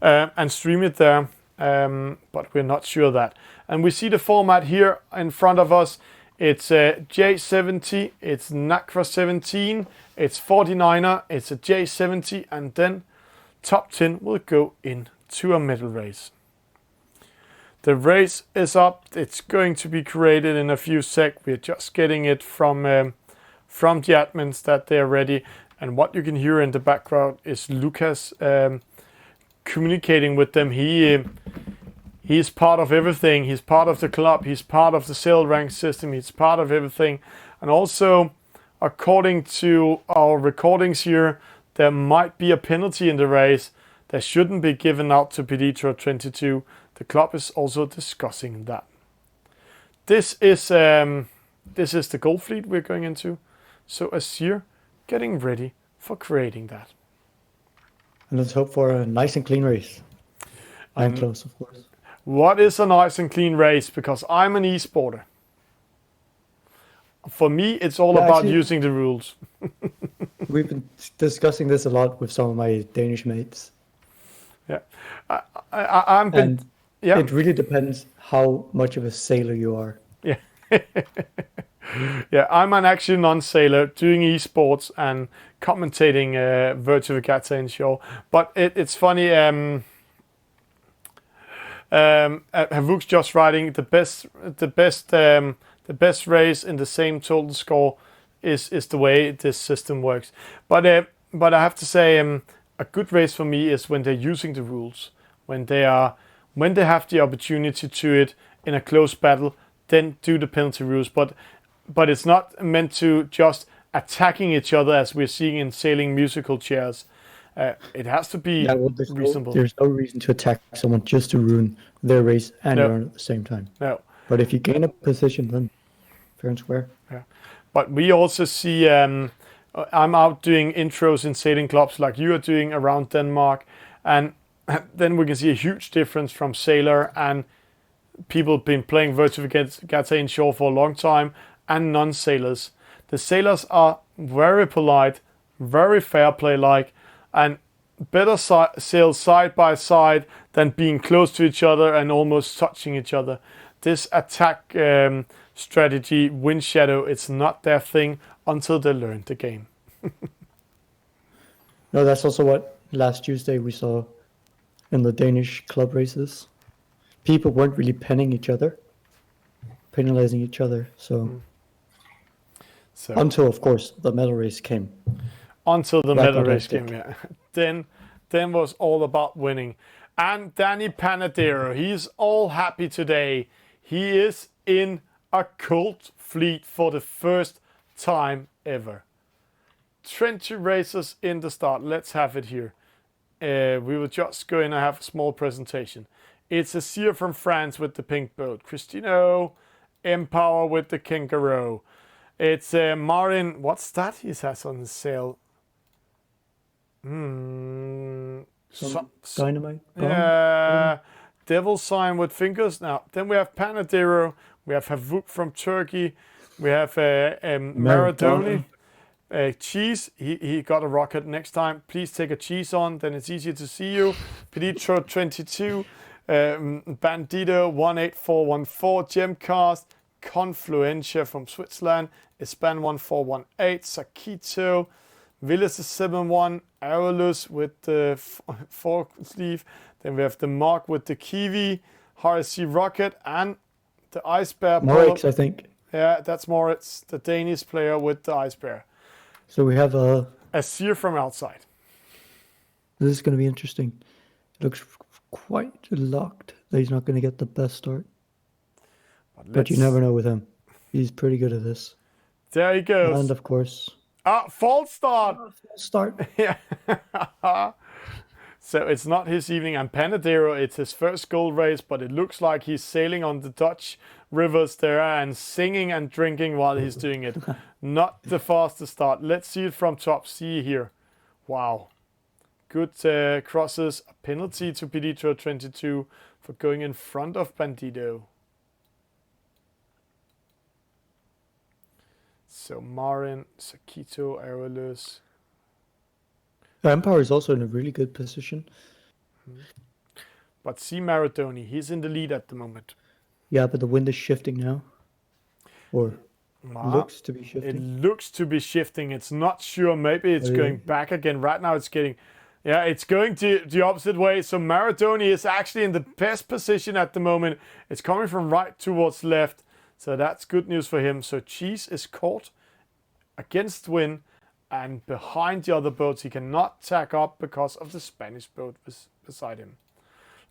and stream it there. But we're not sure of that. And we see the format here in front of us. It's J70, it's NACRA 17, it's 49er, it's a J70, and then top 10 will go into a medal race. The race is up. It's going to be created in a few sec. We're just getting it from the admins that they're ready. And what you can hear in the background is Lucas communicating with them. He's part of everything. He's part of the club. He's part of the sail rank system. He's part of everything. And also, according to our recordings here, there might be a penalty in the race that shouldn't be given out to Peditro 22. The club is also discussing that. This is the gold fleet we're going into. So Asir getting ready for creating that. And let's hope for a nice and clean race. I'm close, of course. What is a nice and clean race? Because I'm an e-sporter. For me, it's all about actually, using the rules. We've been discussing this a lot with some of my Danish mates. Yeah, It really depends how much of a sailor you are. Yeah, yeah. I'm an actual non-sailor doing esports and commentating Virtual Regatta inshore. But it's funny. Havuk's just writing the best race in the same total score is the way this system works. But I have to say, a good race for me is when they're using the rules, when they have the opportunity to it in a close battle, then do the penalty rules. But it's not meant to just attacking each other as we're seeing in sailing musical chairs. It has to be reasonable. There's no reason to attack someone just to ruin their race and your own at the same time. No. But if you gain a position, then fair and square. Yeah. But we also see, I'm out doing intros in sailing clubs like you are doing around Denmark. And then we can see a huge difference from sailor and people been playing Virtual Regatta inshore for a long time and non-sailors. The sailors are very polite, very fair play like, and better sail side by side than being close to each other and almost touching each other. This attack strategy, wind shadow, it's not their thing until they learn the game. No, that's also what last Tuesday we saw in the Danish club races. People weren't really penalizing each other. So until, of course, the medal race came. Until the medal race came, yeah. Then was all about winning. And Danny Panadero, he's all happy today. He is in a cult fleet for the first time ever. 20 races in the start. Let's have it here. We will just go in and have a small presentation. It's Azir from France with the pink boat. Cristino Empower with the kangaroo. It's Marin. What's that he has on the sail? Dynamite. Yeah. Devil sign with fingers. Now, then we have Panadero. We have Havuk from Turkey. We have Maradoni. Cheese, he got a rocket. Next time, please take a cheese on, then it's easier to see you. Peditro 22, Bandito 18414, Gemcast, Confluencia from Switzerland, Espan 1418, Sakito, Villas 71, Aurelus with the fork sleeve. Then we have the Mark with the Kiwi, RSC Rocket, and the Ice Bear. Moritz, I think. Yeah, that's Moritz, the Danish player with the Ice Bear. So we have Azir from outside. This is going to be interesting. It looks quite locked that he's not going to get the best start. But you never know with him. He's pretty good at this. There he goes. And of course... false start! False start. Yeah. So it's not his evening. And Panadero, it's his first gold race, but it looks like he's sailing on the Dutch rivers there and singing and drinking while he's doing it. Not the fastest start. Let's see it from top. See here. Wow. Good crosses. A penalty to Peditro 22 for going in front of Bandito. So Marin, Sakito, Aurelus. Empire is also in a really good position. But see Maradoni, he's in the lead at the moment. Yeah, but the wind is shifting now. Or looks to be shifting. It looks to be shifting. It's not sure. Maybe it's going back again. Right now it's getting... Yeah, it's going the opposite way. So Maradoni is actually in the best position at the moment. It's coming from right towards left. So that's good news for him. So Cheese is caught against wind and behind the other boats. He cannot tack up because of the Spanish boat beside him.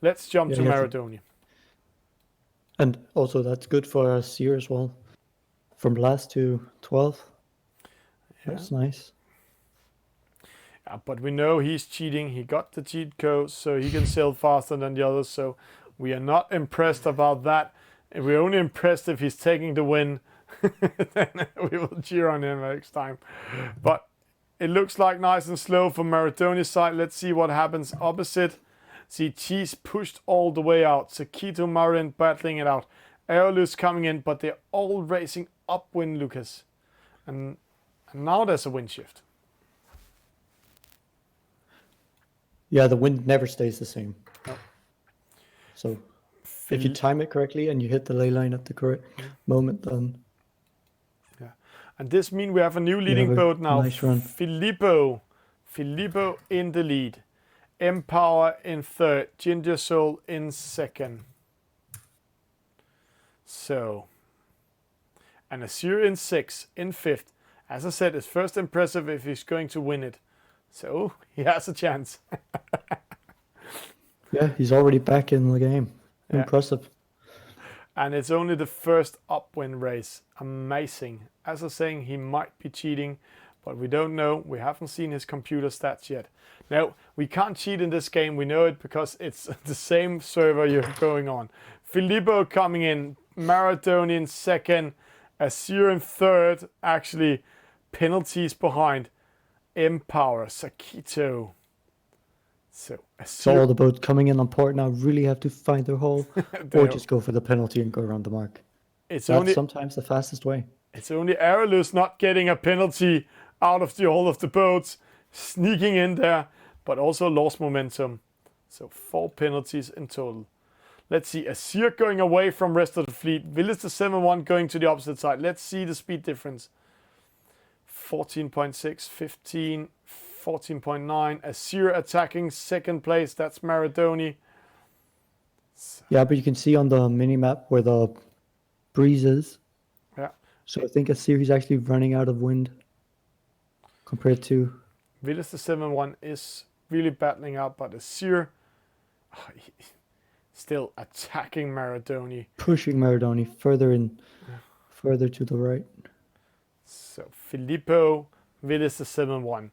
Let's jump to Maradoni. And also that's good for Azir as well. From last to 12th. Yeah. That's nice. Yeah, but we know he's cheating. He got the cheat code, so he can sail faster than the others. So we are not impressed about that. We're only impressed if he's taking the win. Then we will cheer on him next time. But it looks like nice and slow from Maradoni's side. Let's see what happens opposite. See, Cheese pushed all the way out. Sakito, Marin battling it out. Aerolus coming in, but they're all racing upwind, Lucas. And now there's a wind shift. Yeah, the wind never stays the same. No. So if you time it correctly and you hit the ley line at the correct moment, then... Yeah. And this means we have a new leading boat now. Nice run. Filippo in the lead. Empower in third. Ginger Soul in second. So... And Azir in sixth. In fifth. As I said, it's first impressive if he's going to win it. So he has a chance. Yeah, he's already back in the game. Yeah. Impressive. And it's only the first upwind race. Amazing. As I was saying, he might be cheating, but we don't know. We haven't seen his computer stats yet. Now, we can't cheat in this game. We know it because it's the same server you're going on. Filippo coming in. Maradoni in second. Azir in third. Actually, penalties behind. Empower, Sakito. So all the boats coming in on port now really have to find their hole or just go for the penalty and go around the mark. That's sometimes the fastest way. It's only Aerolus not getting a penalty out of all of the boats, sneaking in there. but also lost momentum. So 4 penalties in total. Let's see, Azir going away from rest of the fleet. Villas the 7-1 going to the opposite side. Let's see the speed difference. 14.6, 15, 14.9. Azir attacking second place. That's Maradoni. Yeah, but you can see on the mini-map where the breeze is. Yeah. So I think Azir is actually running out of wind compared to... Villas the 7-1 is really battling out, but Azir still attacking Maradoni. Pushing Maradoni further to the right. So Filippo, Villas the 7-1.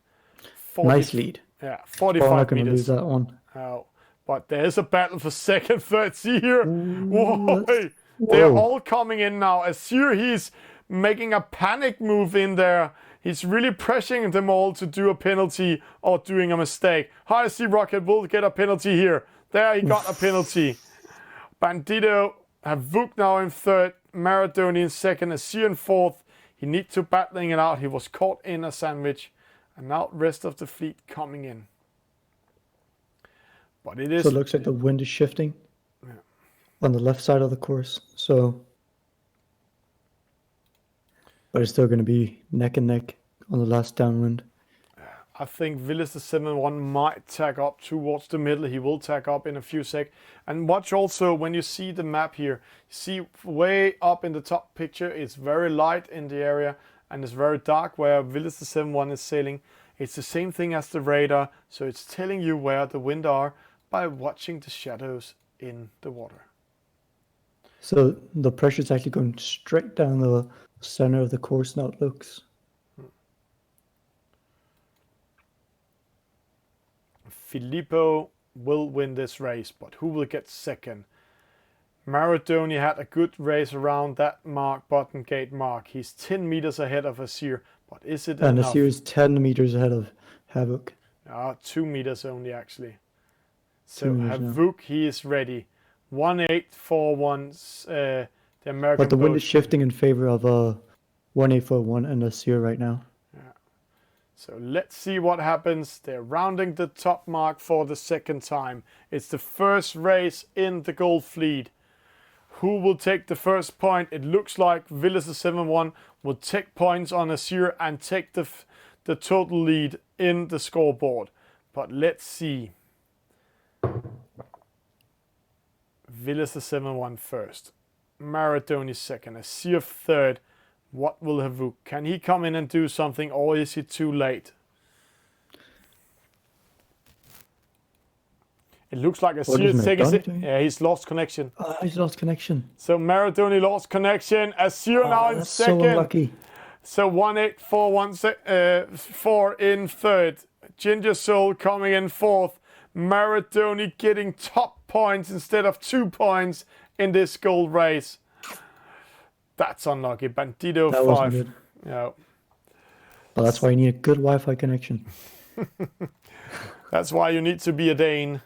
Nice lead. Yeah, Probably 45 not going to meters. lose that one. Oh, but there's a battle for second, third. See here. Whoa. They're Whoa. all coming in now. Azir, he's making a panic move in there. He's really pressuring them all to do a penalty or doing a mistake. I see Rocket will get a penalty here. There, he got a penalty. Bandito have Vuk now in third. Maradoni in second. Azir in fourth. He needs to battling it out. He was caught in a sandwich. And now rest of the fleet coming in. But it is... So it looks like the wind is shifting on the left side of the course. So, but it's still going to be neck and neck on the last downwind. I think Villas the 7-1 might tack up towards the middle. He will tack up in a few seconds. And watch also when you see the map here. See way up in the top picture, it's very light in the area. And it's very dark where Villas the 7-1 is sailing. It's the same thing as the radar, so it's telling you where the wind are by watching the shadows in the water. So the pressure is actually going straight down the center of the course now, it looks. Filippo will win this race, but who will get second? Maradoni had a good race around that mark, bottom gate mark. He's 10 meters ahead of Azir, but is it and enough? Azir is 10 meters ahead of Havok. 2 meters only actually. So 2 meters now. Havok, he is ready. 1841, the American But the wind boat. is shifting in favor of 1841 and Azir right now. So let's see what happens. They're rounding the top mark for the second time. It's the first race in the Gold Fleet. Who will take the first point? It looks like Villas the 7-1 will take points on Azir and take the total lead in the scoreboard. But let's see. Villas the 7-1 first. Maradoni second. Azir third. What will Havuk? Can he come in and do something, or is he too late? It looks like Azir taking... Yeah, he's lost connection. He's lost connection. So Maradoni lost connection. Azir now in second. So unlucky. So 1841 in third. Ginger Soul coming in fourth. Maradoni getting top points instead of 2 points in this gold race. That's unlucky. Bandito That 5. wasn't good. No. Well, that's why you need a good Wi-Fi connection. That's why you need to be a Dane.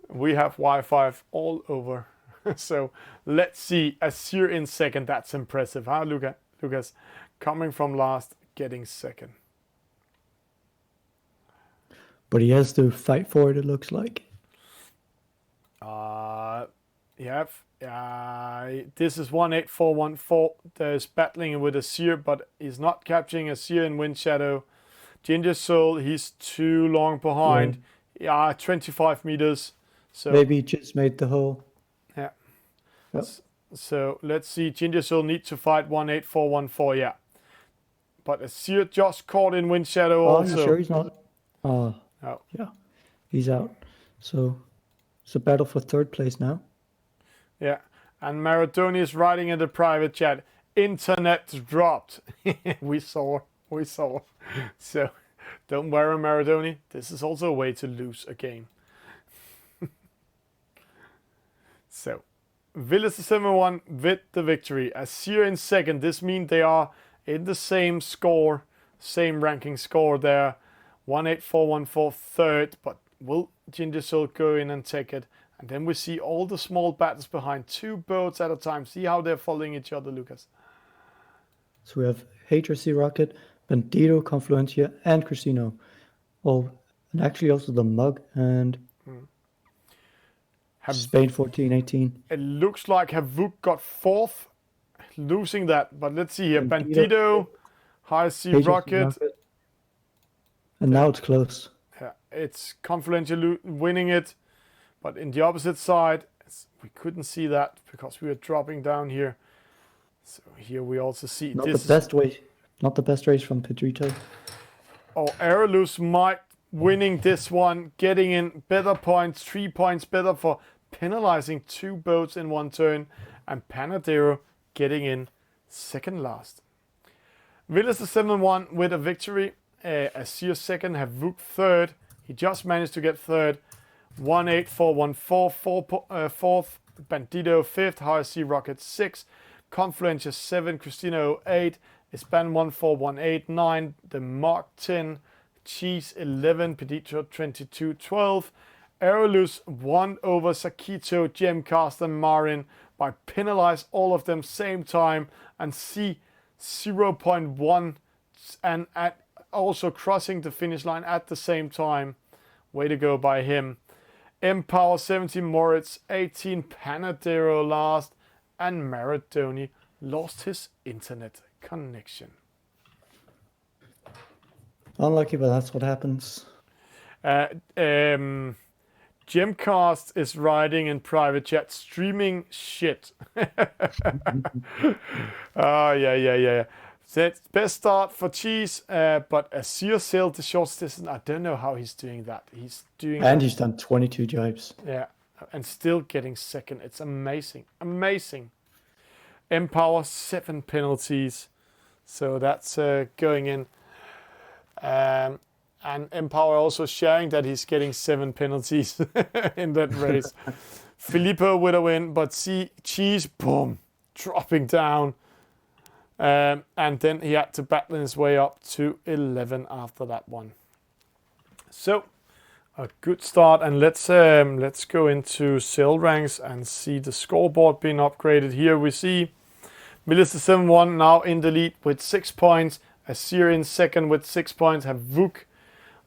We have Wi-Fi all over. So let's see. Azir in second. That's impressive, huh, Lucas? Coming from last, getting second. But he has to fight for it, it looks like. Yeah. This is 1841. There's battling with Azir, but he's not capturing Azir in wind shadow. Ginger Soul, he's too long behind. Yeah, 25 meters. So maybe he just made the hole. yeah. Yep. So let's see. Ginger Soul needs to fight 1841. Yeah. But Azir just caught in wind shadow also. You sure he's not? Oh. Yeah. He's out. So it's a battle for third place now. Yeah. And Maradoni is writing in the private chat, internet dropped. We saw. So don't worry, Maradoni. This is also a way to lose a game. So Villas the 7-1 with the victory. Azir in second. This means they are in the same score, same ranking score there. 1841 for third. But will Ginger Soul go in and take it? And then we see all the small battles behind 2 boats at a time. See how they're following each other, Lucas. So we have HRC Rocket, Bandito, Confluencia, and Crisino Oh, and actually also the mug and Spain 14-18. It looks like Havuk got 4th, losing that. But let's see here. Bandito, Bandito, High C HFC Rocket. And now it's close. Yeah, it's Confluential winning it. But in the opposite side, we couldn't see that because we were dropping down here. So here we also see Not this. the best way. Not the best race from Pedrito. Oh, Aerolus might winning this one, getting in better points, 3 points better for penalizing 2 boats in one turn, and Panadero getting in second last. Villas the 7-1 with a victory. Azir second, Havuk third. He just managed to get third. 1-8-4-1-4, fourth. Bandito fifth. HRC Rocket 6. Confluentia 7. Christina 8. Espan 1-4-1-8-9. The Mark 10. Cheese 11. Pedito 22-12. Aerolus 1 over Sakito, Gemcast and Marin by penalize all of them same time and see 0.1 and also crossing the finish line at the same time. Way to go by him. Empower 17, Moritz 18, Panadero last, and Maradoni lost his internet connection. Unlucky, but that's what happens. Gemcast is riding in private chat, streaming shit. Oh, yeah. That's best start for Cheese, but Azir sailed the short distance. I don't know how he's doing that. He's done 22 jibes. Yeah, and still getting second. It's amazing. Empower 7 penalties. So that's going in. And Empower also sharing that he's getting 7 penalties in that race. Filippo with a win, but see Cheese, boom, dropping down. And then he had to battle his way up to 11 after that one. So a good start, and let's go into sail ranks and see the scoreboard being upgraded. Here we see Melissa 7-1 now in the lead with 6 points. Azir in second with 6 points. Havuk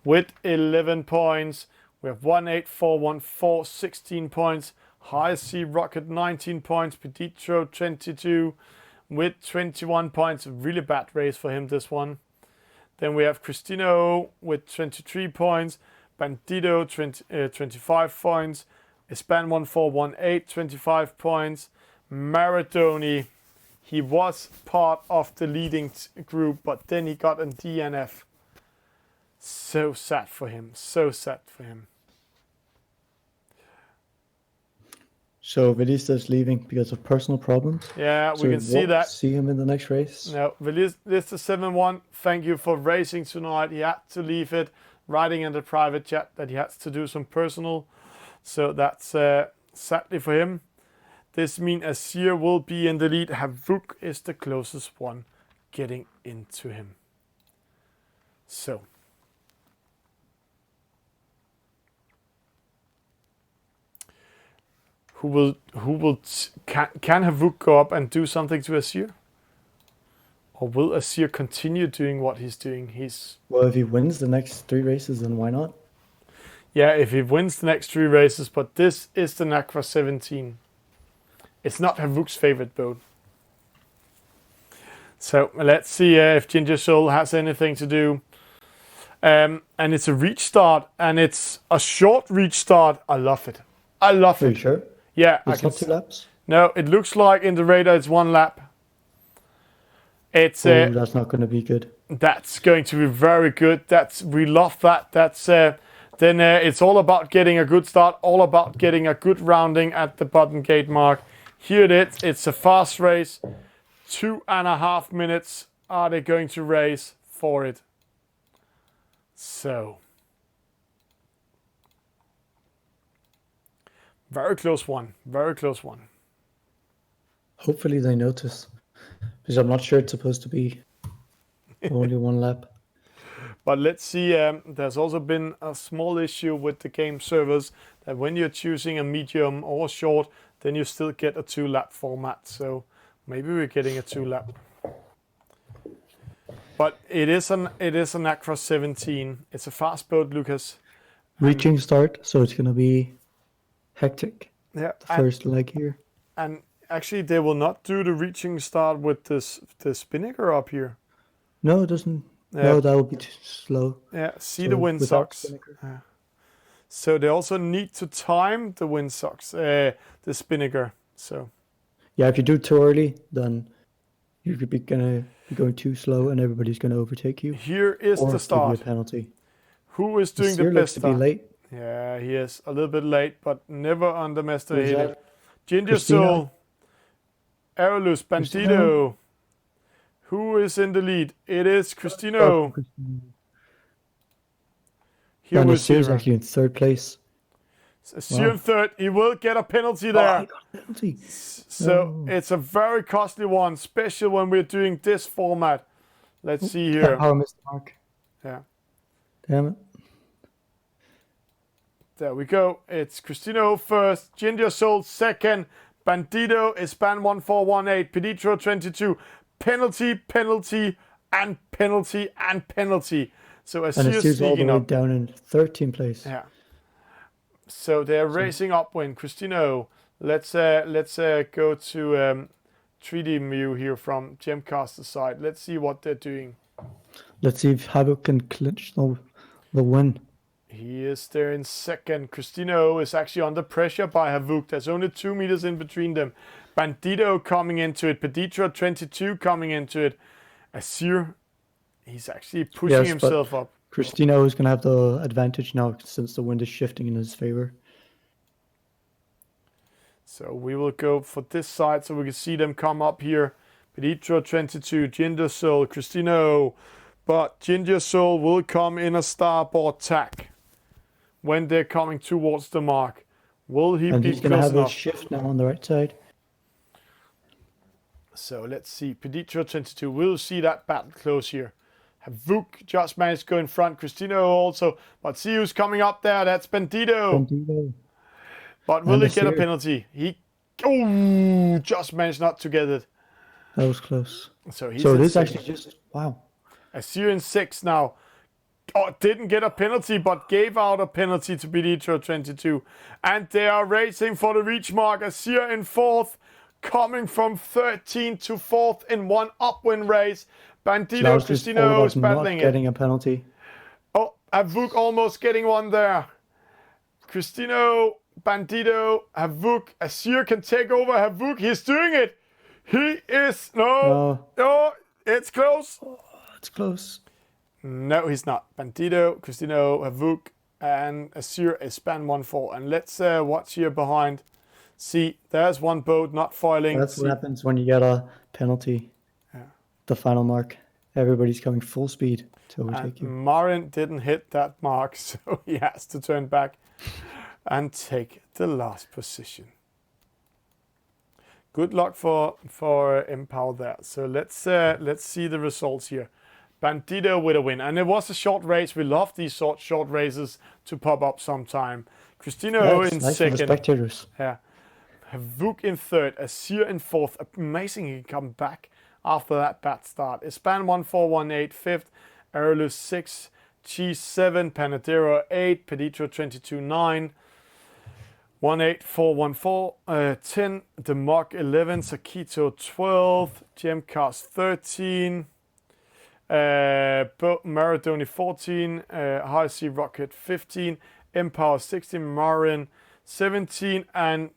with 11 points. We have 1-8-4-1-4, 16 points. High C Rocket 19 points. Peditro 22 with 21 points. A really bad race for him, this one. Then we have Cristino with 23 points. Bandito 25 points. Espan 1418 25 points. Maradoni, he was part of the leading group, but then he got a DNF. So sad for him. So Velista's leaving because of personal problems. Yeah, we can see that. See him in the next race. No, Velista 7-1. Thank you for racing tonight. He had to leave it, writing in the private chat that he had to do some personal. So that's sadly for him. This means Azir will be in the lead. Havuk is the closest one getting into him. So. Can Havuk go up and do something to Azir? Or will Azir continue doing what he's doing? Well, if he wins the next 3 races, then why not? Yeah, if he wins the next 3 races, but this is the Nakva 17. It's not Havuk's favorite boat. So let's see if Ginger Soul has anything to do. And it's a reach start, and it's a short reach start. I love it. Are you sure? Yeah, it's not 2 laps. No, it looks like in the radar it's 1 lap. It's that's not going to be good. That's going to be very good. We love that. That's then it's all about getting a good start, all about getting a good rounding at the bottom gate mark. Here it is. It's a fast race. 2.5 minutes are they going to race for it. So. Very close one. Hopefully they notice. Because I'm not sure it's supposed to be only 1 lap. But let's see. There's also been a small issue with the game servers that when you're choosing a medium or short, then you still get a 2 lap format. So maybe we're getting a 2 lap. But it is an Acros 17. It's a fast boat, Lucas. Reaching start, so it's gonna be hectic. Yeah, The first leg here. and actually they will not do the reaching start with the spinnaker up here. No, it doesn't. Yeah. No, that will be too slow. Yeah, see So the without windsocks. spinnaker. So they also need to time the windsocks, the spinnaker. So Yeah, if you do too early, then you're gonna be going too slow, and everybody's gonna overtake you. here is Or the give you a start. penalty. Who is doing the Sear looks best to be start? late. Yeah, he is a little bit late, but never underestimate Who's it. that? Ginger Christina? Soul, Aerolus, Bandito. Christina? Who is in the lead? It is Cristino. Oh, Here and was Sear's here. actually in third place. Sear in third. He will get a penalty Oh, there. he got a penalty. So it's a very costly one, especially when we're doing this format. Let's see here. Power missed the mark. Yeah, Damn it. there we go. It's Cristino first, Ginger Soul second, Bandito, Espan 1418, Peditro 22. Penalty, penalty, and penalty, and penalty. So And Asir Sear's all the sneaking way up. down in 13th place. Yeah. So they're racing upwind. Cristino, let's go to 3D view here from Gemcaster's side. Let's see what they're doing. Let's see if Habuk can clinch the win. He is there in second. Cristino is actually under pressure by Havuk. There's only 2 meters in between them. Bandito coming into it. Peditra 22 coming into it. Asir, he's actually pushing Yes, himself up. Cristino is going to have the advantage now since the wind is shifting in his favor. So we will go for this side so we can see them come up here. Peditra 22, Ginger Soul, Cristino. But Ginger Soul will come in a starboard tack when they're coming towards the mark. Will he And be he's going to close have a enough? shift now on the right side. So let's see. Peditra 22 will see that battle close here. Havuk just managed to go in front. Cristino also. But see who's coming up there. That's Bandito. Bandito. But will And he get a Asir. penalty? He just managed not to get it. That was close. So he's So in it is second. actually just, wow. Asir in 6 now. Oh, didn't get a penalty, but gave out a penalty to Peditra 22. And they are racing for the reach mark. Asir in 4th, coming from 13 to 4th in one upwind race. Bandito, Now it's just all Cristino about is not battling it. getting a penalty. Oh, Havuk almost getting one there. Cristino, Bandito, Havuk. Asir can take over Havuk. He's doing it. He is. No. It's close. It's close. No, he's not. Bandito, Cristino, Havuk, and Asir Espan 1-4. And let's watch here behind. See, there's one boat not foiling. That's See, what happens when you get a penalty. The final mark. Everybody's coming full speed to overtake you. Marin didn't hit that mark, so he has to turn back and take the last position. Good luck for Empower there. So let's see the results here. Bandito with a win, and it was a short race. We love these short races to pop up sometime. Cristino It's in nice for the second. spectators. Yeah. Havuk in third. Asir in 4th. Amazing he come back after that bad start. Espan 1418 fifth. Aerolus 6. Cheese 7. Panadero 8. Peditro 22 9. 18414 10. Demok 11. Sakito 12. Gemcast 13. Maradoni 14. High Sea Rocket 15. Empower 16. Marin 17. And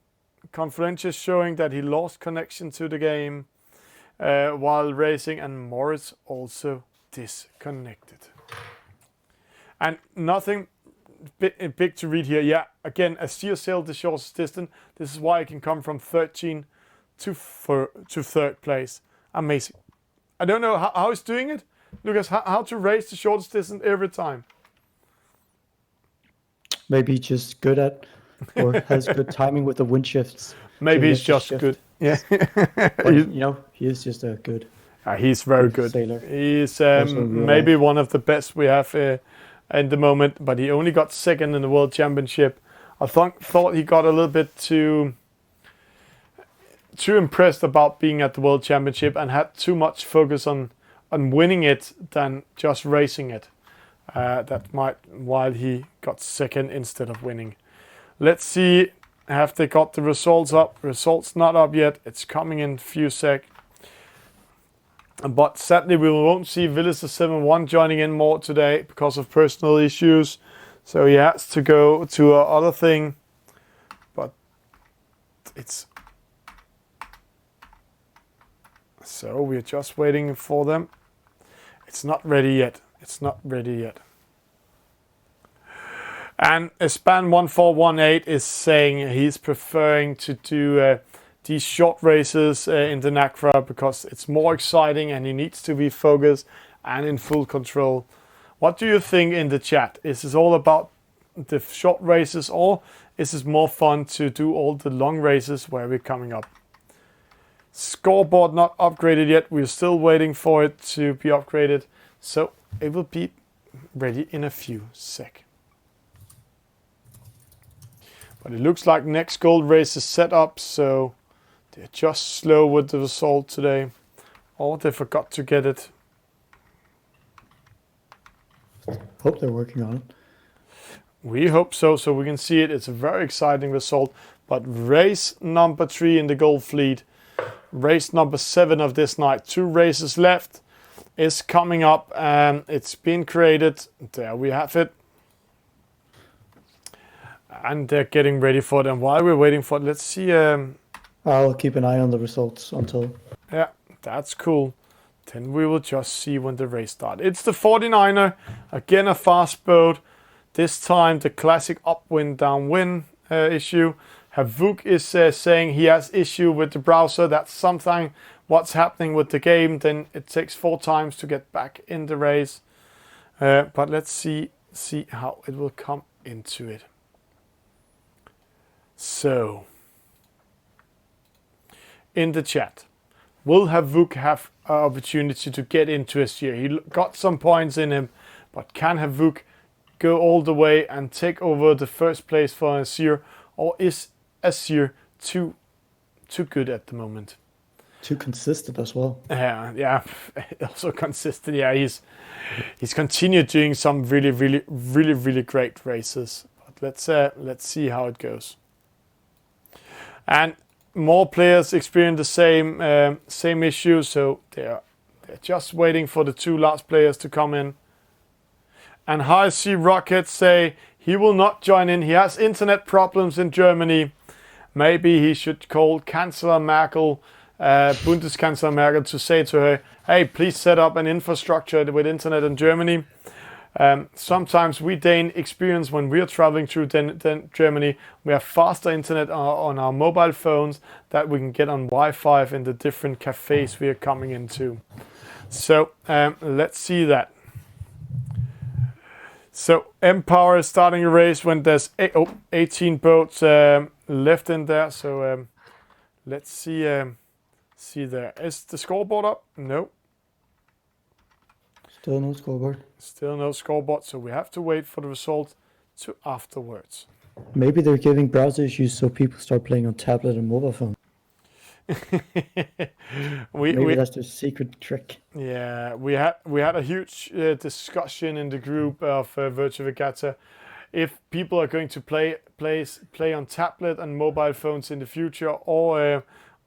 Confluentius showing that he lost connection to the game while racing, and Morris also disconnected. And nothing big to read here. Yeah, again, Asir sailed the shortest distance. This is why he can come from 13 to 3rd place. Amazing. I don't know how he's doing it, Lucas. How to race the shortest distance every time. Maybe he's just good at or has good timing with the wind shifts. Maybe So he he's has to just shift. good. Yeah. But, you know, he is just a good. He's very good. Sailor. He's Also in real maybe life. one of the best we have in the moment, but he only got second in the World Championship. I thought he got a little bit too impressed about being at the World Championship and had too much focus on on winning it than just racing it. That might while he got second instead of winning. Let's see, have they got the results up? Results not up yet. It's coming in a few sec. But sadly, we won't see Villis 7-1 joining in more today because of personal issues. So he has to go to other thing. But it's... So we're just waiting for them. It's not ready yet. It's not ready yet. And Span1418 is saying he's preferring to do these short races in the NACRA because it's more exciting and he needs to be focused and in full control. What do you think in the chat? Is this all about the short races, or is it more fun to do all the long races where we're coming up? Scoreboard not upgraded yet. We're still waiting for it to be upgraded. So it will be ready in a few sec. But it looks like next gold race is set up, so they're just slow with the result today. Or they forgot to get it. Hope they're working on it. We hope so, so we can see it. It's a very exciting result. But race number 3 in the gold fleet, race number 7 of this night, 2 races left, is coming up and it's been created. There we have it. And they're getting ready for it. And while we're waiting for it, let's see. I'll keep an eye on the results until... Yeah, that's cool. Then we will just see when the race starts. It's the 49er. Again, a fast boat. This time, the classic upwind, downwind issue. Havuk is saying he has issue with the browser. That's something what's happening with the game. Then it takes 4 times to get back in the race. But let's see how it will come into it. So, in the chat, will Havuk have an opportunity to get into Azir? He got some points in him, but can Havuk go all the way and take over the first place for Azir, or is Azir too good at the moment? Too consistent as well. Yeah, also consistent. Yeah, he's continued doing some really great races. But let's see how it goes. And more players experience the same issue, so they're just waiting for the 2 last players to come in. And High Sea Rocket say he will not join in. He has internet problems in Germany. Maybe he should call Chancellor Merkel, Bundeskanzler Merkel, to say to her, hey, please set up an infrastructure with internet in Germany. Sometimes we Dane experience when we are traveling through Germany, we have faster internet on our mobile phones that we can get on Wi-Fi in the different cafes we are coming into. So let's see that. So Empower is starting a race when there's 18 boats left in there. So let's see there. Is the scoreboard up? No. Still no scoreboard. Still no scoreboard, so we have to wait for the result to afterwards. Maybe they're giving browser issues so people start playing on tablet and mobile phone. Maybe that's the secret trick. Yeah, we had a huge discussion in the group of VRI Regatta if people are going to play on tablet and mobile phones in the future, or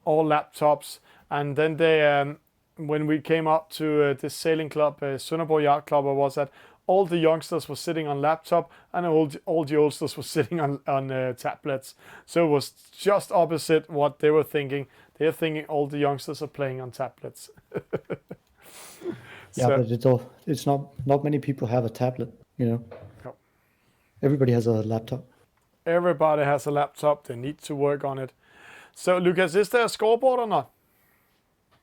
laptops, and then they when we came up to this sailing club, Sønderborg Yacht Club, was that all the youngsters were sitting on laptop and all the oldsters were sitting on tablets. So it was just opposite what they were thinking. They're thinking all the youngsters are playing on tablets. Yeah, but it's not many people have a tablet, you know. No. Everybody has a laptop. Everybody has a laptop. They need to work on it. So, Lucas, is there a scoreboard or not?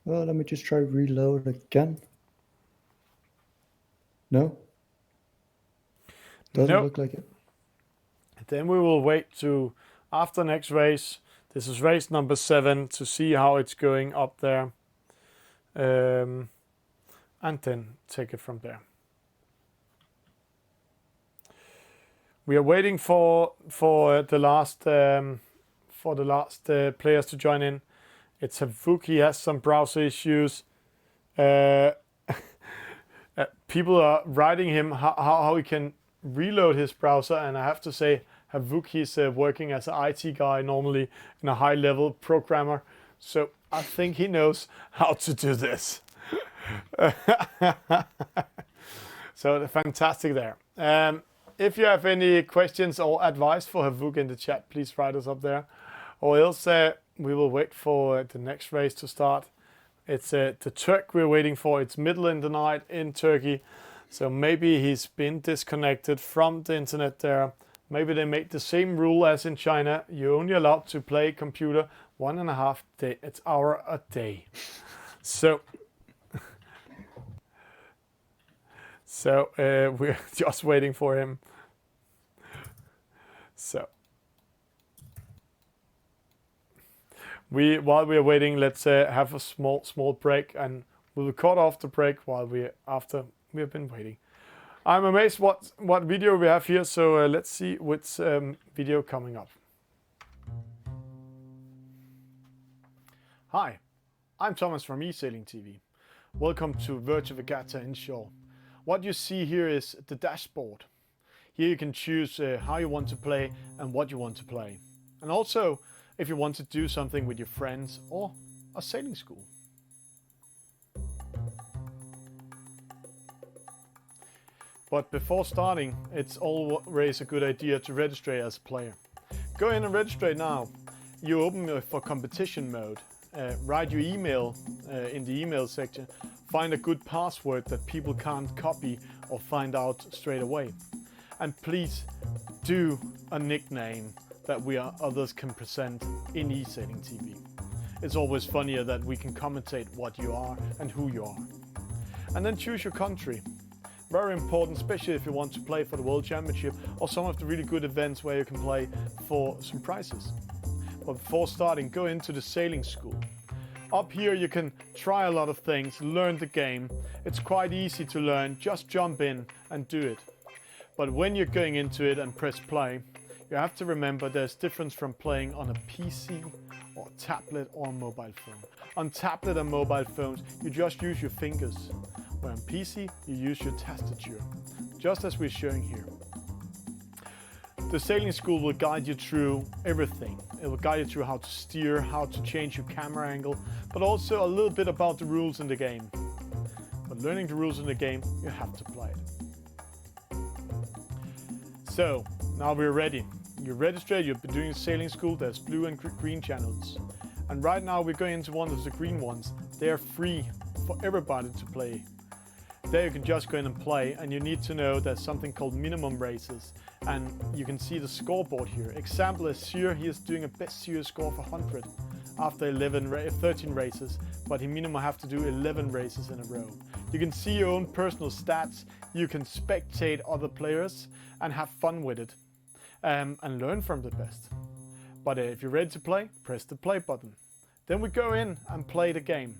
Well, let me just try reload again. No? Doesn't look like it. Then we will wait to after next race. This is race number 7 to see how it's going up there. And then take it from there. We are waiting for the last players to join in. It's Havuk. He has some browser issues. People are writing him how he can reload his browser, and I have to say, Havuk, he's working as an IT guy normally and a high-level programmer, so I think he knows how to do this. So fantastic there. If you have any questions or advice for Havuk in the chat, please write us up there. Or else we will wait for the next race to start. It's the Turk we're waiting for. It's middle in the night in Turkey. So maybe he's been disconnected from the internet there. Maybe they made the same rule as in China. You're only allowed to play computer 1.5 hours a day. So we're just waiting for him. So while we're waiting, let's have a small break, and we'll record off the break while we have been waiting. I'm amazed what video we have here, so let's see which video coming up. Hi, I'm Thomas from Esailing TV. Welcome to VRI Regatta in shore. What you see here is the dashboard. Here you can choose how you want to play and what you want to play. And also if you want to do something with your friends or a sailing school. But before starting, it's always a good idea to register as a player. Go in and register now. You open for competition mode. Write your email in the email section. Find a good password that people can't copy or find out straight away. And please do a nickname that others can present in Esailing TV. It's always funnier that we can commentate what you are and who you are. And then choose your country. Very important, especially if you want to play for the World Championship or some of the really good events where you can play for some prizes. But before starting, go into the sailing school. Up here you can try a lot of things, learn the game. It's quite easy to learn, just jump in and do it. But when you're going into it and press play, you have to remember there's difference from playing on a PC or tablet or a mobile phone. On tablet and mobile phones, you just use your fingers. Where on PC, you use your tastature, just as we're showing here. The sailing school will guide you through everything. It will guide you through how to steer, how to change your camera angle, but also a little bit about the rules in the game. But learning the rules in the game, you have to play it. So, now we're ready. You're registered, you're doing sailing school, there's blue and green channels. And right now we're going into one of the green ones. They're free for everybody to play. There you can just go in and play, and you need to know there's something called minimum races, and you can see the scoreboard here. Example is Syr, he is doing a best Syr score of 100 after 13 races, but he minimum have to do 11 races in a row. You can see your own personal stats, you can spectate other players and have fun with it, and learn from the best. But if you're ready to play, press the play button. Then we go in and play the game.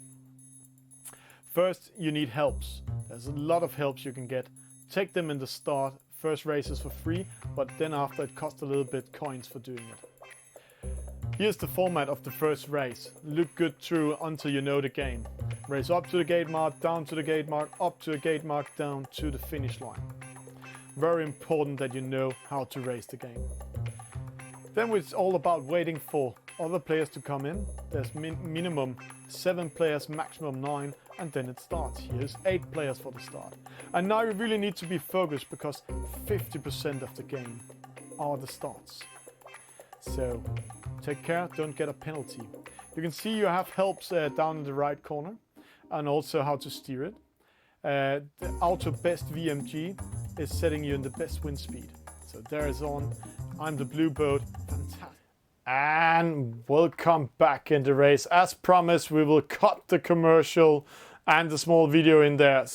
First, you need helps. There's a lot of helps you can get. Take them in the start. First races for free, but then after it costs a little bit coins for doing it. Here's the format of the first race. Look good through until you know the game. Race up to the gate mark, down to the gate mark, up to the gate mark, down to the finish line. Very important that you know how to race the game. Then it's all about waiting for other players to come in. There's minimum 7 players, maximum 9, and then it starts. Here's 8 players for the start. And now you really need to be focused because 50% of the game are the starts. So take care, don't get a penalty. You can see you have helps down in the right corner and also how to steer it. The Auto Best VMG is setting you in the best wind speed. So there is on. I'm the blue boat. Fantastic. And welcome back in the race. As promised, we will cut the commercial and the small video in there.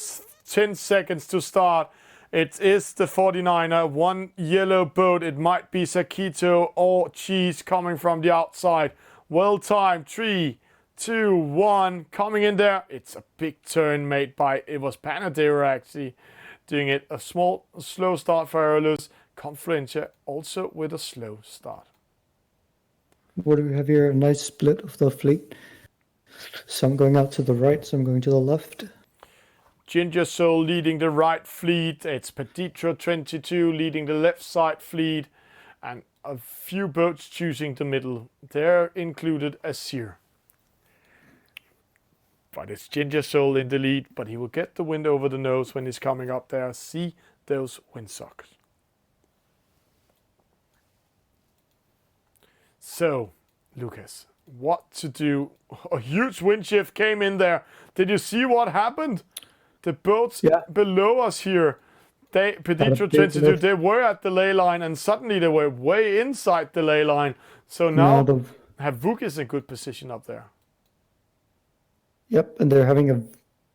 10 seconds to start. It is the 49er, one yellow boat. It might be Sakito or Cheese coming from the outside. Well timed. 3, 2, 1. Coming in there. It's a big turn made by, it was Panadero actually doing it. A slow start for Aerolus. Confluentia also with a slow start. What do we have here? A nice split of the fleet. Some going out to the right, some going to the left. Ginger Soul leading the right fleet. It's Petitro 22 leading the left side fleet. And a few boats choosing the middle. They're included Asir. But it's Ginger Soul in the lead. But he will get the wind over the nose when he's coming up there. See those windsocks. So, Lucas, what to do? A huge wind shift came in there. Did you see what happened? The boats below us here, Petitro 22, they were at the ley line and suddenly they were way inside the ley line. So now Havuk is in good position up there. Yep, and they're having a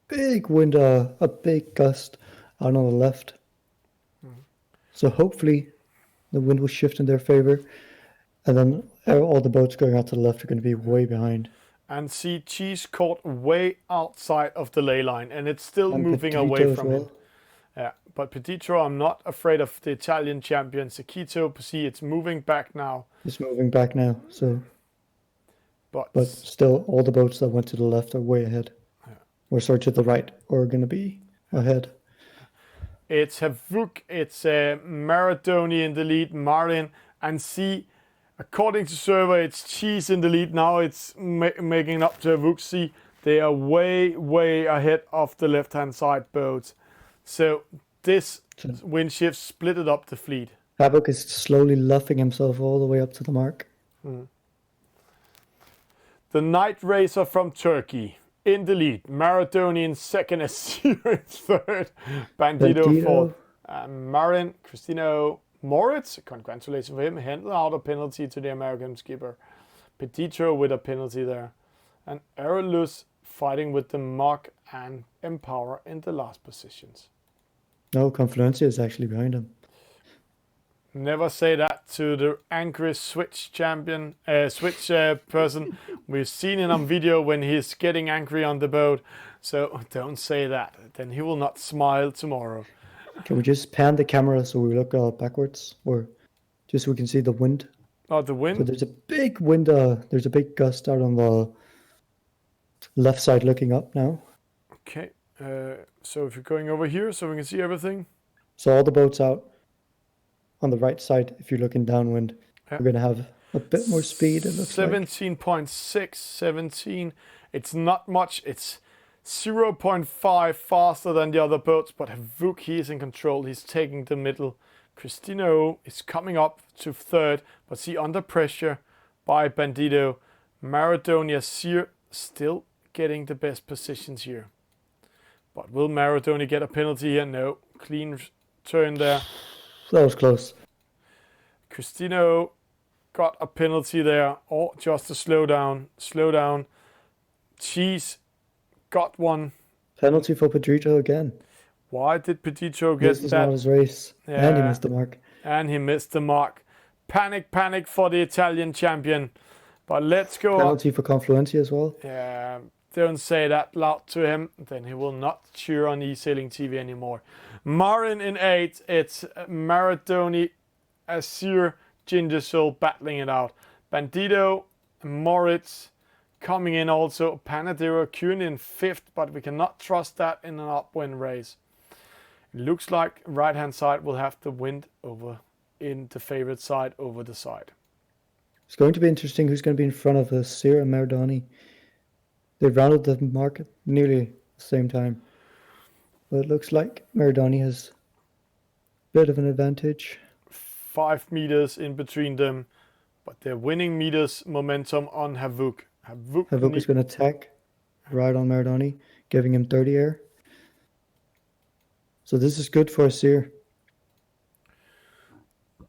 big wind, a big gust out on the left. So hopefully the wind will shift in their favor. And then all the boats going out to the left are going to be way behind. And see, Cheese caught way outside of the ley line, and it's still moving away from him. Yeah, but Petitro, I'm not afraid of the Italian champion. Sekito, see, it's moving back now. It's moving back now, so. But still, all the boats that went to the left are way ahead. Yeah. Or sorry, to the right, are going to be ahead. It's Havuk, it's Maradoni in the lead, Marin, and see. According to server, it's Cheese in the lead now. It's making up to Havuk. See, they are way, way ahead of the left-hand side boats. So this wind shift split it up the fleet. Havuk is slowly luffing himself all the way up to the mark. The Night Racer from Turkey in the lead. Maradoni in second, Asir in third. Bandito fourth. Marin, Cristino, Moritz, congratulations for him, handed out a penalty to the American skipper. Petitro with a penalty there. And Aerolus fighting with the Mark and Empower in the last positions. No, Confluencia is actually behind him. Never say that to the angry Switch champion, person. We've seen it on video when he's getting angry on the boat. So don't say that. Then he will not smile tomorrow. Can we just pan the camera so we look backwards, or just so we can see the wind? Oh, the wind? So there's a big wind. There's a big gust out on the left side, looking up now. Okay. So if you're going over here, so we can see everything. So all the boats out on the right side. If you're looking downwind, we're going to have a bit more speed. It looks 17.6, 17. It's not much. It's 0.5 faster than the other boats, but Havuk, he is in control. He's taking the middle. Cristino is coming up to third, but see, under pressure by Bandito. Maradoni, Asir still getting the best positions here. But will Maradoni get a penalty here? No. Clean turn there. That was close. Cristino got a penalty there, or just a slow down. Slow down. Cheese got one. Penalty for Petitro again. Why did Petitro get that? This is not his race. Yeah. And he missed the mark. And he missed the mark. Panic for the Italian champion. But let's go Penalty for Confluencia as well. Yeah, don't say that loud to him. Then he will not cheer on Esailing TV anymore. Marin in 8. It's Maradoni, Asir, Ginger Soul battling it out. Bandito, Moritz coming in also. Panadero, Kuhn in 5th, but we cannot trust that in an upwind race. It looks like right-hand side will have the wind over in the favorite side over the side. It's going to be interesting who's going to be in front of Asir and Maradoni. They rounded the mark nearly at the same time. But it looks like Maradoni has a bit of an advantage. 5 meters in between them, but they're winning meters momentum on Havuk. Havuk is going to attack right on Maradoni, giving him 30 air. So this is good for Asir.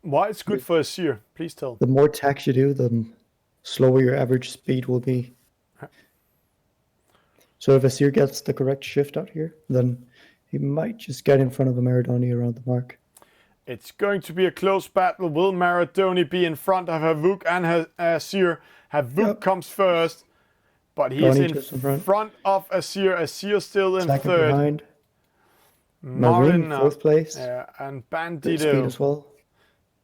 Why it's good for Asir? Please tell. The more tacks you do, the slower your average speed will be. So if Asir gets the correct shift out here, then he might just get in front of a Maradoni around the mark. It's going to be a close battle. Will Maradoni be in front of Havuk and Asir? Havuk comes first, but he's in front of Asir. Asir still in Second third. Behind. Marin, 4th place. And Bandito. Speed as well.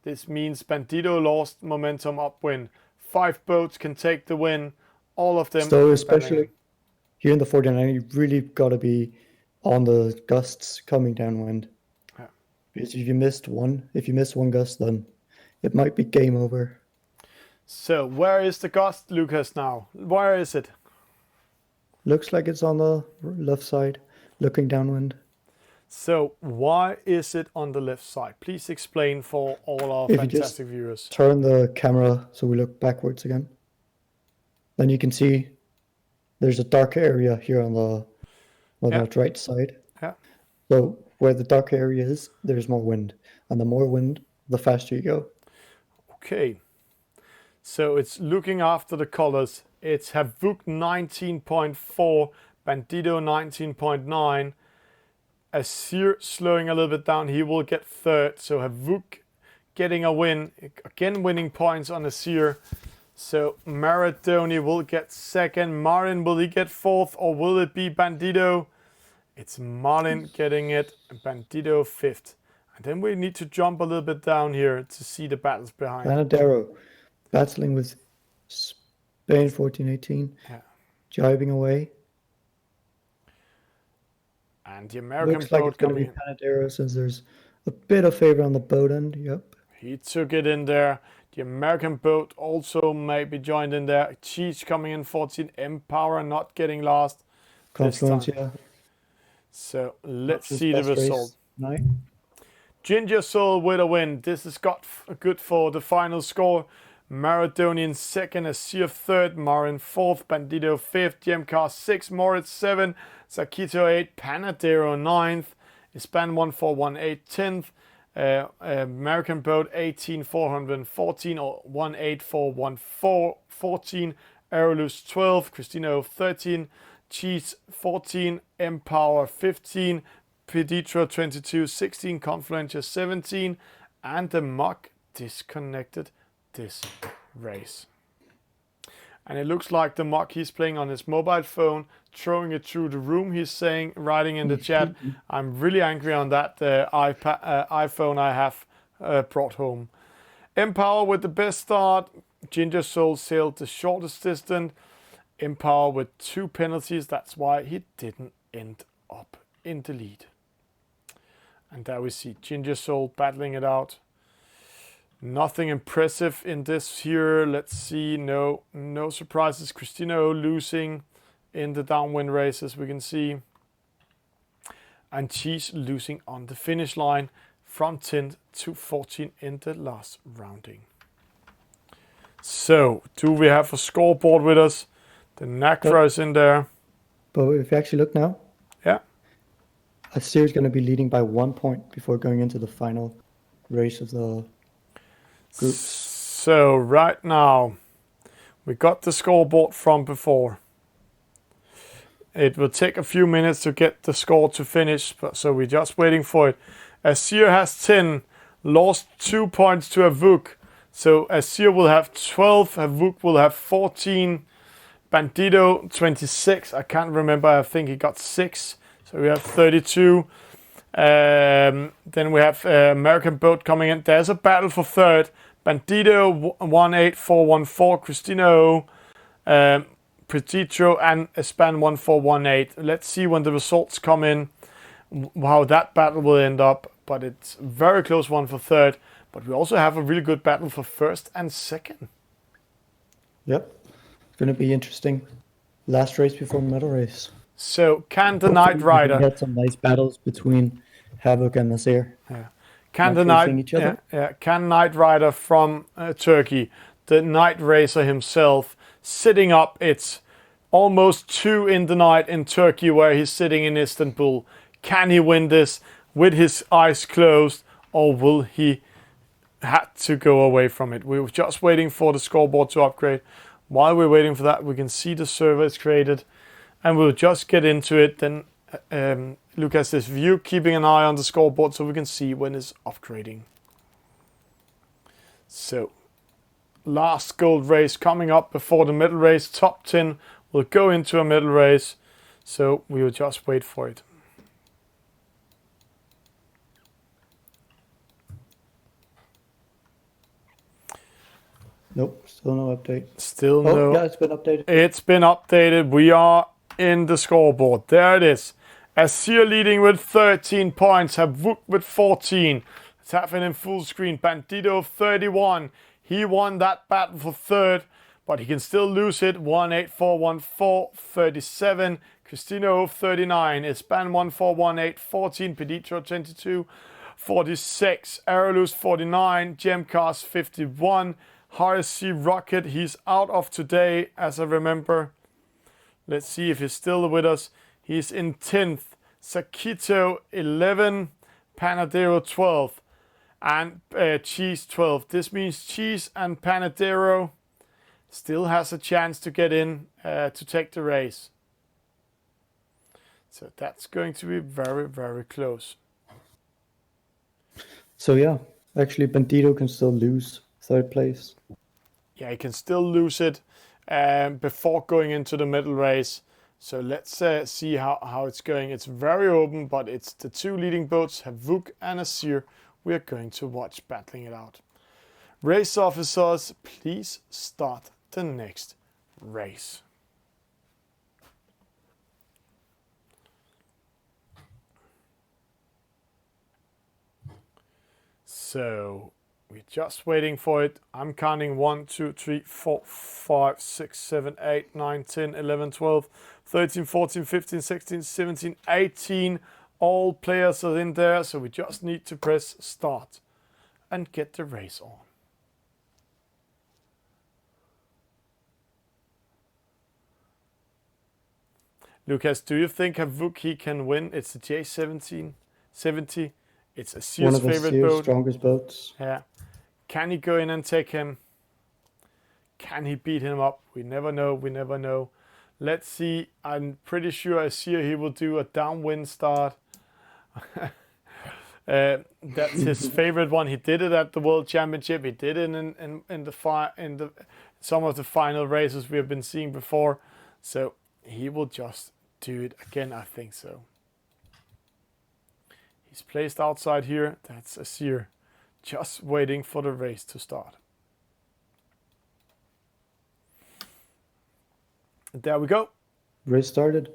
This means Bandito lost momentum upwind. 5 boats can take the win. All of them. So especially here in the 49, you really got to be on the gusts coming downwind. Yeah. Because if you missed one gust, then it might be game over. So where is the gust, Lucas, now? Where is it? Looks like it's on the left side, looking downwind. So why is it on the left side? Please explain for all our If you just fantastic viewers. turn the camera so we look backwards again, then you can see there's a dark area here on the right side. Yeah. So where the dark area is, there's more wind. And the more wind, the faster you go. Okay. So it's looking after the colors. It's Havuk 19.4, Bandito 19.9. Azir slowing a little bit down. He will get third. So Havuk getting a win. Again, winning points on Azir. So Maradoni will get second. Marin, will he get fourth or will it be Bandito? It's Marin getting it. Bandito fifth. And then we need to jump a little bit down here to see the battles behind. Panadero battling with Spain 14-18. Yeah. Jibing away. And the American Looks like boat it's going to be coming in. Panadero since there's a bit of favor on the boat end. Yep. He took it in there. The American boat also may be joined in there. Cheech coming in 14. Empower not getting last. Confluence, yeah. So let's His see the best race result. tonight. Ginger Soul with a win. This is good for the final score. Maradonian second, Azir third, Marin fourth, Bandito fifth, Jemcar sixth, Moritz seven, Sakito eight, Panadero ninth, Ispan 1418 10th, American Boat 18414 or 18414 Aerolus 12, Cristino 13, Cheese 14, Empower 15, Peditro 22, 16, Confluencia 17, and the Muck disconnected this race. And it looks like the Muck, he's playing on his mobile phone, throwing it through the room. He's saying, writing in the chat, I'm really angry on that iPhone I have brought home. Empower with the best start. Ginger Soul sailed the shortest distance. Empower with 2 penalties. That's why he didn't end up in the lead. And there we see Ginger Soul battling it out. Nothing impressive in this here. Let's see. No surprises. Cristino losing in the downwind race, as we can see. And Cheese losing on the finish line from 10 to 14 in the last rounding. So, do we have a scoreboard with us? The NACRA is in there. But if you actually look now, Yeah. Azir is going to be leading by 1 point before going into the final race of the groups. So right now, we got the scoreboard from before. It will take a few minutes to get the score to finish, so we're just waiting for it. Azir has 10, lost 2 points to Havuk. So Azir will have 12, Havuk will have 14, Bandito 26. I can't remember, I think he got 6. So we have 32. Then we have American Boat coming in. There's a battle for third. Bandito 18414, Cristino, Petitro, and Espan 1418. Let's see when the results come in, how that battle will end up. But it's a very close one for third. But we also have a really good battle for first and second. Yep. It's going to be interesting. Last race before the medal race. So can the Knight We Rider... get some nice battles between Havuk and Azir. Yeah. Can Not the facing each other. Can Knight Rider from Turkey, the Night Racer himself, sitting up? It's almost 2 in the night in Turkey where he's sitting in Istanbul. Can he win this with his eyes closed, or will he have to go away from it? We were just waiting for the scoreboard to upgrade. While we're waiting for that, we can see the server is created, and we'll just get into it. Then look at this view, keeping an eye on the scoreboard so we can see when it's upgrading. So, last gold race coming up before the medal race. Top 10 will go into a medal race. So, we will just wait for it. Nope, still no update. Still no. Yeah, it's been updated. It's been updated. We are in the scoreboard. There it is. Azir leading with 13 points. Havuk with 14. Let's have it in full screen. Bandito 31. He won that battle for third, but he can still lose it. 18414 37. Cristino 39. Ispan 1418 14. Peditro 22 46. Aerolus 49. Gemcast 51. RSC Rocket, he's out of today, as I remember. Let's see if he's still with us. He's in 10th. Sakito 11. Panadero 12. And Cheese 12. This means Cheese and Panadero still has a chance to get in to take the race. So that's going to be very, very close. So yeah, actually Bandito can still lose third place. Yeah, he can still lose it before going into the middle race. So let's see how it's going. It's very open, but it's the two leading boats, Havuk and Azir. We're going to watch battling it out. Race officers, please start the next race. So we're just waiting for it. I'm counting 1, 2, 3, 4, 5, 6, 7, 8, 9, 10, 11, 12, 13, 14, 15, 16, 17, 18. All players are in there, so we just need to press start and get the race on. Lucas, do you think Havuk he can win? It's the J17, 70. It's Azir's favorite boat. Strongest boats. Yeah. Can he go in and take him? Can he beat him up? We never know. We never know. Let's see. I'm pretty sure Azir he will do a downwind start. That's his favorite one. He did it at the World Championship. He did it in some of the final races we have been seeing before. So he will just do it again. I think so. He's placed outside here. That's Azir, just waiting for the race to start. There we go. Race started.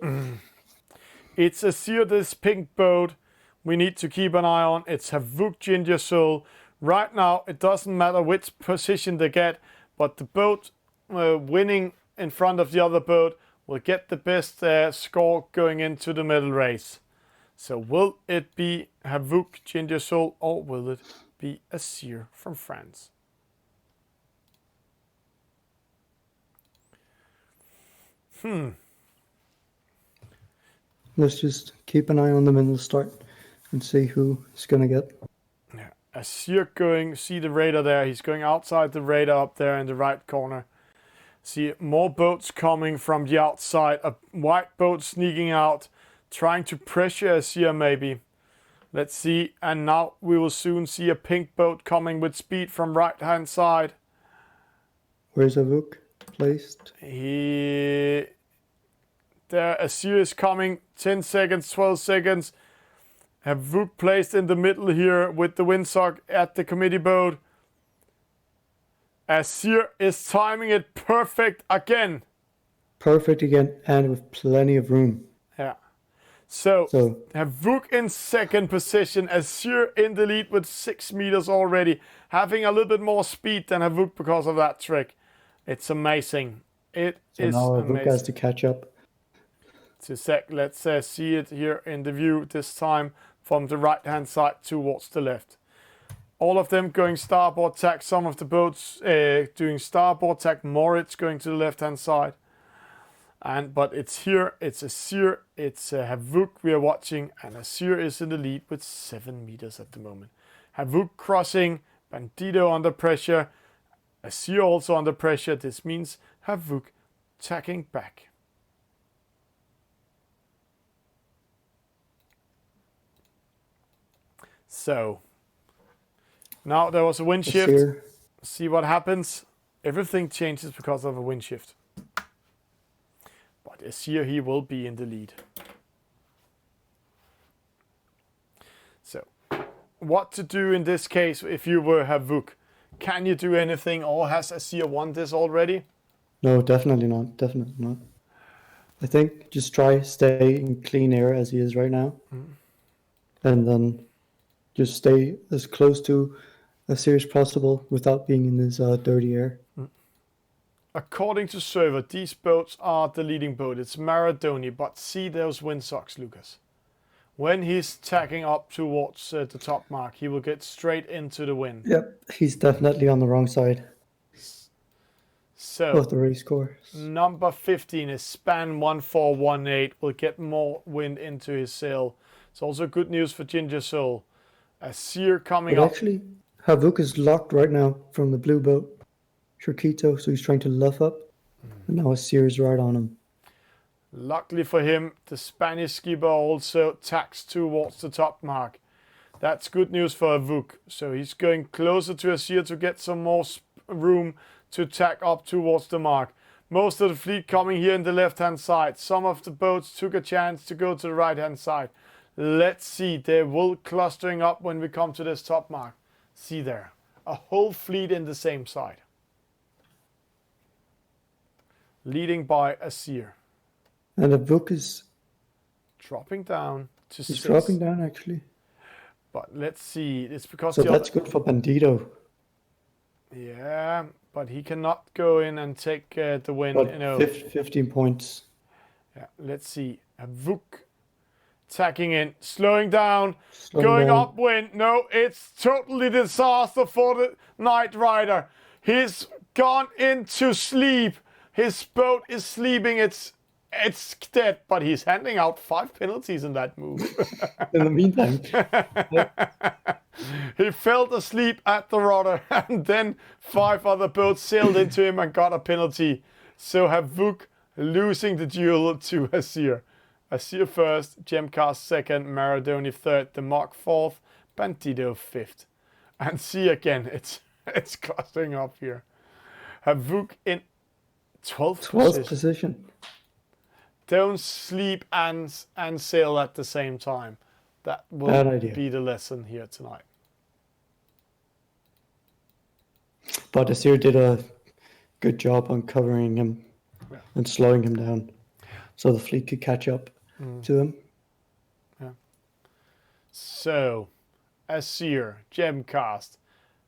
It's Azir, this pink boat. We need to keep an eye on. It's Havuk Ginger Soul. Right now, it doesn't matter which position they get, but the boat winning in front of the other boat will get the best score going into the middle race. So will it be Havuk Ginger Soul or will it be Azir from France? Let's just keep an eye on them and we'll start and see who is going to get. Yeah. Azir going, see the radar there. He's going outside the radar up there in the right corner. See more boats coming from the outside. A white boat sneaking out, trying to pressure Azir maybe. Let's see. And now we will soon see a pink boat coming with speed from right hand side. Where's Havuk placed? There, Azir is coming. 10 seconds, 12 seconds. Havuk placed in the middle here with the windsock at the committee boat. Azir is timing it perfect again. Perfect again, and with plenty of room. Yeah. So Havuk in second position. Azir in the lead with 6 meters already. Having a little bit more speed than Havuk because of that trick. It's amazing. It is now amazing. Havuk has to catch up. Let's see it here in the view this time from the right hand side towards the left. All of them going starboard tack. Some of the boats doing starboard tack. Moritz going to the left hand side. But it's here. It's Azir. It's Havuk we are watching. And Azir is in the lead with 7 meters at the moment. Havuk crossing. Bandito under pressure. Azir also under pressure. This means Havuk tacking back. So now there was a wind shift. See what happens. Everything changes because of a wind shift. But Azir, he will be in the lead. So what to do in this case if you were Havuk? Can you do anything, or has Azir won this already? No, definitely not. Definitely not. I think just stay in clean air as he is right now. And then just stay as close to Asir as possible without being in this dirty air. According to server, these boats are the leading boat. It's Maradoni, but see those windsocks, Lucas. When he's tacking up towards the top mark, he will get straight into the wind. Yep, he's definitely on the wrong side So of the race course. number 15 is Span 1418. Will get more wind into his sail. It's also good news for Ginger Soul. Asir coming But up. actually, Havuk is locked right now from the blue boat, Shirkito, so he's trying to luff up. And now Asir is right on him. Luckily for him, the Spanish skipper also tacks towards the top mark. That's good news for Havuk. So he's going closer to Asir to get some more room to tack up towards the mark. Most of the fleet coming here in the left-hand side. Some of the boats took a chance to go to the right-hand side. Let's see. They will clustering up when we come to this top mark. See there. A whole fleet in the same side. Leading by Asir. And Havuk is Dropping down to he's 6. dropping down, actually. But let's see. It's because So the that's good for Bandito. Yeah, but he cannot go in and take the win. But 15 points. Yeah, let's see. Havuk tacking in, slowing down, Slowing going down. upwind. No, it's totally disaster for the Knight Rider. He's gone into sleep. His boat is sleeping. It's dead, but he's handing out 5 penalties in that move. In the meantime, He fell asleep at the rudder, and then 5 other boats sailed into him and got a penalty. So Havuk losing the duel to Asir. Asir first, Gemcast second, Maradoni third, the Mark fourth, Bandito fifth. And see again, it's clustering up here. Havuk in 12th 12th position. position. Don't sleep and sail at the same time. That will Bad idea. be the lesson here tonight. But Asir did a good job on covering him and slowing him down so the fleet could catch up to him. So, Asir, Gemcast,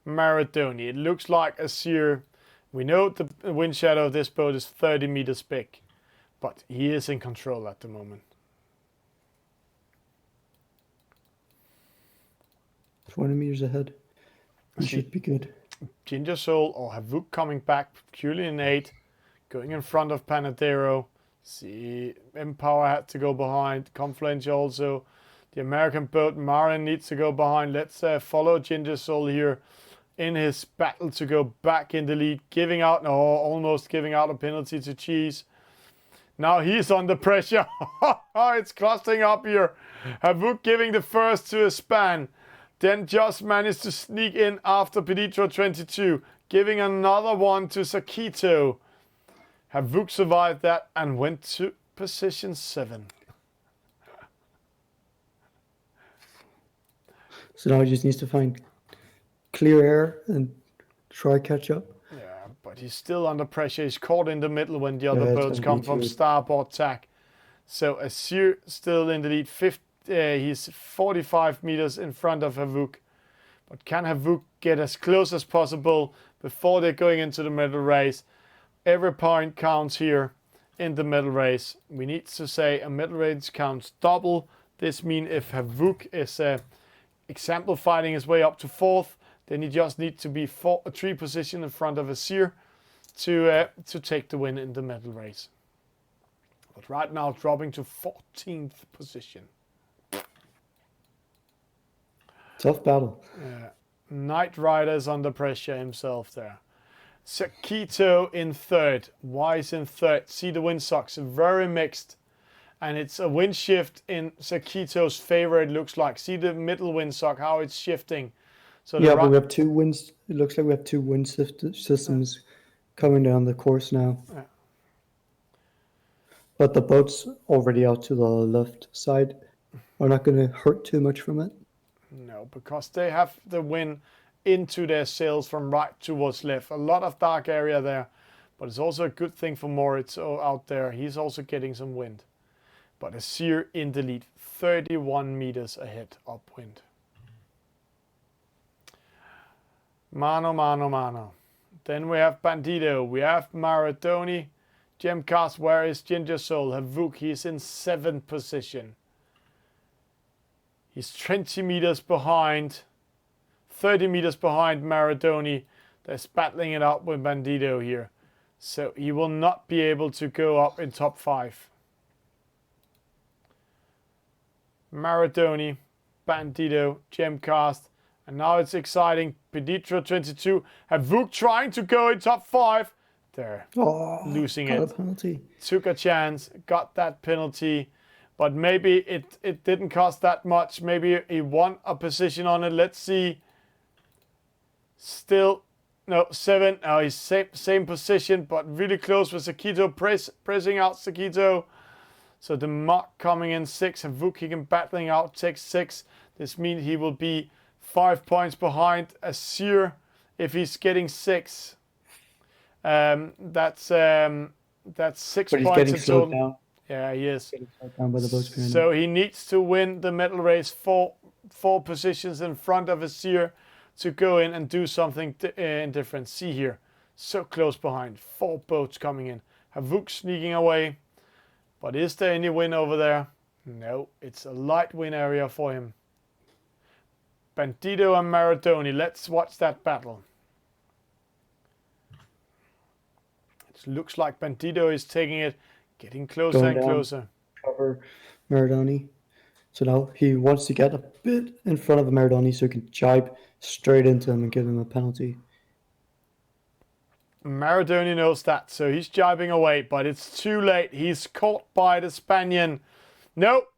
Maradoni. It looks like Asir. We know the wind shadow of this boat is 30 meters big, but he is in control at the moment. 20 meters ahead. He should be good. Ginger Soul or Havuk coming back purely in 8, going in front of Panadero. See, Empower had to go behind. Confluence also. The American boat Marin needs to go behind. Let's follow Ginger Soul here in his battle to go back in the lead, almost giving out a penalty to Cheese. Now he's under pressure. It's clustering up here. Havuk giving the first to a Span. Then just managed to sneak in after Peditro 22, giving another one to Sakito. Havuk survived that and went to position 7. So now he just needs to find clear air and try catch up. Yeah, but he's still under pressure. He's caught in the middle when the other Yeah, it's boats gonna come be from true. starboard tack. So Asir still in the lead. He's 45 meters in front of Havuk. But can Havuk get as close as possible before they're going into the medal race? Every point counts here in the medal race. We need to say a medal race counts double. This means if Havuk is example fighting his way up to 4th, then he just needs to be 3 position in front of Asir to take the win in the medal race. But right now dropping to 14th position. Tough battle. Knight Rider's under pressure himself there. Sakito in 3rd. Wise in 3rd. See the windsocks, very mixed. And it's a wind shift in Sakito's favor, it looks like. See the middle windsock, how it's shifting. So Yeah, but we have 2 winds. It looks like we have 2 wind systems coming down the course now. Yeah. But the boats already out to the left side are not going to hurt too much from it. No, because they have the wind into their sails from right towards left. A lot of dark area there. But it's also a good thing for Moritz out there. He's also getting some wind. But Azir in the lead, 31 meters ahead upwind. Mano, mano, mano. Then we have Bandito. We have Maradoni. Gemcast, where is Ginger Soul? Havuk, he's in 7th position. He's 20 meters behind. 30 meters behind Maradoni. They're battling it out with Bandito here. So he will not be able to go up in top 5. Maradoni, Bandito, Gemcast. And now it's exciting. Peditro 22. Havuk trying to go in top 5. There. Losing it. A penalty. Took a chance. Got that penalty. But maybe it didn't cost that much. Maybe he won a position on it. Let's see. Still. No, 7. Oh, he's same position. But really close with Sakito. Pressing out Sakito. So the mark coming in 6. Havuk, he can battling out. Takes 6. This means he will be 5 points behind Azir if he's getting 6. That's 6 But he's points getting in slowed total. down. Yeah, he is. Getting slowed down by the boats behind him. So he needs to win the medal race 4 positions in front of Azir to go in and do something different. See here, so close behind. 4 boats coming in. Havuk sneaking away. But is there any win over there? No, it's a light win area for him. Bandito and Maradoni. Let's watch that battle. It looks like Bandito is taking it, getting closer Going and down. closer. Cover Maradoni. So now he wants to get a bit in front of Maradoni so he can jibe straight into him and give him a penalty. Maradoni knows that, so he's jibing away, but it's too late. He's caught by the Spaniard. Nope.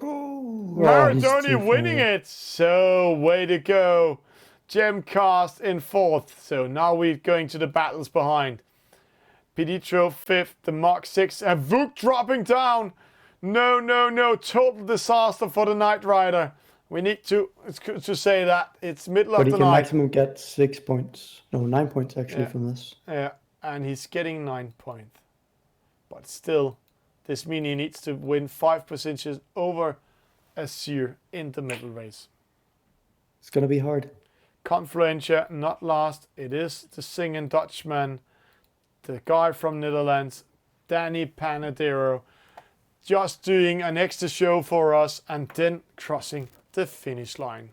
Maradoni winning it. So, way to go. Gemcast in 4th. So now we're going to the battles behind. Peditro 5th, the Mark 6. Havuk dropping down. No. Total disaster for the Knight Rider. We need to say that. It's middle But of he the can night. maximum get 6 points. No, 9 points actually from this. Yeah, and he's getting 9 points. But still, this means he needs to win 5 positions over Azir in the middle race. It's going to be hard. Confluencia, not last. It is the singing Dutchman, the guy from Netherlands, Danny Panadero, just doing an extra show for us and then crossing the finish line.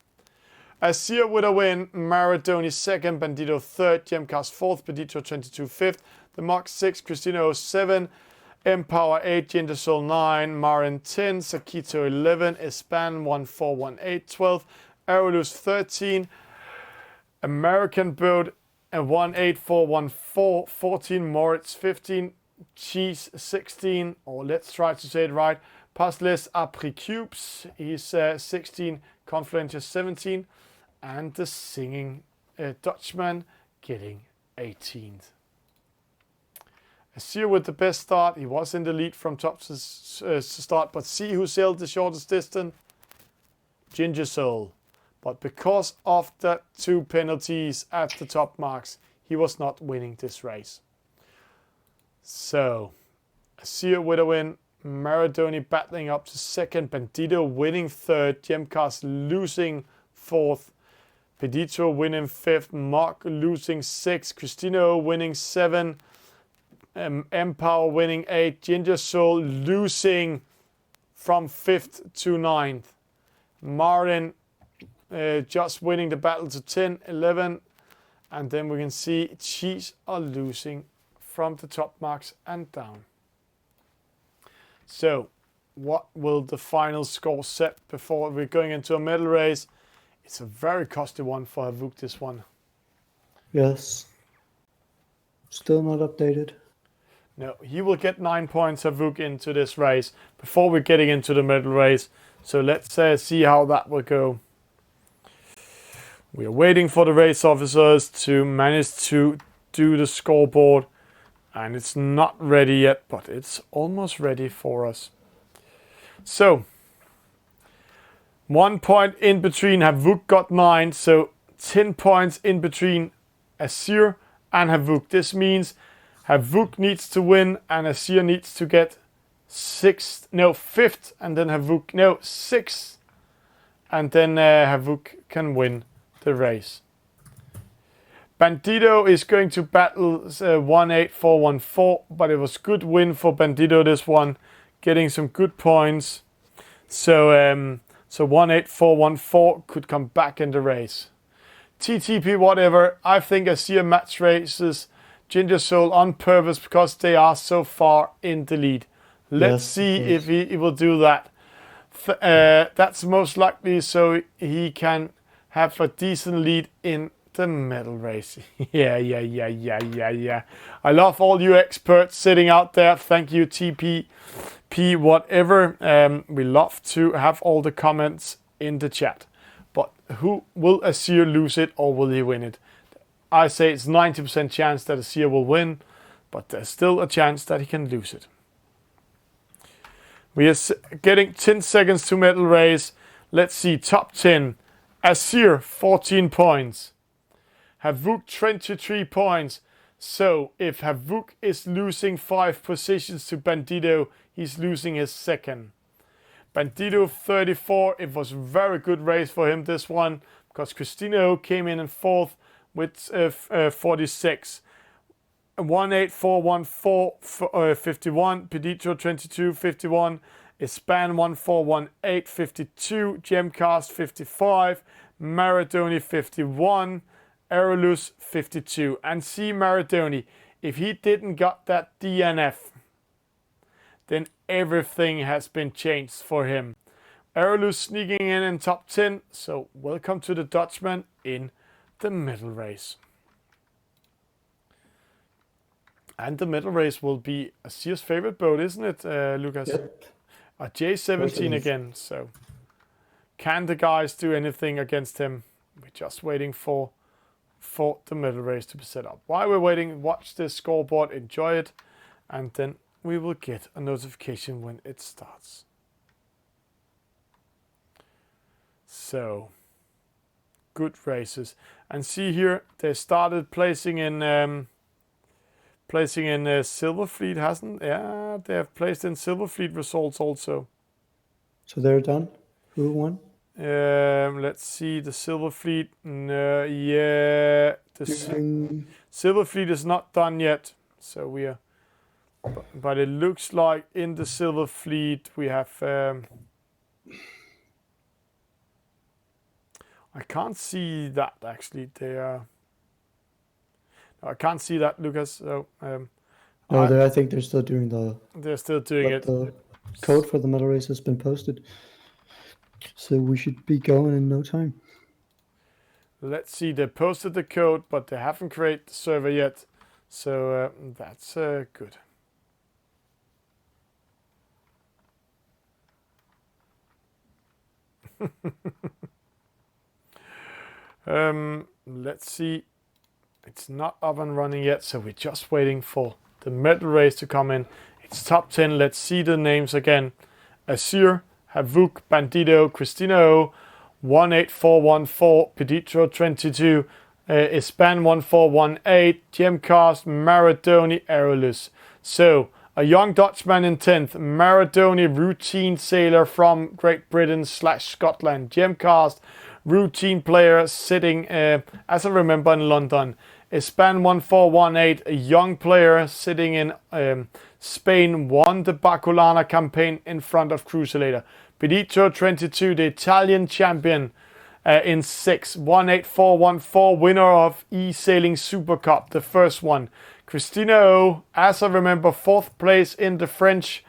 Azir with a win, Maradoni 2nd, Bandito 3rd, Gemcast 4th, Peditro 22 5th, the Mark 6, Cristino 7, Empower 8, Jindersol 9, Marin 10, Sakito 11, Espan 1418 12, Aerolus 13, American Boat 18414 14, Moritz 15, Cheese 16, or let's try to say it right, Pasles Apri Cubes, he's 16, Confluentia 17, and the singing Dutchman getting 18th. Azir with the best start. He was in the lead from top to start, but see who sailed the shortest distance? Ginger Soul. But because of the 2 penalties at the top marks, he was not winning this race. So, Azir with a win, Maradoni battling up to 2nd, Bandito winning 3rd, Gemcast losing 4th, Peditro winning 5th, Mark losing 6th, Cristino winning 7th, Empower winning 8th, Ginger Soul losing from 5th to 9th, Marin just winning the battle to 10, 11, and then we can see Cheese are losing from the top marks and down. So, what will the final score set before we're going into a medal race? It's a very costly one for Havuk, this one. Yes. Still not updated. No, he will get 9 points, Havuk, into this race before we're getting into the medal race. So let's see how that will go. We are waiting for the race officers to manage to do the scoreboard. And it's not ready yet, but it's almost ready for us. So, 1 point in between. Havuk got 9, so 10 points in between Azir and Havuk. This means Havuk needs to win, and Azir needs to get fifth, and then Havuk, sixth, and then Havuk can win the race. Bandito is going to battle 18414, but it was good win for Bandito this one, getting some good points. So 18414 could come back in the race. TTP whatever, I think Azir match races Ginger Soul on purpose because they are so far in the lead. Let's see if he will do that. That's most likely so he can have a decent lead in the medal race. Yeah. I love all you experts sitting out there. Thank you, TPP, whatever. We love to have all the comments in the chat. But who will Azir lose it or will he win it? I say it's 90% chance that Azir will win, but there's still a chance that he can lose it. We are getting 10 seconds to medal race. Let's see, top 10. Azir, 14 points. Havuk, 23 points. So, if Havuk is losing 5 positions to Bandito, he's losing his second. Bandito, 34. It was a very good race for him, this one, because Christina came in fourth with 46. 18414 51, Peditro 22 51, Espan 1418 52, Gemcast 55, Maradoni 51, Aerolus 52. And see Maradoni, if he didn't got that DNF, then everything has been changed for him. Aerolus sneaking in top 10, so welcome to the Dutchman in the medal race. And the medal race will be Azir's favorite boat, isn't it, Lucas? Yep. A J17 again, so can the guys do anything against him? We're just waiting for the medal race to be set up. While we're waiting, watch this scoreboard, enjoy it, and then we will get a notification when it starts. So, good races. And see here, they started placing in Silverfleet, hasn't? Yeah, they have placed in Silverfleet results also. So they're done? Who won? Let's see, the Silverfleet. Yeah, the Silverfleet is not done yet. So we are, but it looks like in the Silverfleet we have. I can't see that actually. They are. I can't see that, Lucas. So, no, I think they're still doing They're still doing it. The code for the medal race has been posted, so we should be going in no time. Let's see. They posted the code, but they haven't created the server yet. So that's good. Let's see. It's not up and running yet, so we're just waiting for the medal race to come in. It's top 10. Let's see the names again. Azir, Havuk, Bandito, Christina 18414, Peditro 22, Espan 1418, Gemcast, Maradoni, Aerolus. So, a young Dutchman in 10th, Maradoni, routine sailor from Great Britain / Scotland, Gemcast, routine player sitting, as I remember, in London. Espan 1418, a young player sitting in Spain, won the Baculana campaign in front of Crusader. Peditro 22, the Italian champion in 6th, 18414, winner of Esailing Super Cup, the first one. Christina O, as I remember, 4th place in the French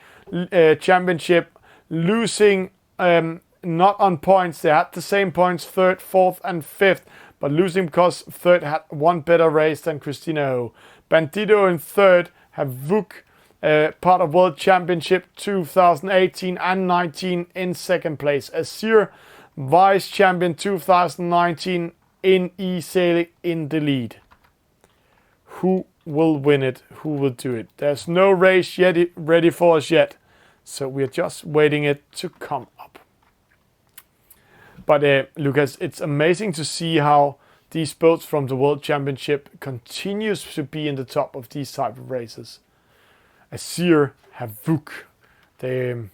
championship, losing not on points. They had the same points, 3rd, 4th and 5th, but losing because 3rd had one better race than Christina Ho. Bandito in 3rd, Havuk, part of World Championship 2018 and 19 in 2nd place. Azir, Vice Champion 2019 in Esailing in the lead. Who will win it? Who will do it? There's no race yet ready for us yet, so we're just waiting it to come up. But Lucas, it's amazing to see how these boats from the World Championship continues to be in the top of these type of races. Azir, Havuk, Will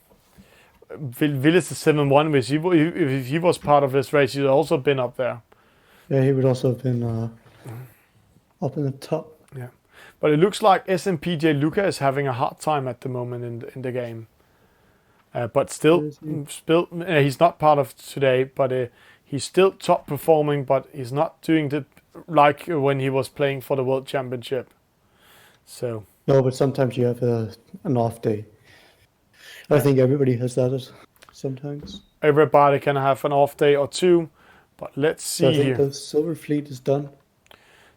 is the 7-1, which if he was part of this race, he'd also been up there. Yeah, he would also have been up in the top. Yeah, but it looks like SMPJ Luca is having a hard time at the moment in the game. But still, he's not part of today, but he's still top performing, but he's not doing it like when he was playing for the World Championship. So no, but sometimes you have an off day. I think everybody has that sometimes. Everybody can have an off day or two, but let's see I think here. the Silver Fleet is done.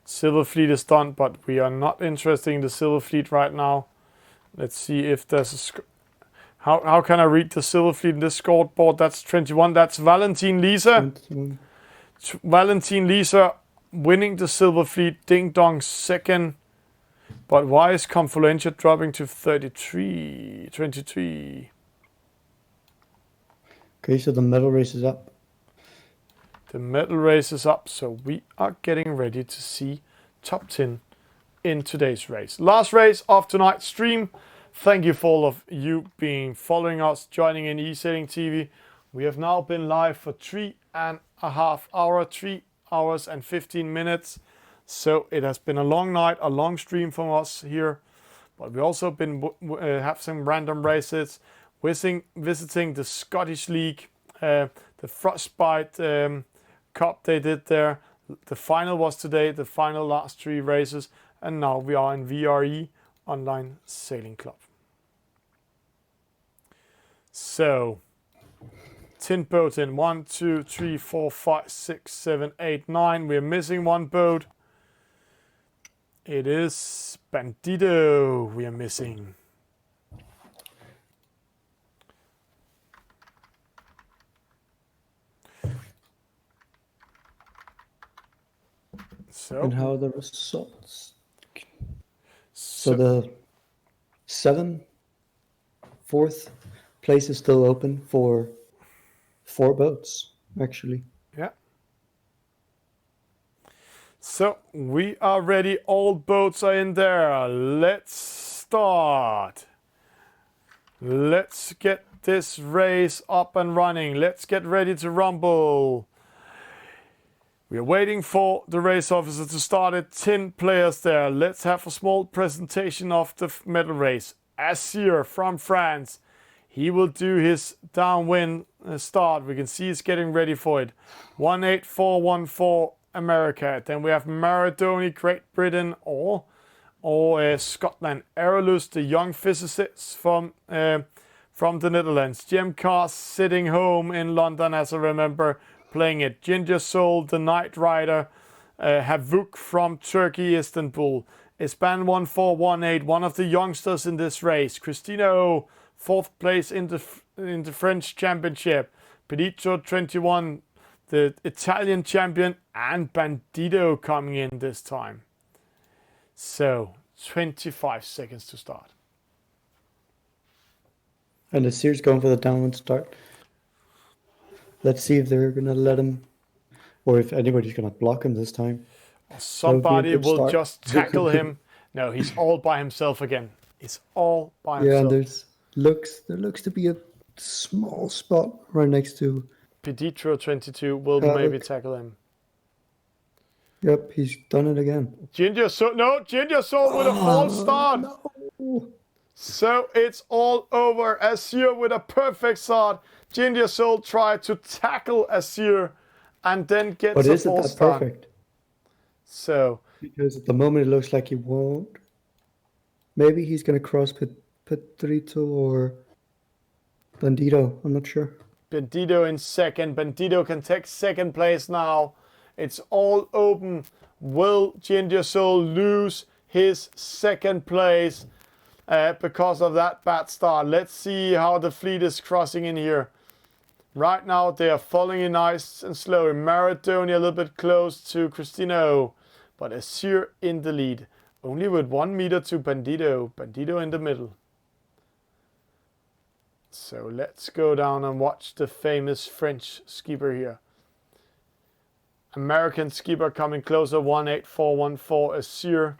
Silver Fleet is done, but we are not interested in the Silver Fleet right now. Let's see if there's a... How can I read the Silver Fleet in this scoreboard? That's 21. That's Valentin Lisa. Valentin Lisa winning the Silver Fleet. Ding Dong second. But why is Confluentia dropping to 23? Okay, so the medal race is up. The medal race is up, so we are getting ready to see top 10 in today's race. Last race of tonight's stream. Thank you for all of you being following us, joining in Esailing TV. We have now been live for 3.5 hours, 3 hours and 15 minutes. So it has been a long night, a long stream from us here. But we also been have some random races, visiting the Scottish League, the Frostbite Cup they did there. The final was today, the final last 3 races. And now we are in VRI Online Sailing Club. So, 10 boats in. 1, 2, 3, 4, 5, 6, 7, 8, 9. We're missing 1 boat. It is Bandito we are missing. So, and how are the results? So the 4th place is still open for 4 boats, actually. Yeah. So we are ready. All boats are in there. Let's start. Let's get this race up and running. Let's get ready to rumble. We are waiting for the race officer to start it. 10 players there. Let's have a small presentation of the medal race. Azir from France. He will do his downwind start. We can see he's getting ready for it. 18414 America. Then we have Maradoni, Great Britain, or Scotland. Aerolus, the young physicist from the Netherlands. Jem Carr sitting home in London, as I remember playing it. Ginger Soul, the Knight Rider. Havuk from Turkey, Istanbul. Ispan 1418, one of the youngsters in this race. Christina O, 4th place in the French Championship. Pediccio 21, the Italian champion, and Bandito coming in this time. So 25 seconds to start. And the Sears going for the downwind start. Let's see if they're gonna let him, or if anybody's gonna block him this time. Somebody will just tackle him. No, he's all by himself again. He's all by himself. Yeah, and there looks to be a small spot right next to Pediccio 22 will maybe tackle him. Yep, he's done it again. Ginger Soul with a false start. No. So it's all over. Azir with a perfect start. Ginger Soul tried to tackle Azir and then gets but a is it false that start. perfect? So because at the moment it looks like he won't. Maybe he's gonna cross Pedrito or Bandito. I'm not sure. Bandito in second. Bandito can take second place now. It's all open. Will Ginger Soul lose his second place because of that bad start? Let's see how the fleet is crossing in here. Right now they are falling in nice and slow. Maradoni a little bit close to Cristino, but Azir in the lead. Only with 1 meter to Bandito. Bandito in the middle. So let's go down and watch the famous French skipper here. American skipper coming closer, 18414 Azir.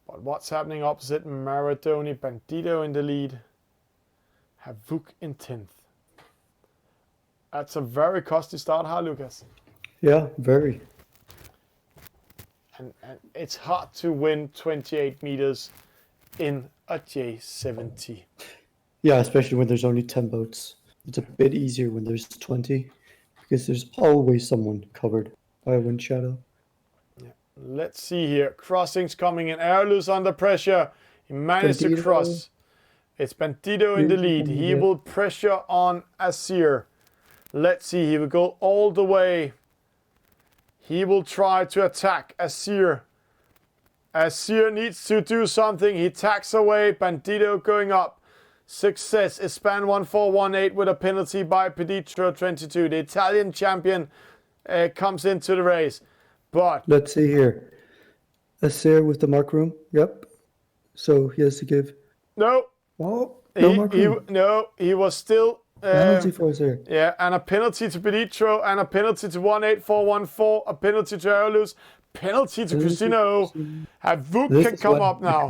But what's happening opposite? Maradoni, Bandito in the lead. Havuk in 10th. That's a very costly start, huh, Lucas? Yeah, very. And it's hard to win 28 meters in a J70. Yeah, especially when there's only 10 boats. It's a bit easier when there's 20, because there's always someone covered by a wind shadow. Yeah. Let's see here. Crossings coming in. Airlus under pressure. He managed to cross. It's Bandito in the lead. He will pressure on Azir. Let's see. He will go all the way. He will try to attack Azir. Azir needs to do something. He tacks away. Bandito going up. Success. Ispan 1418 with a penalty by Peditro 22. The Italian champion comes into the race. But let's see here. Azir with the mark room. Yep. So he has to give. No. Oh, no mark room. No, he was still. Penalty for Azir. Yeah, and a penalty to Peditro, and a penalty to 18414, a penalty to Aerolus, penalty to Cristino. Havuk can come up now.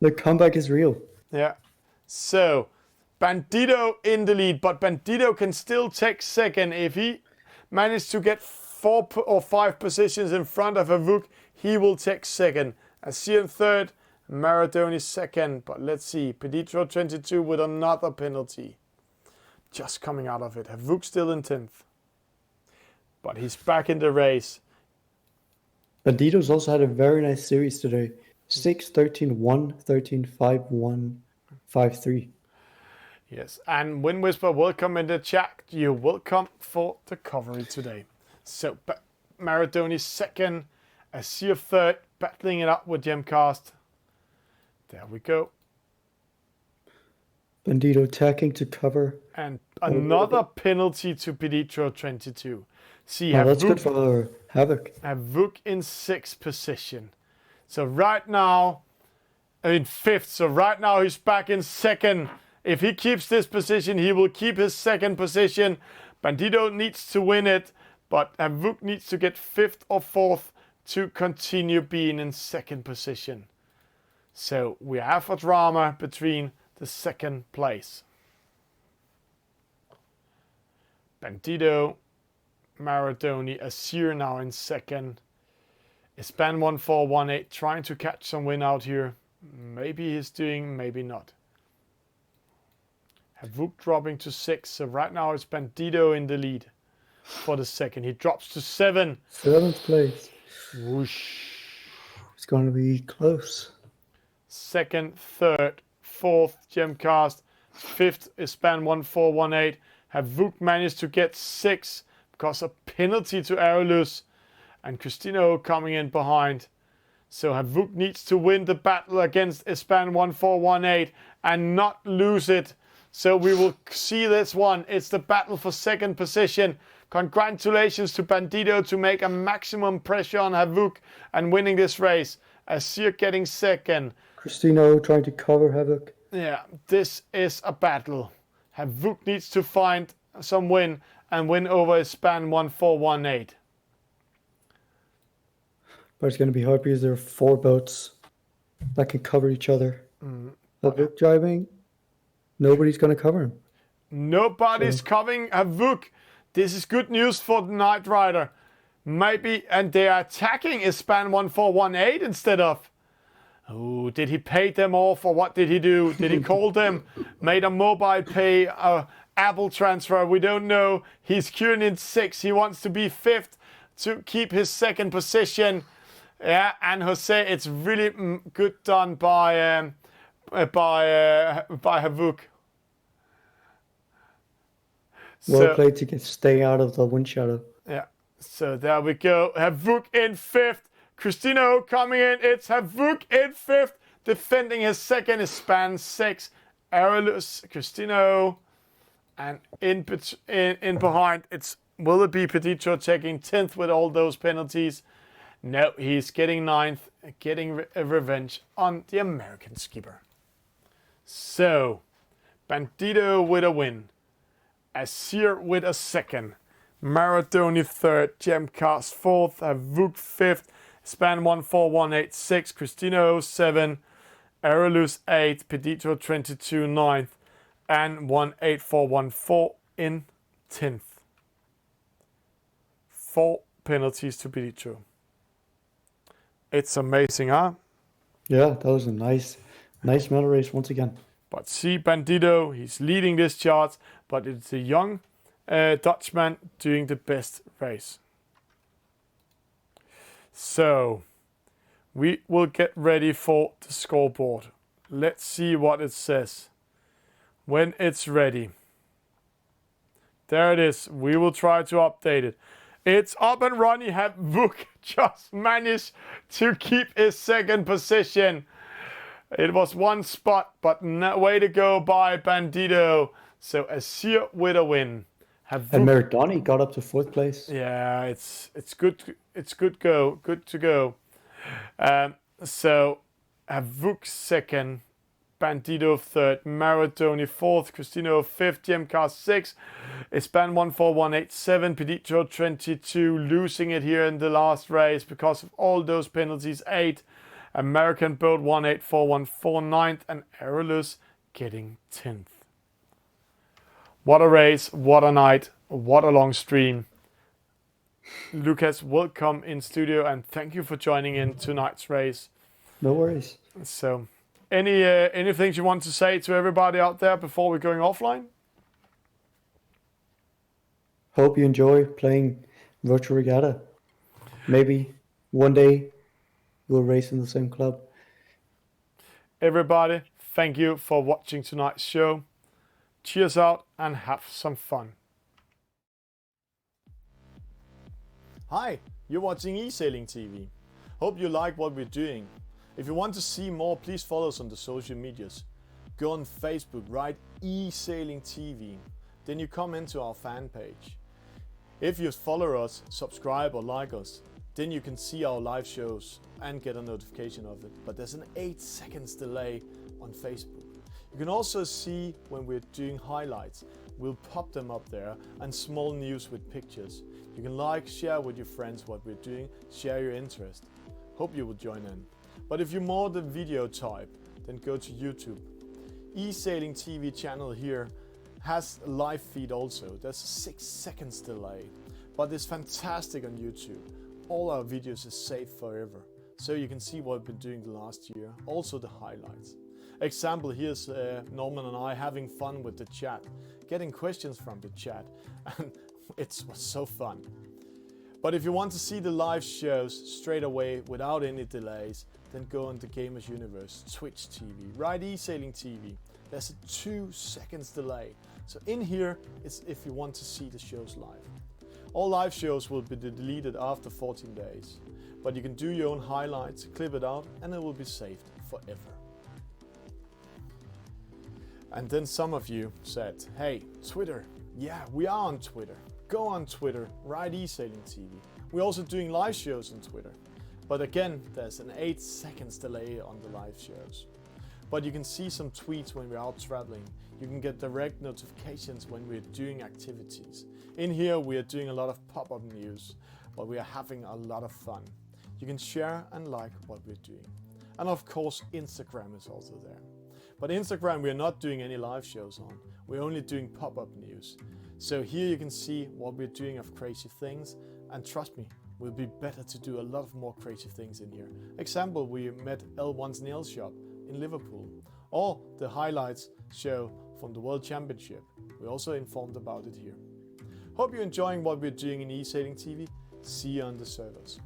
The comeback is real. Yeah. So, Bandito in the lead, but Bandito can still take second. If he manages to get 4 or 5 positions in front of Havuk, he will take second. Azir in third, Maradoni second. But let's see, Peditro 22 with another penalty. Just coming out of it. Havuk still in 10th. But he's back in the race. Bandito's also had a very nice series today. 6, 13, 1, 13, 5, 1, 5, 3. Yes, and Wind Whisper, welcome in the chat. You're welcome for the coverage today. So, Maradoni second, Azir third, battling it up with Gemcast. There we go. Bandito attacking to cover. And another penalty to Peditro 22. See, that's good for Havuk. Havuk in 6th position. So right now, in 5th. So right now he's back in 2nd. If he keeps this position, he will keep his 2nd position. Bandito needs to win it, but Havuk needs to get 5th or 4th to continue being in 2nd position. So we have a drama between the 2nd place. Bandito, Maradoni, Azir now in 2nd. Ispan 1418 trying to catch some win out here. Maybe he's doing, maybe not. Havuk dropping to 6th. So right now it's Bandito in the lead for the 2nd. He drops to 7. 7th place. Whoosh. It's going to be close. 2nd, 3rd, 4th, Gemcast. 5th, Ispan 1418. Havuk managed to get 6 because of penalty to Aerolus. And Cristino coming in behind. So Havuk needs to win the battle against Ispan 1418 and not lose it. So we will see this one. It's the battle for 2nd position. Congratulations to Bandito to make a maximum pressure on Havuk and winning this race. Azir getting 2nd. Cristino trying to cover Havuk. Yeah, this is a battle. Havuk needs to find some win and win over Ispan 1418. But it's going to be hard because there are 4 boats that can cover each other. Havuk driving, nobody's going to cover him. Nobody's covering Havuk. This is good news for the Knight Rider. Maybe, and they are attacking Ispan 1418 instead of. Oh, did he pay them off or what did he do? Did he call them? Made a mobile pay, Apple transfer? We don't know. He's queuing in 6th. He wants to be 5th to keep his 2nd position. Yeah, and Jose, it's really good done by Havuk. Well played to stay out of the wind shadow. Yeah, so there we go. Havuk in 5th. Cristino coming in. It's Havuk in 5th. Defending his 2nd is Span 6. Aerolus, Cristino. And in behind, will it be Peditro taking 10th with all those penalties? No, he's getting 9th, getting a revenge on the American skipper. So, Bandito with a win. Azir with a 2nd. Maradoni third, Gemcast fourth, Havuk fifth, Span 14186, Christina 07, Aerolus 8, Pedito 22 ninth, and 18414 in 10th. 4 penalties to Pedito. It's amazing, huh? Yeah, that was a nice medal race once again. But see Bandito, he's leading this chart, but it's a young Dutchman doing the best race. So we will get ready for the scoreboard. Let's see what it says when it's ready. There it is. We will try to update it. It's up and running. Havuk just managed to keep his second position. It was one spot, but no way to go by Bandito. So Azir with a win. And Maradoni got up to 4th place. Yeah, it's good. It's good to go. So Havuk second, Bandito third, Maradoni fourth, Cristino fifth, Gemcast 6, Espan 14187, Pedito 22 losing it here in the last race because of all those penalties 8, American Boat 18414 9th, and Aerolus getting 10th. What a race, what a night, what a long stream. Lucas, welcome in studio and thank you for joining in tonight's race. No worries. So, anything you want to say to everybody out there before we're going offline? Hope you enjoy playing Virtual Regatta. Maybe one day we'll race in the same club. Everybody, thank you for watching tonight's show. Cheers out and have some fun. Hi, you're watching Esailing TV. Hope you like what we're doing. If you want to see more, please follow us on the social medias. Go on Facebook, write Esailing TV. Then you come into our fan page. If you follow us, subscribe or like us, then you can see our live shows and get a notification of it. But there's an 8 seconds delay on Facebook. You can also see when we're doing highlights. We'll pop them up there, and small news with pictures. You can like, share with your friends what we're doing, share your interest. Hope you will join in. But if you're more the video type, then go to YouTube. Esailing TV channel here has a live feed also. There's a 6 seconds delay, but it's fantastic on YouTube. All our videos is saved forever, so you can see what we've been doing the last year, also the highlights. Example, here's Norman and I having fun with the chat, getting questions from the chat, and it was so fun. But if you want to see the live shows straight away without any delays, then go on the Gamers Universe, Twitch TV, write Esailing TV. There's a 2 seconds delay. So in here is if you want to see the shows live. All live shows will be deleted after 14 days. But you can do your own highlights, clip it out, and it will be saved forever. And then some of you said, hey, Twitter. Yeah, we are on Twitter. Go on Twitter, write Esailing TV. We're also doing live shows on Twitter. But again, there's an 8 seconds delay on the live shows. But you can see some tweets when we're out traveling. You can get direct notifications when we're doing activities. In here, we are doing a lot of pop-up news, but we are having a lot of fun. You can share and like what we're doing. And of course, Instagram is also there. But Instagram, we're not doing any live shows on. We're only doing pop-up news. So here you can see what we're doing of crazy things. And trust me, we'll be better to do a lot of more crazy things in here. Example, we met L1's nail shop in Liverpool. Or the highlights show from the World Championship. We also informed about it here. Hope you're enjoying what we're doing in Esailing TV. See you on the servers.